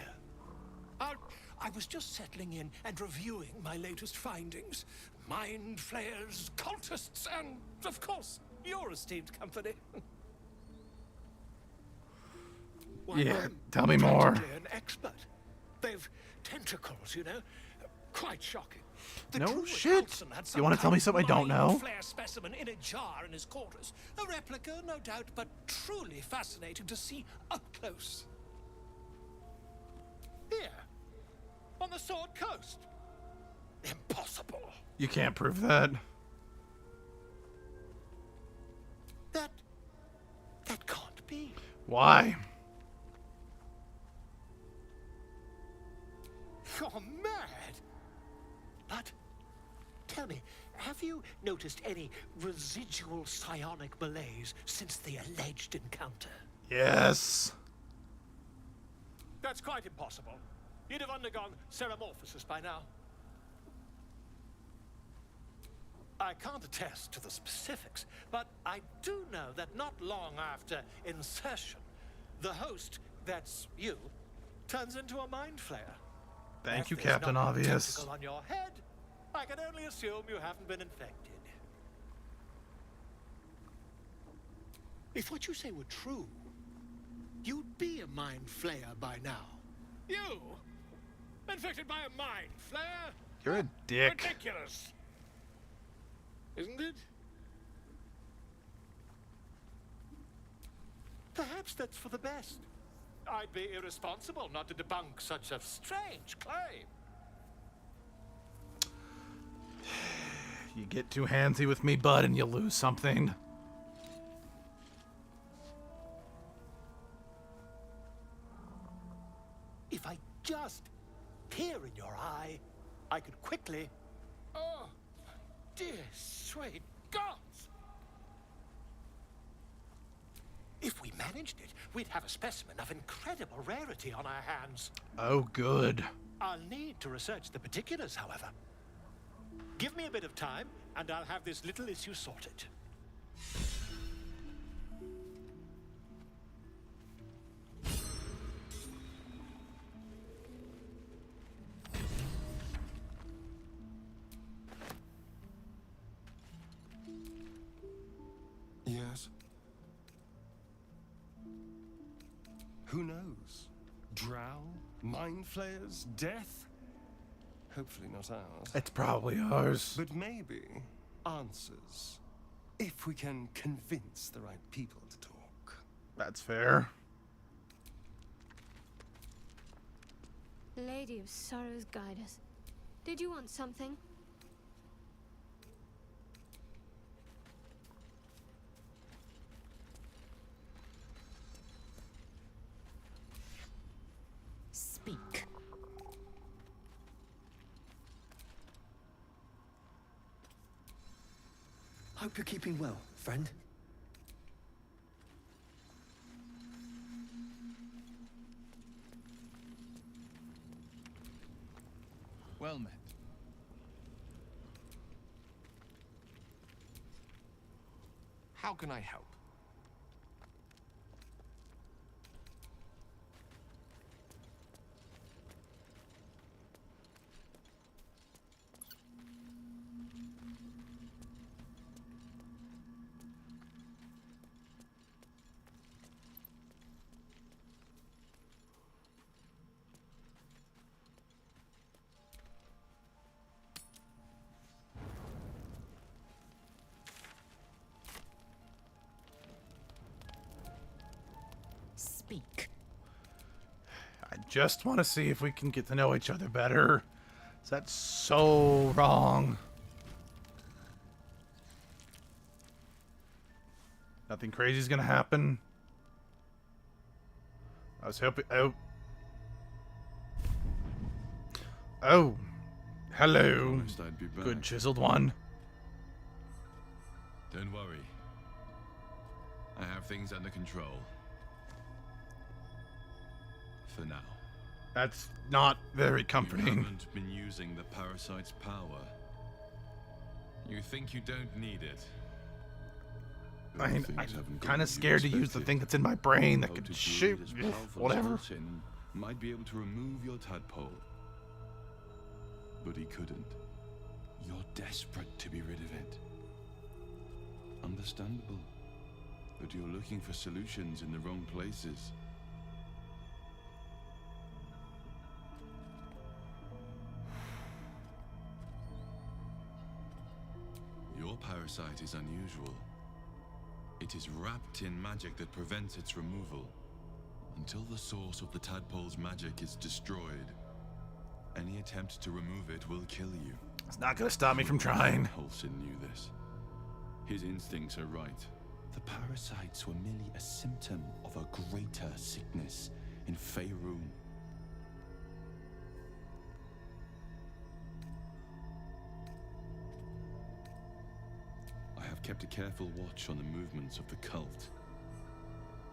I was just settling in and reviewing my latest findings. Mind flayers, cultists, and, of course, your esteemed company. Well, Yeah, I'm tell me more. practically an expert. They've tentacles, you know. Quite shocking. The No crew at shit. Hudson had You some want to tell me kind of something I don't mind know? flare specimen in a jar in his quarters. A replica, no doubt, but truly fascinating to see up close. Here, on the Sword Coast. Impossible. You can't prove that. That can't be. Why? You're mad. But tell me, have you noticed any residual psionic malaise since the alleged encounter? Yes. That's quite impossible. You'd have undergone ceramorphosis by now. I can't attest to the specifics, but I do know that not long after insertion, the host, that's you, turns into a mind flayer. Thank you, If there's Captain not a Obvious. tentacle on your head, I can only assume you haven't been infected. If what you say were true, you'd be a mind flayer by now. You? Infected by a mind flayer? You're a dick. Ridiculous. Isn't it? Perhaps that's for the best. I'd be irresponsible not to debunk such a strange claim. You get too handsy with me, bud, and you lose something. If I just peer in your eye, I could quickly Sweet gods! If we managed it, we'd have a specimen of incredible rarity on our hands. Oh, good. I'll need to research the particulars, however. Give me a bit of time, and I'll have this little issue sorted. Yes. Who knows? Drow? Mind flayers? Death? Hopefully not ours. It's probably ours. But maybe answers. If we can convince the right people to talk. That's fair. Lady of Sorrows, guide us. Did you want something? Speak. Hope you're keeping well, friend. Well met. How can I help? Speak. I just want to see if we can get to know each other better. That's so wrong. Nothing crazy is gonna happen. I was hoping. Oh, hello. Promised I'd be back. Good chiseled one. Don't worry. I have things under control. For now. That's not very You comforting. haven't been using the parasite's power. You think you don't need it. I mean, Things I'm haven't gone kind of as you scared to use the expected. thing that's in my brain that Hoped could a shoot. druid as powerful as Whatever. Fulton might be able to remove your tadpole. But he couldn't. You're desperate to be rid of it. Understandable. But you're looking for solutions in the wrong places. Your parasite is unusual. It is wrapped in magic that prevents its removal. Until the source of the tadpole's magic is destroyed, any attempt to remove it will kill you. It's not gonna stop me from trying. Halsin knew this. His instincts are right. The parasites were merely a symptom of a greater sickness in Faerun. I have kept a careful watch on the movements of the cult,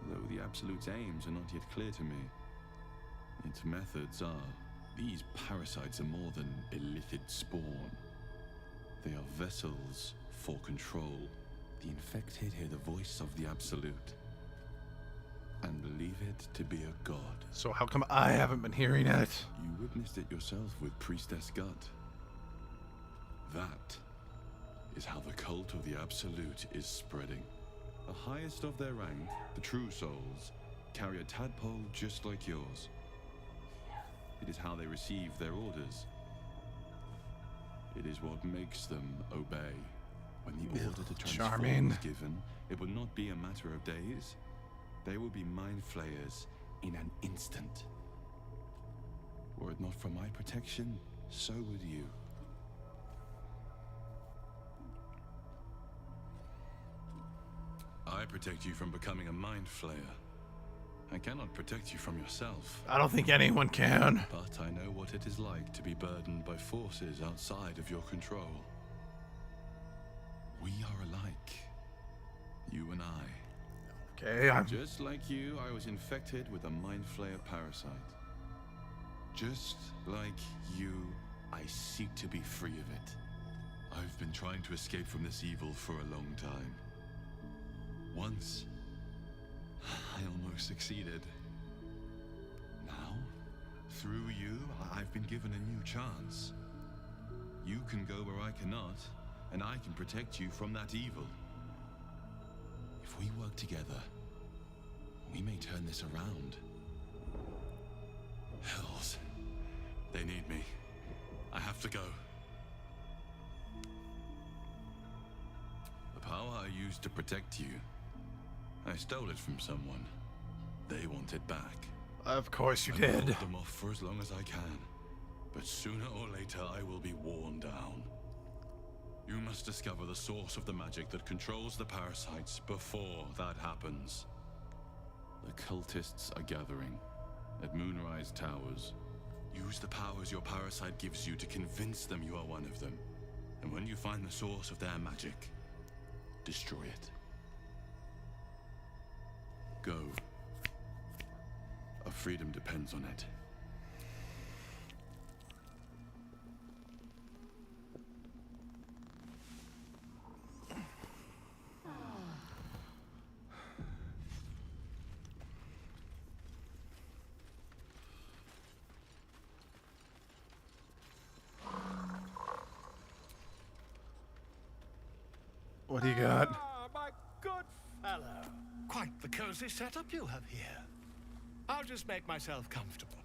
though the Absolute's aims are not yet clear to me. Its methods are. These parasites are more than illithid spawn. They are vessels for control. The infected hear the voice of the Absolute and believe it to be a god. So how come I haven't been hearing it? You witnessed it yourself with Priestess Gut. That is how the cult of the Absolute is spreading. The highest of their rank, the True Souls, carry a tadpole just like yours. It is how they receive their orders. It is what makes them obey. When the order to transform Charming. is given, it will not be a matter of days. They will be mind flayers in an instant. Were it not for my protection, so would you. I protect you from becoming a mind flayer. I cannot protect you from yourself. I don't think anyone can. But I know what it is like to be burdened by forces outside of your control. We are alike. You and I. Okay, Just like you, I was infected with a mind flayer parasite. Just like you, I seek to be free of it. I've been trying to escape from this evil for a long time. Once, I almost succeeded. Now, through you, I've been given a new chance. You can go where I cannot, and I can protect you from that evil. If we work together, we may turn this around. Hells. They need me. I have to go. The power I used to protect you, I stole it from someone. They want it back. Of course you I'll did. hold them off for as long as I can. But sooner or later, I will be worn down. You must discover the source of the magic that controls the parasites before that happens. The cultists are gathering at Moonrise Towers. Use the powers your parasite gives you to convince them you are one of them. And when you find the source of their magic, destroy it. Go. Our freedom depends on it. What do you got? Ah, my good fellow. Quite the cozy setup you have here. I'll just make myself comfortable.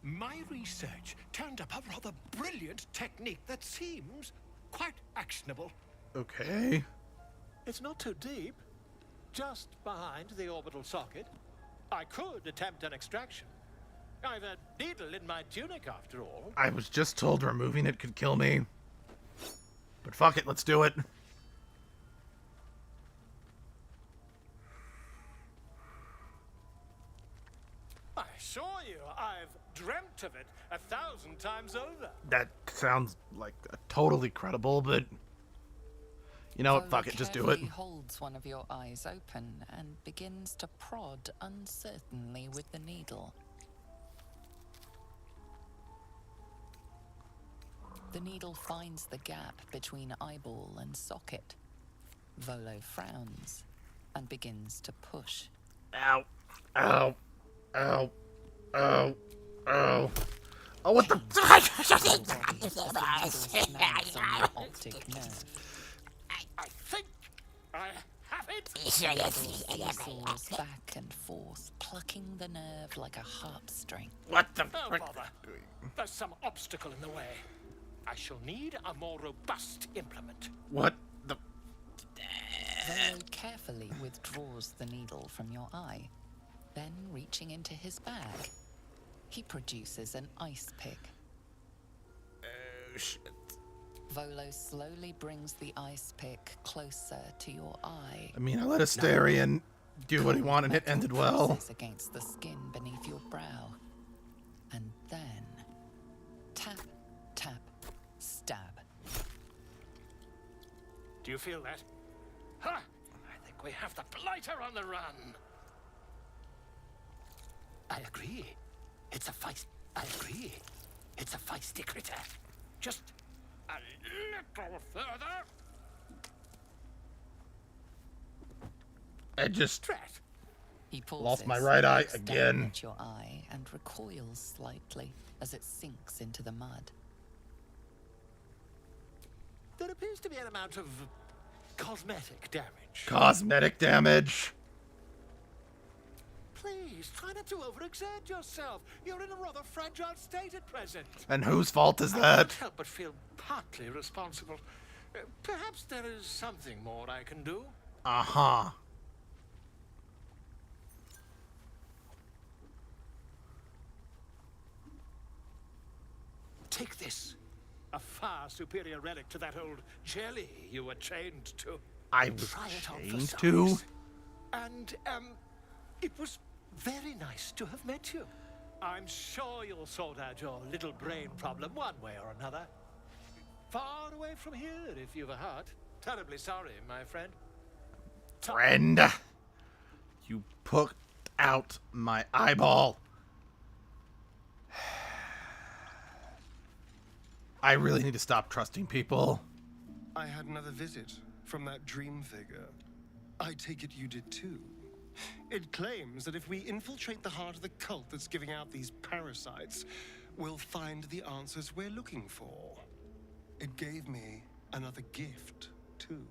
My research turned up a rather brilliant technique that seems quite actionable. Okay. It's not too deep. Just behind the orbital socket. I could attempt an extraction. I've a needle in my tunic, after all. I was just told removing it could kill me. But fuck it, let's do it. I assure you, I've dreamt of it 1,000 times over. That sounds like totally credible, but... You know what, fuck it, just do it. He holds one of your eyes open and begins to prod uncertainly with the needle. The needle finds the gap between eyeball and socket. Volo frowns and begins to push. Ow. Ow. Ow. Ow. Ow. Oh, what the... I think I have it. Soars back and forth, plucking the nerve like a harp string. What the Oh, bother. There's some obstacle in the way. I shall need a more robust implement. What the... Volo carefully withdraws the needle from your eye. Then, reaching into his bag, he produces an ice pick. Oh, shit. Volo slowly brings the ice pick closer to your eye. I mean, I let Astarion do what he wanted and it ended well. Against the skin beneath your brow. And then, tap, tap, stab. Do you feel that? Ha! I think we have the blighter on the run. I agree. It's a feisty critter. Just a little further. I just He pauses, lost my right eye looks down again. at your eye and recoils slightly as it sinks into the mud. There appears to be an amount of cosmetic damage. Cosmetic damage? Please, try not to overexert yourself. You're in a rather fragile state at present. And whose fault is I that? can't help but feel partly responsible. Perhaps there is something more I can do. Uh-huh. Take this. A far superior relic to that old jelly you were chained to. I was Try it on for chained size. to? And, it was very nice to have met you. I'm sure you'll sort out your little brain problem one way or another. Far away from here, if you've a heart. Terribly sorry, my friend. Friend, you put out my eyeball. I really need to stop trusting people. I had another visit from that dream figure. I take it you did too. It claims that if we infiltrate the heart of the cult that's giving out these parasites, we'll find the answers we're looking for. It gave me another gift, too.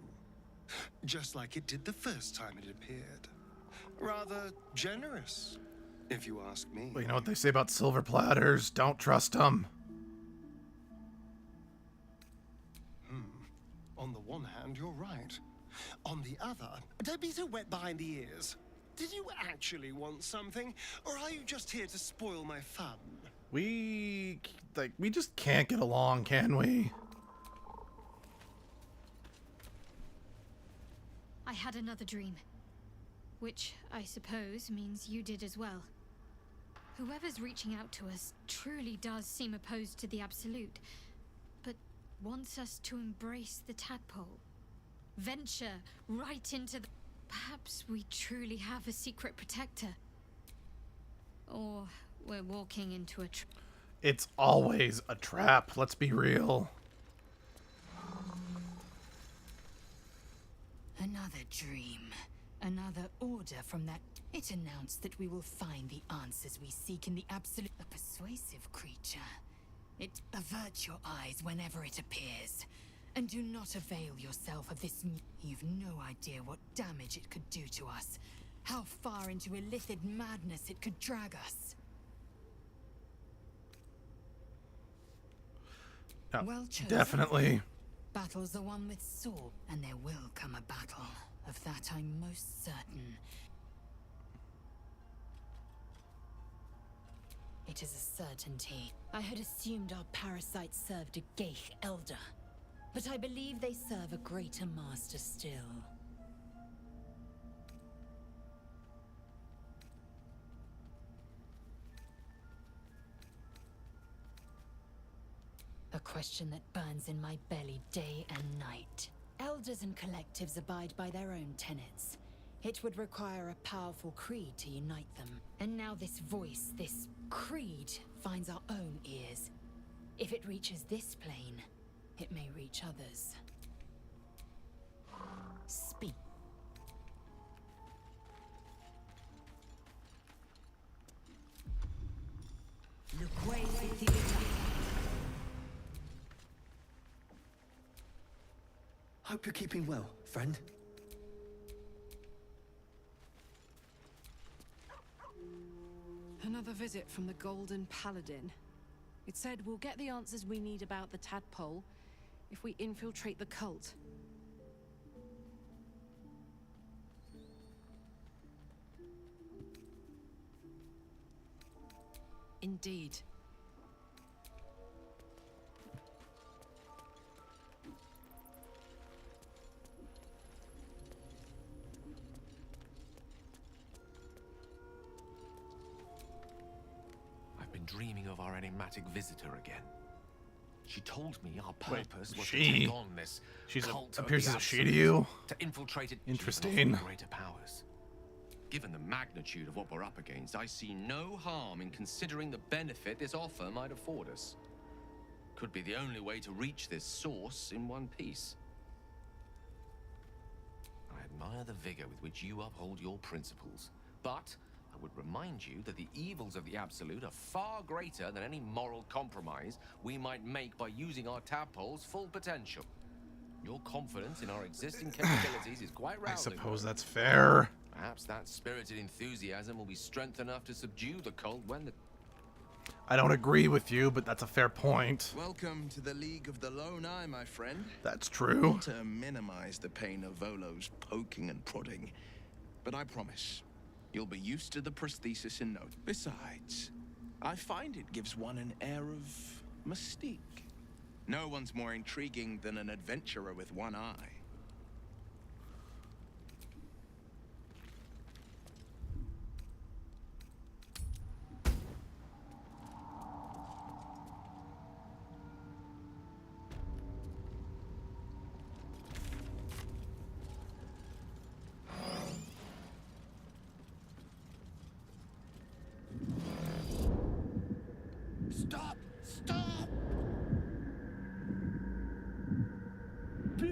Just like it did the first time it appeared. Rather generous, if you ask me. Well, you know what they say about silver platters? Don't trust them. On the one hand, you're right. On the other, don't be so wet behind the ears. Did you actually want something, or are you just here to spoil my fun? We just can't get along, can we? I had another dream. Which, I suppose, means you did as well. Whoever's reaching out to us truly does seem opposed to the Absolute, but wants us to embrace the tadpole. Venture right into the... Perhaps we truly have a secret protector. Or we're walking into a trap. It's always a trap, let's be real. Another dream. Another order from that... It announced that we will find the answers we seek in the Absolute. A persuasive creature. It averts your eyes whenever it appears. And do not avail yourself of this... You've no idea what damage it could do to us. How far into illithid madness it could drag us. No, Well chosen. definitely. Battle's the one with sword, and there will come a battle. Of that I'm most certain. It is a certainty. I had assumed our parasites served a Geich elder, but I believe they serve a greater master still. A question that burns in my belly day and night. Elders and collectives abide by their own tenets. It would require a powerful creed to unite them. And now this voice, this creed, finds our own ears. If it reaches this plane, it may reach others. Speak. Hope you're keeping well, friend. Another visit from the Golden Paladin. It said we'll get the answers we need about the tadpole if we infiltrate the cult. Indeed. I've been dreaming of our enigmatic visitor again. She told me our purpose was to she? take on this cult appears of as the a she to Absolute, you? to infiltrate it Interesting. with greater powers. Given the magnitude of what we're up against, I see no harm in considering the benefit this offer might afford us. Could be the only way to reach this source in one piece. I admire the vigor with which you uphold your principles, but I would remind you that the evils of the Absolute are far greater than any moral compromise we might make by using our tadpole's full potential. Your confidence in our existing capabilities is quite rousing. I suppose that's fair. Perhaps that spirited enthusiasm will be strength enough to subdue the cult when the... I don't agree with you, but that's a fair point. Welcome to the League of the Lone Eye, my friend. That's true. Not to minimize the pain of Volo's poking and prodding, but I promise, you'll be used to the prosthesis in no time. Besides, I find it gives one an air of mystique. No one's more intriguing than an adventurer with one eye.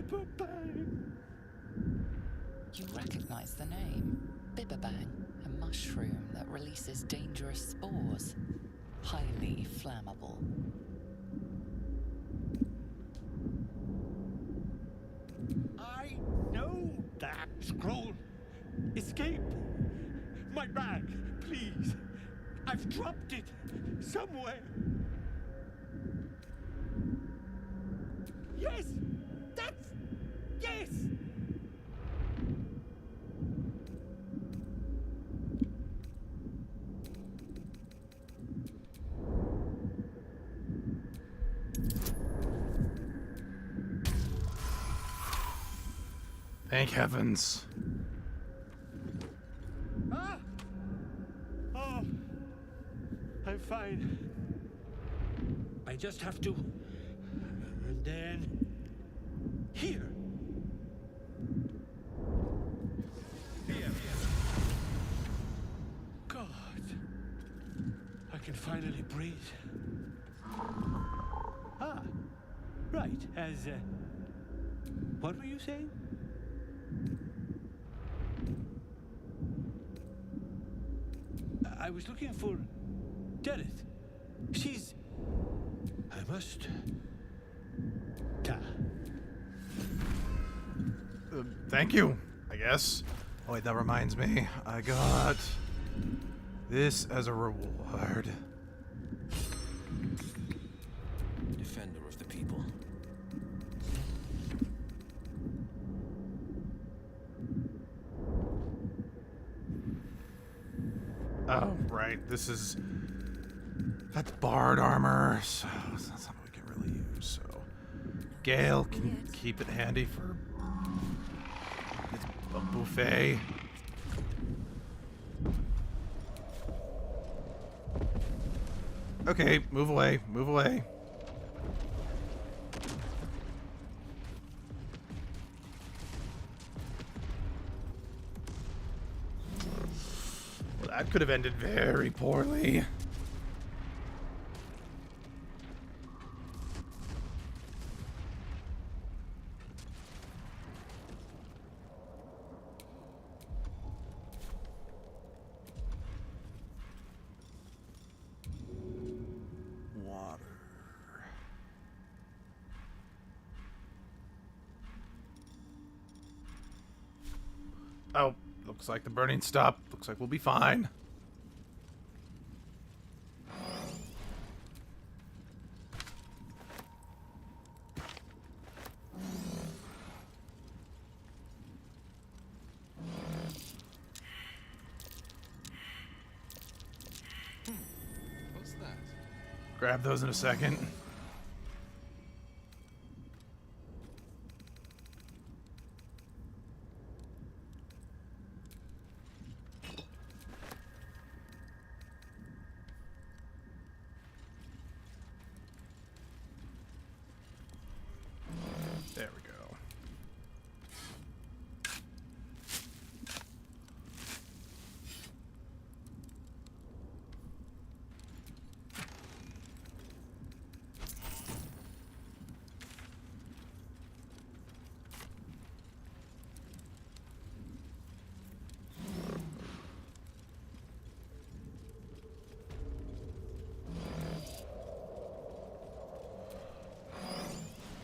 Bibberbang. You recognize the name. Bibberbang, a mushroom that releases dangerous spores. Highly flammable. I know that scroll. Escape. My bag, please. I've dropped it somewhere. Yes! That's... Yes! Thank heavens. Ah! Oh, I'm fine. I just have to... And then... Here. God. I can finally breathe. Ah, right, as... what were you saying? I was looking for Dereth. She's... I must... Thank you, I guess. Oh wait, that reminds me. I got this as a reward. Defender of the people. Oh, right. This is... That's Bard armor, so it's not something we can really use, so... Gale can keep it handy for... It's a buffet. Okay, move away, move away. Well, that could have ended very poorly. Oh, looks like the burning stopped. Looks like we'll be fine. What's that? Grab those in a second. There we go.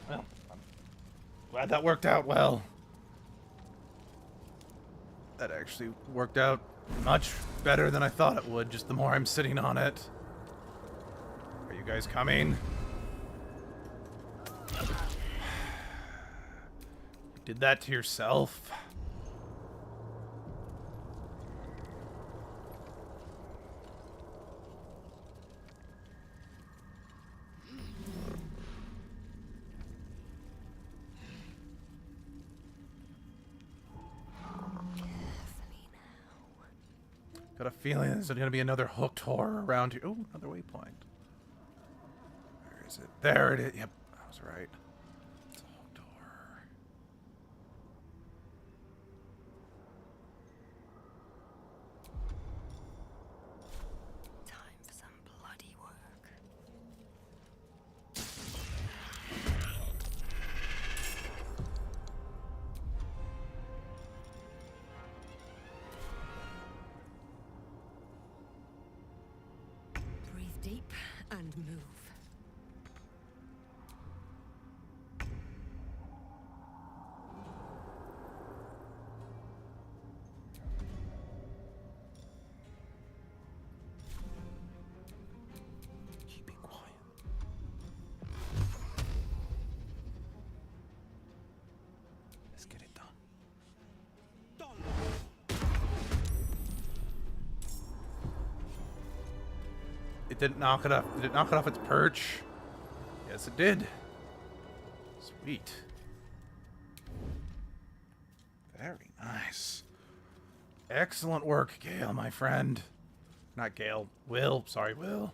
Well, I'm glad that worked out well. That actually worked out much better than I thought it would, just the more I'm sitting on it. Are you guys coming? You did that to yourself? Got a feeling there's going to be another hooked horror around here. Oh, another waypoint. Where is it? There it is. Yep, I was right. It's a hooked horror. Time for some bloody work. deep and move. Keep it quiet. Let's get it done. It didn't knock it off. Did it knock it off its perch? Yes, it did. Sweet. Very nice. Excellent work, Gale, my friend. Not Gale. Will. Sorry, Will.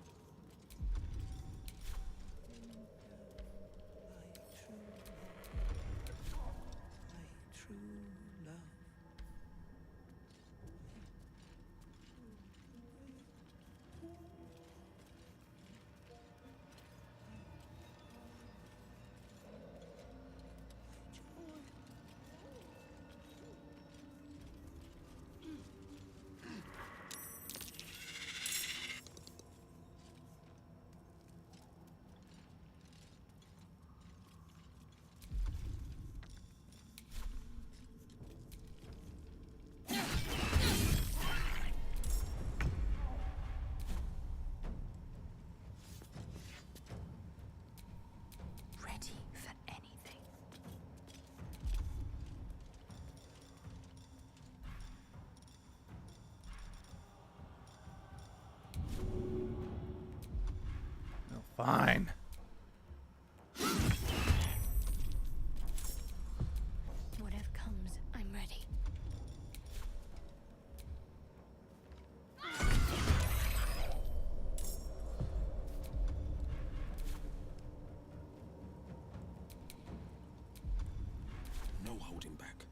Ready for anything. No, fine. Whatever comes, I'm ready. No holding back.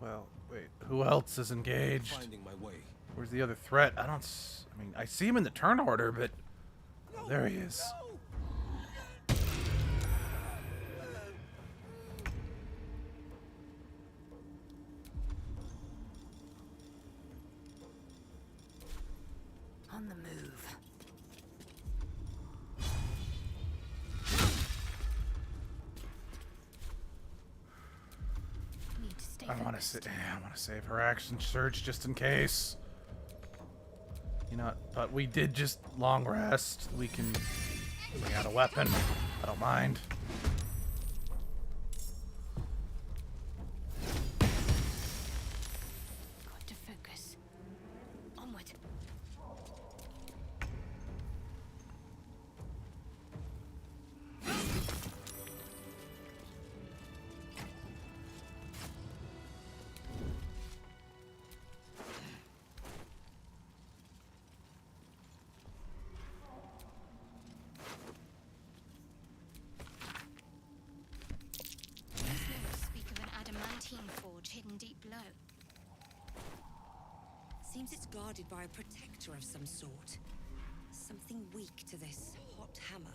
Well, wait. Who else is engaged? Finding my way. Where's the other threat? I mean, I see him in the turn order, but... Oh, there he is. On the move. Need to stay I want focused. to save her action surge just in case. You know, but we did just long rest. We can bring out a weapon. I don't mind. Got to focus. Onward. Speak of an adamantine forge hidden deep below. Seems it's guarded by a protector of some sort. Something weak to this hot hammer.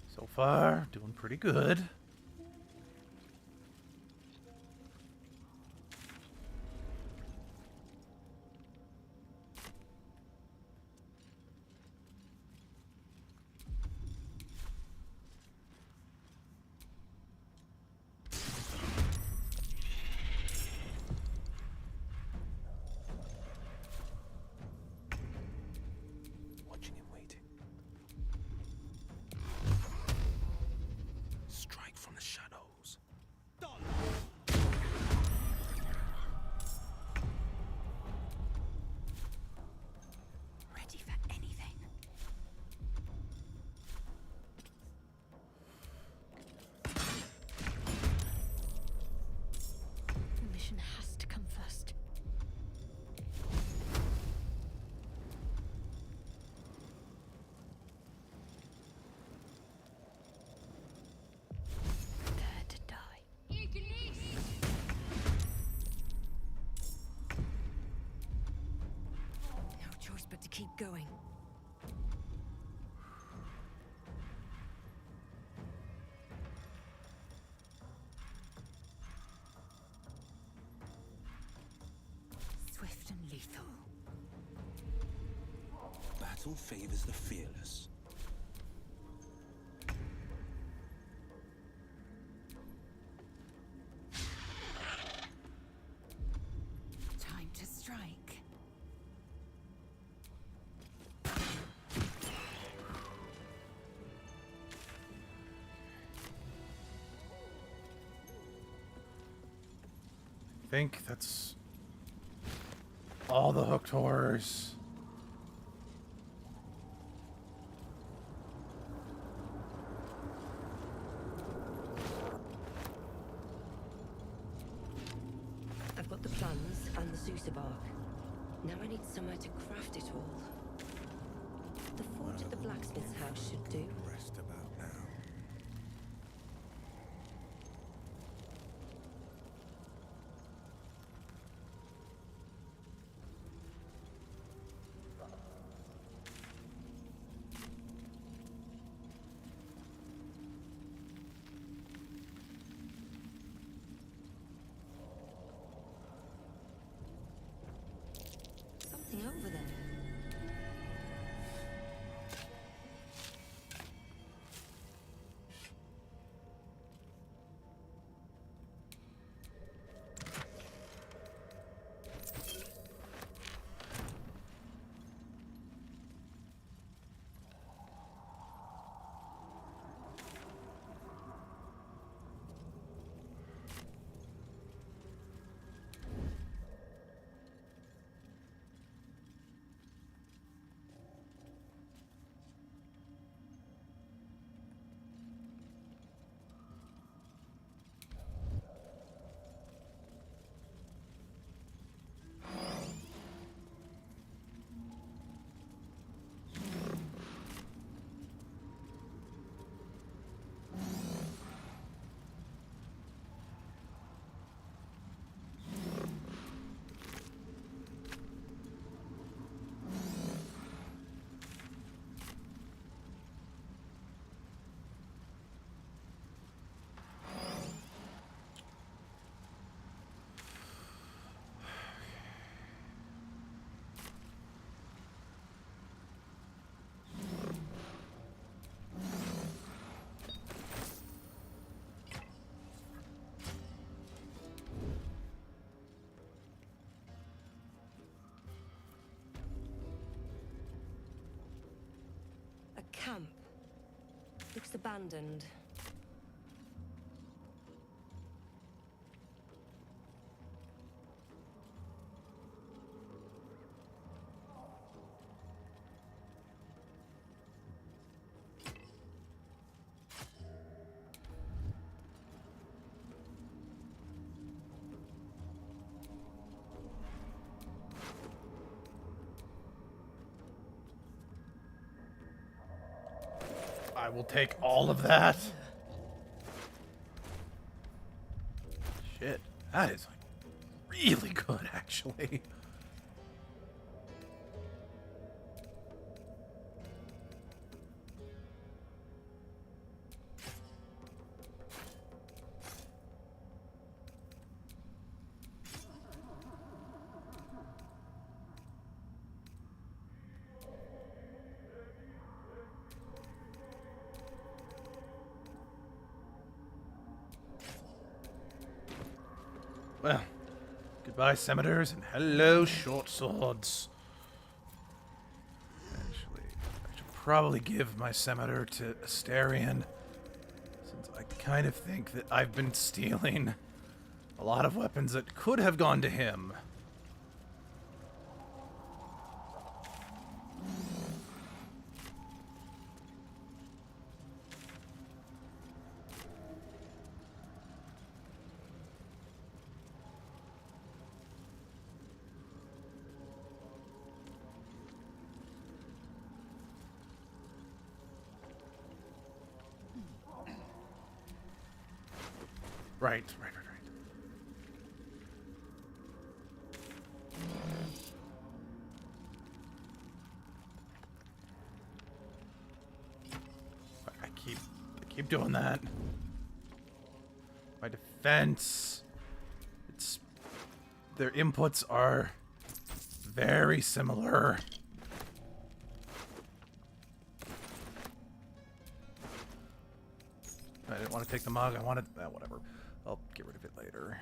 So far, doing pretty good. Watching and waiting. Strike keep going. Swift and lethal. Battle favors the fearless. Time to strike. I think that's all the hooked horrors. I've got the plans and the Sousa bark. Now I need somewhere to craft it all. The forge at the blacksmith's house should do. Rest about now. Something over there. A camp. Looks abandoned. I will take all of that. Shit, that is like really good, actually. Well, goodbye, scimitars, and hello, short swords. Actually, I should probably give my scimitar to Asterion, since I kind of think that I've been stealing a lot of weapons that could have gone to him. Right. Keep doing that. My defense. It's... Their inputs are very similar. I didn't want to take the mug. I wanted... whatever. I'll get rid of it later.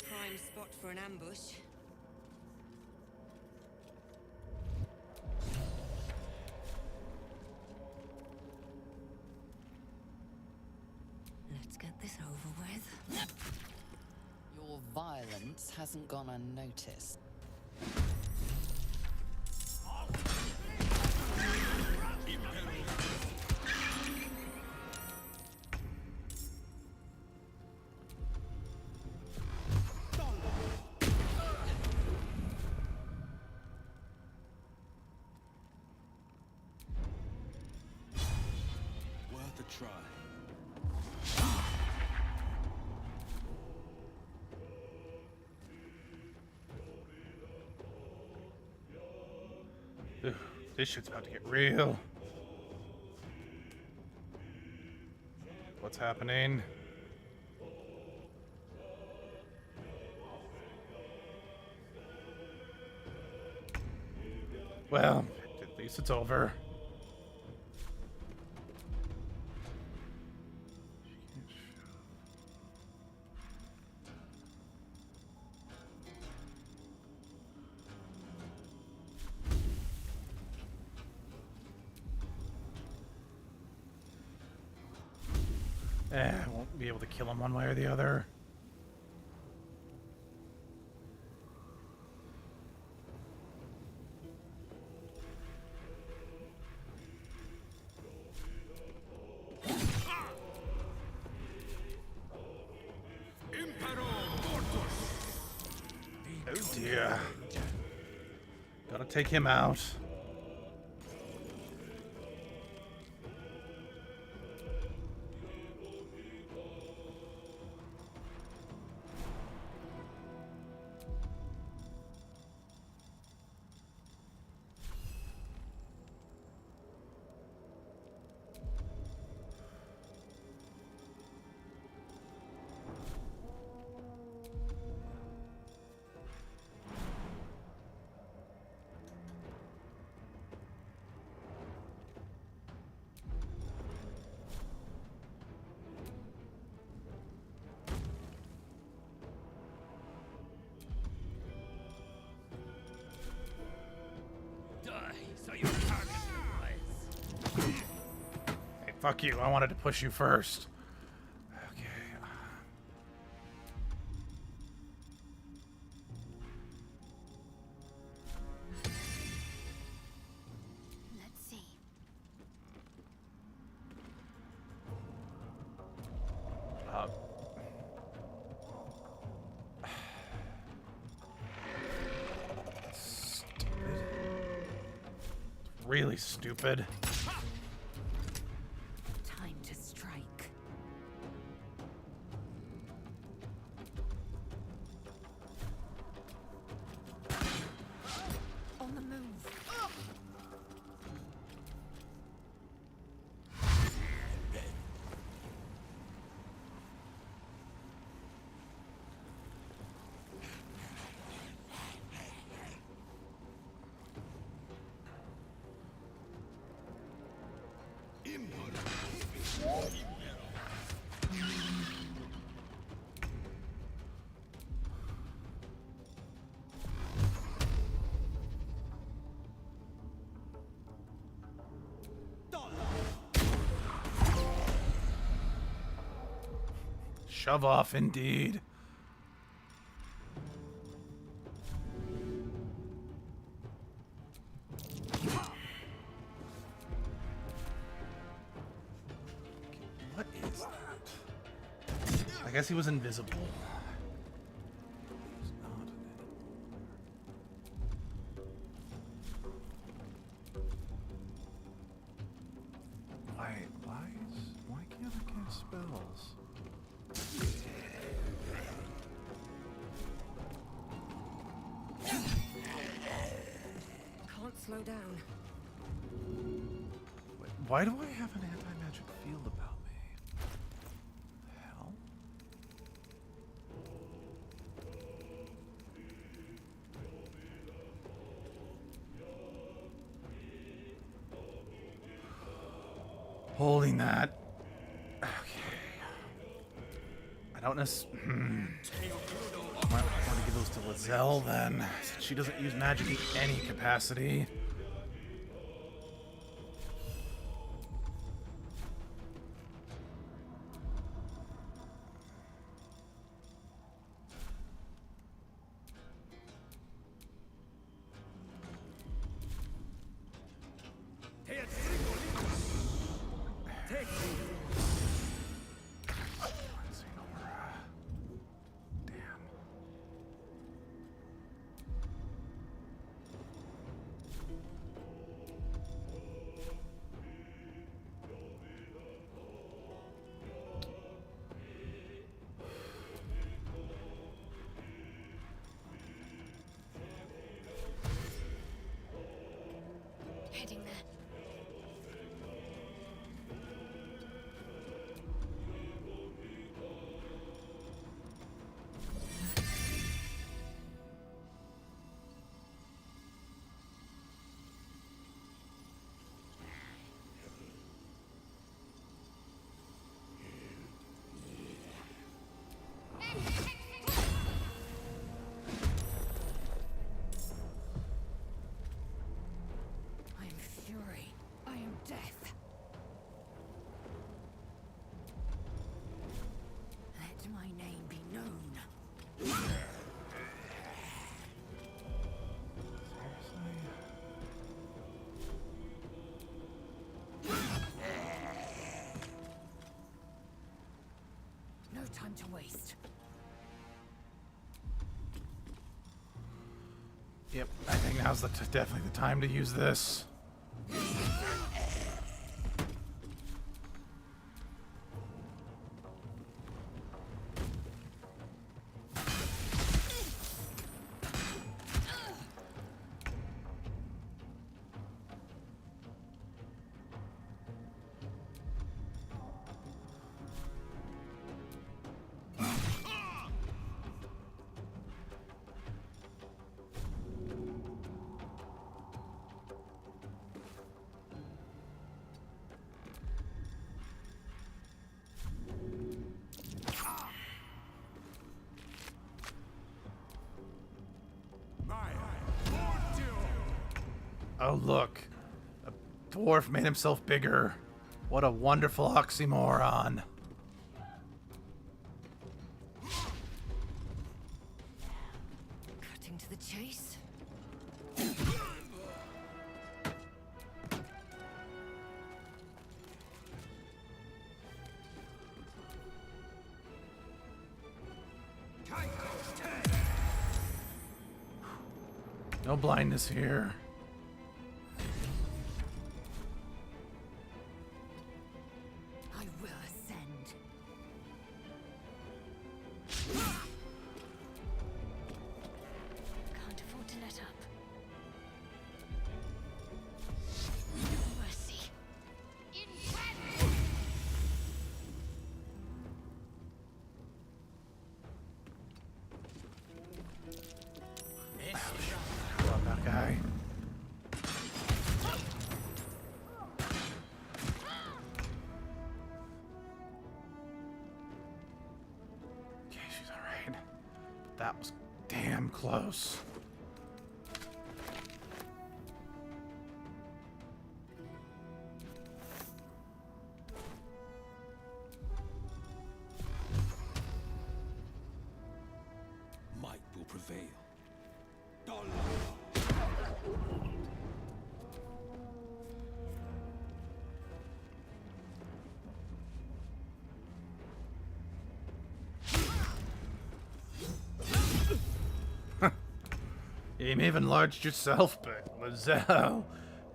Prime spot for an ambush. Let's get this over with. Your violence hasn't gone unnoticed. Worth a try. Ugh, this shit's about to get real. What's happening? Well, at least it's over. I won't be able to kill him one way or the other. Oh dear. Gotta take him out. Hey, fuck you. I wanted to push you first. Okay. Let's see. Really stupid. Time to strike. On the move. Shove off, indeed. What is that? I guess he was invisible. spells. Can't slow down. Wait, why do I have an anti-magic field about me? The hell? Holding that. Okay. I don't necessarily. Might want to give those to Lizelle then. Since she doesn't use magic in any capacity. Heading there. I am fury. I am death. Let my name be known. No time to waste. Yep, I think now's definitely the time to use this. Oh, look. A dwarf made himself bigger. What a wonderful oxymoron. Cutting to the chase. No blindness here. I will ascend. Can't afford to let up. No mercy. Love that guy. Okay, she's alright. That was damn close. Might will prevail. You may have enlarged yourself, but Lizelle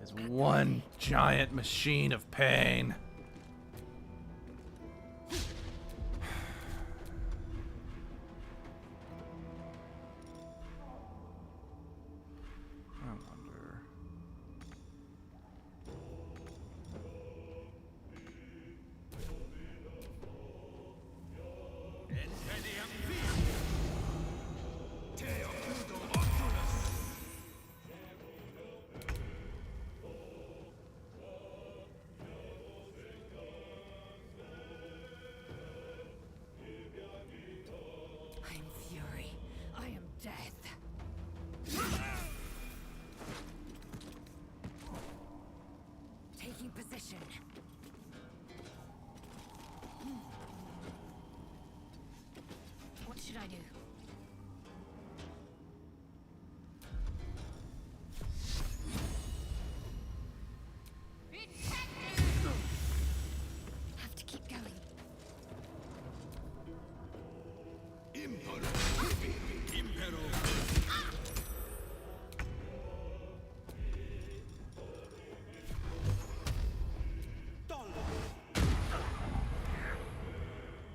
is one giant machine of pain. Taking position. What should I do? Have to keep going.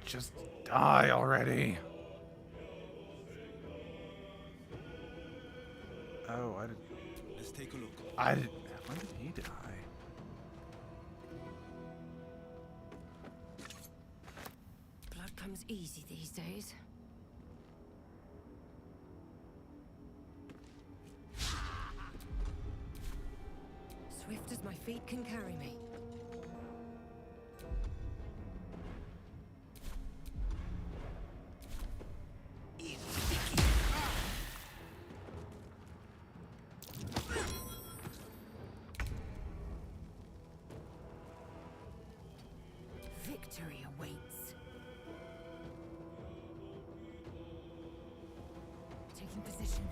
Just die already. Oh, I did. Let's take a look. I did. When did he die? Blood comes easy these days. Swift as my feet can carry me. Victory awaits. Taking position.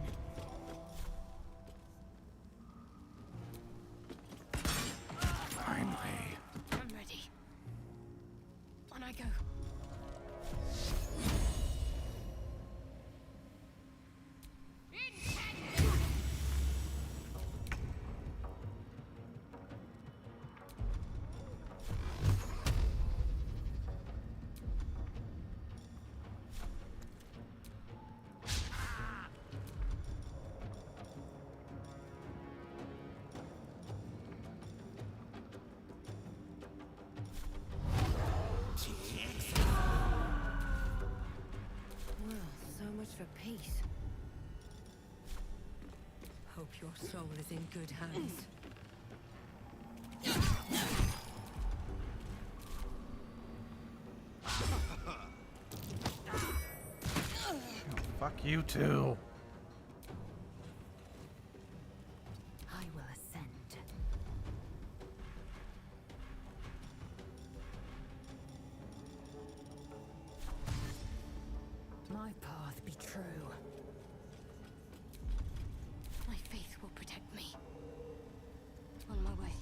Finally. I'm ready. On I go. Well, so much for peace. Hope your soul is in good hands. Fuck you too. I will ascend. My path be true. My faith will protect me. On my way.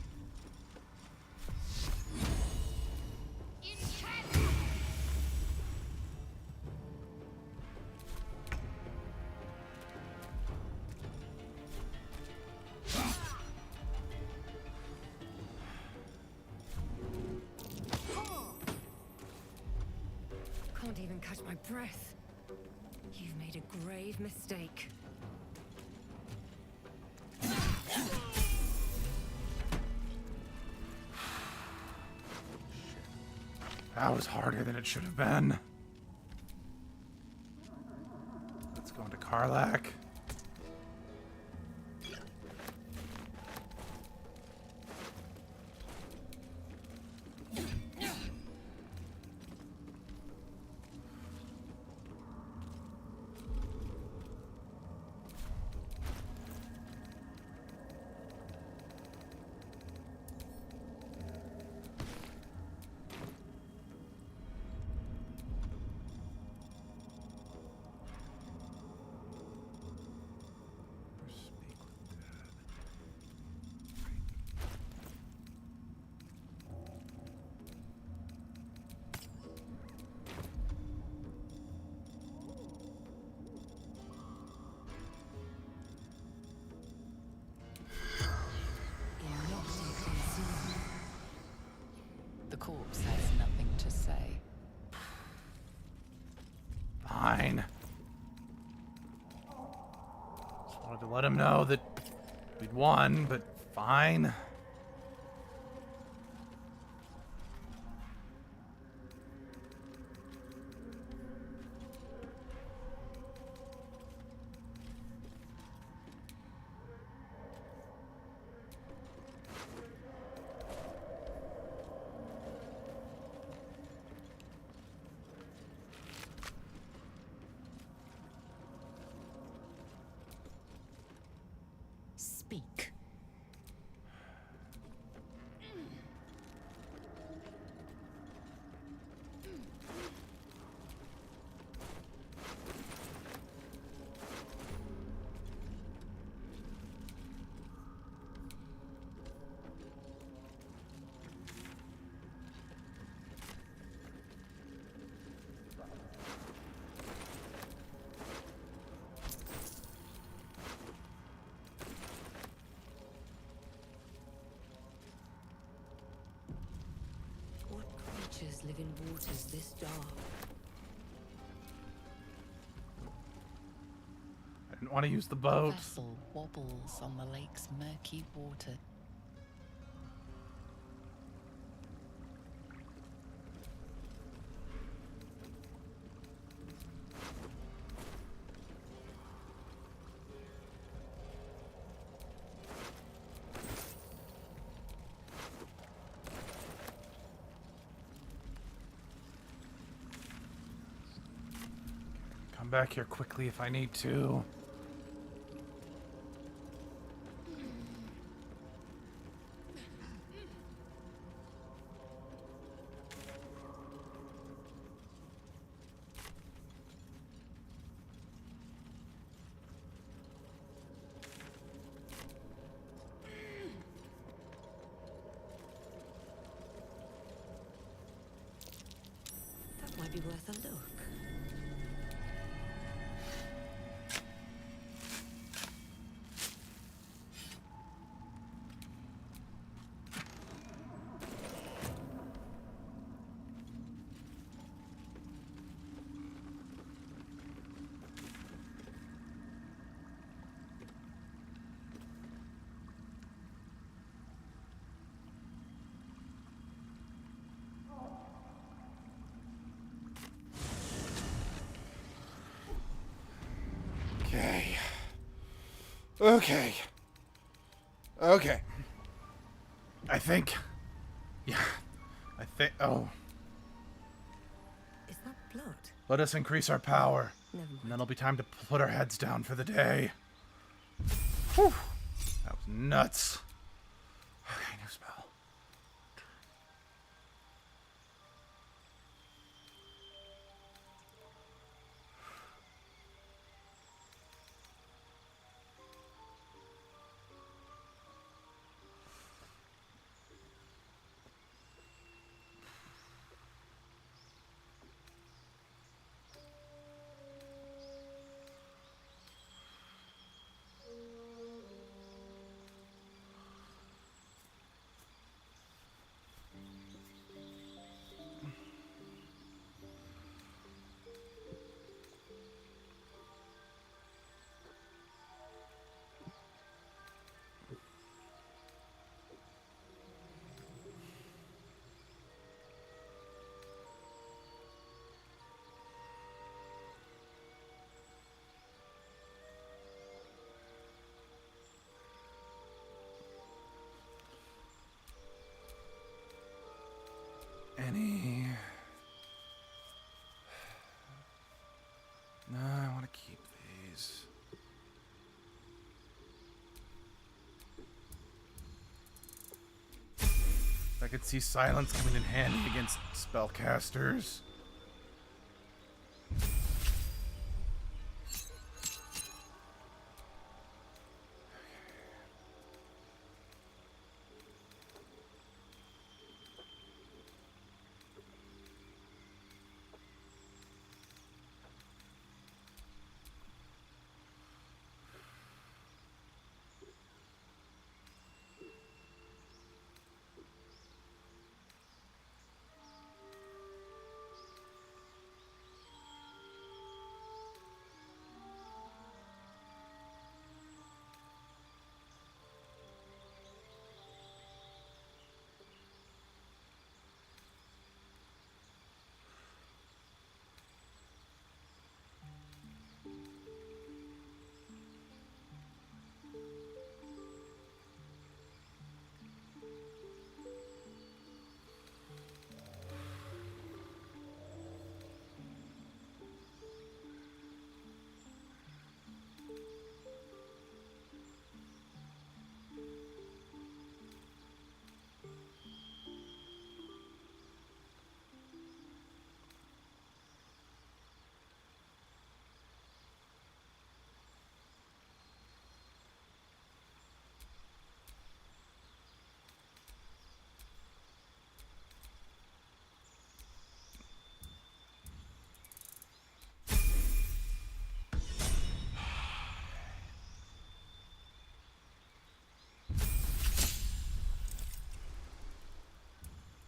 Can't even catch my breath. You've made a grave mistake. That was harder than it should have been. Let's go into Karlak. The corpse has nothing to say. Fine. Just wanted to let him know that we'd won, but fine. Speak. live in waters this dark. I didn't want to use the The boat. vessel wobbles on the lake's murky water. Come back here quickly if I need to. That might be worth a look. Okay. Okay. Okay. I think. Yeah. I think. Oh. Is that blood? Let us increase our power. Never mind. And then it'll be time to put our heads down for the day. Whew. That was nuts. Okay, new spell. Any... No, I want to keep these. I could see silence coming in handy against spellcasters.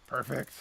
Perfect.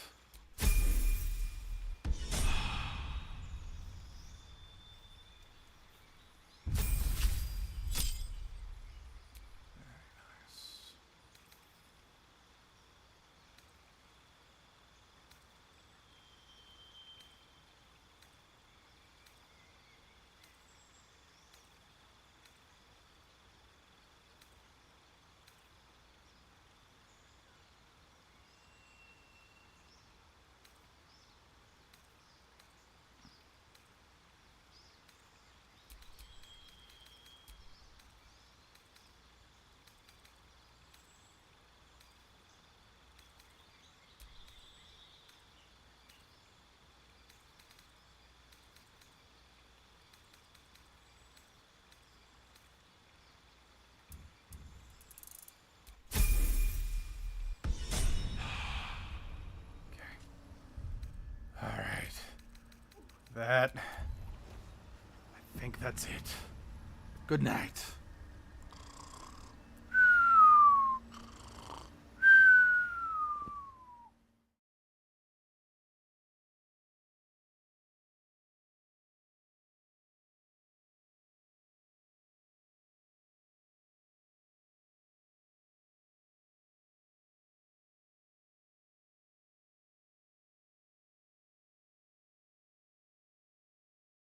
I think that's it. Good night.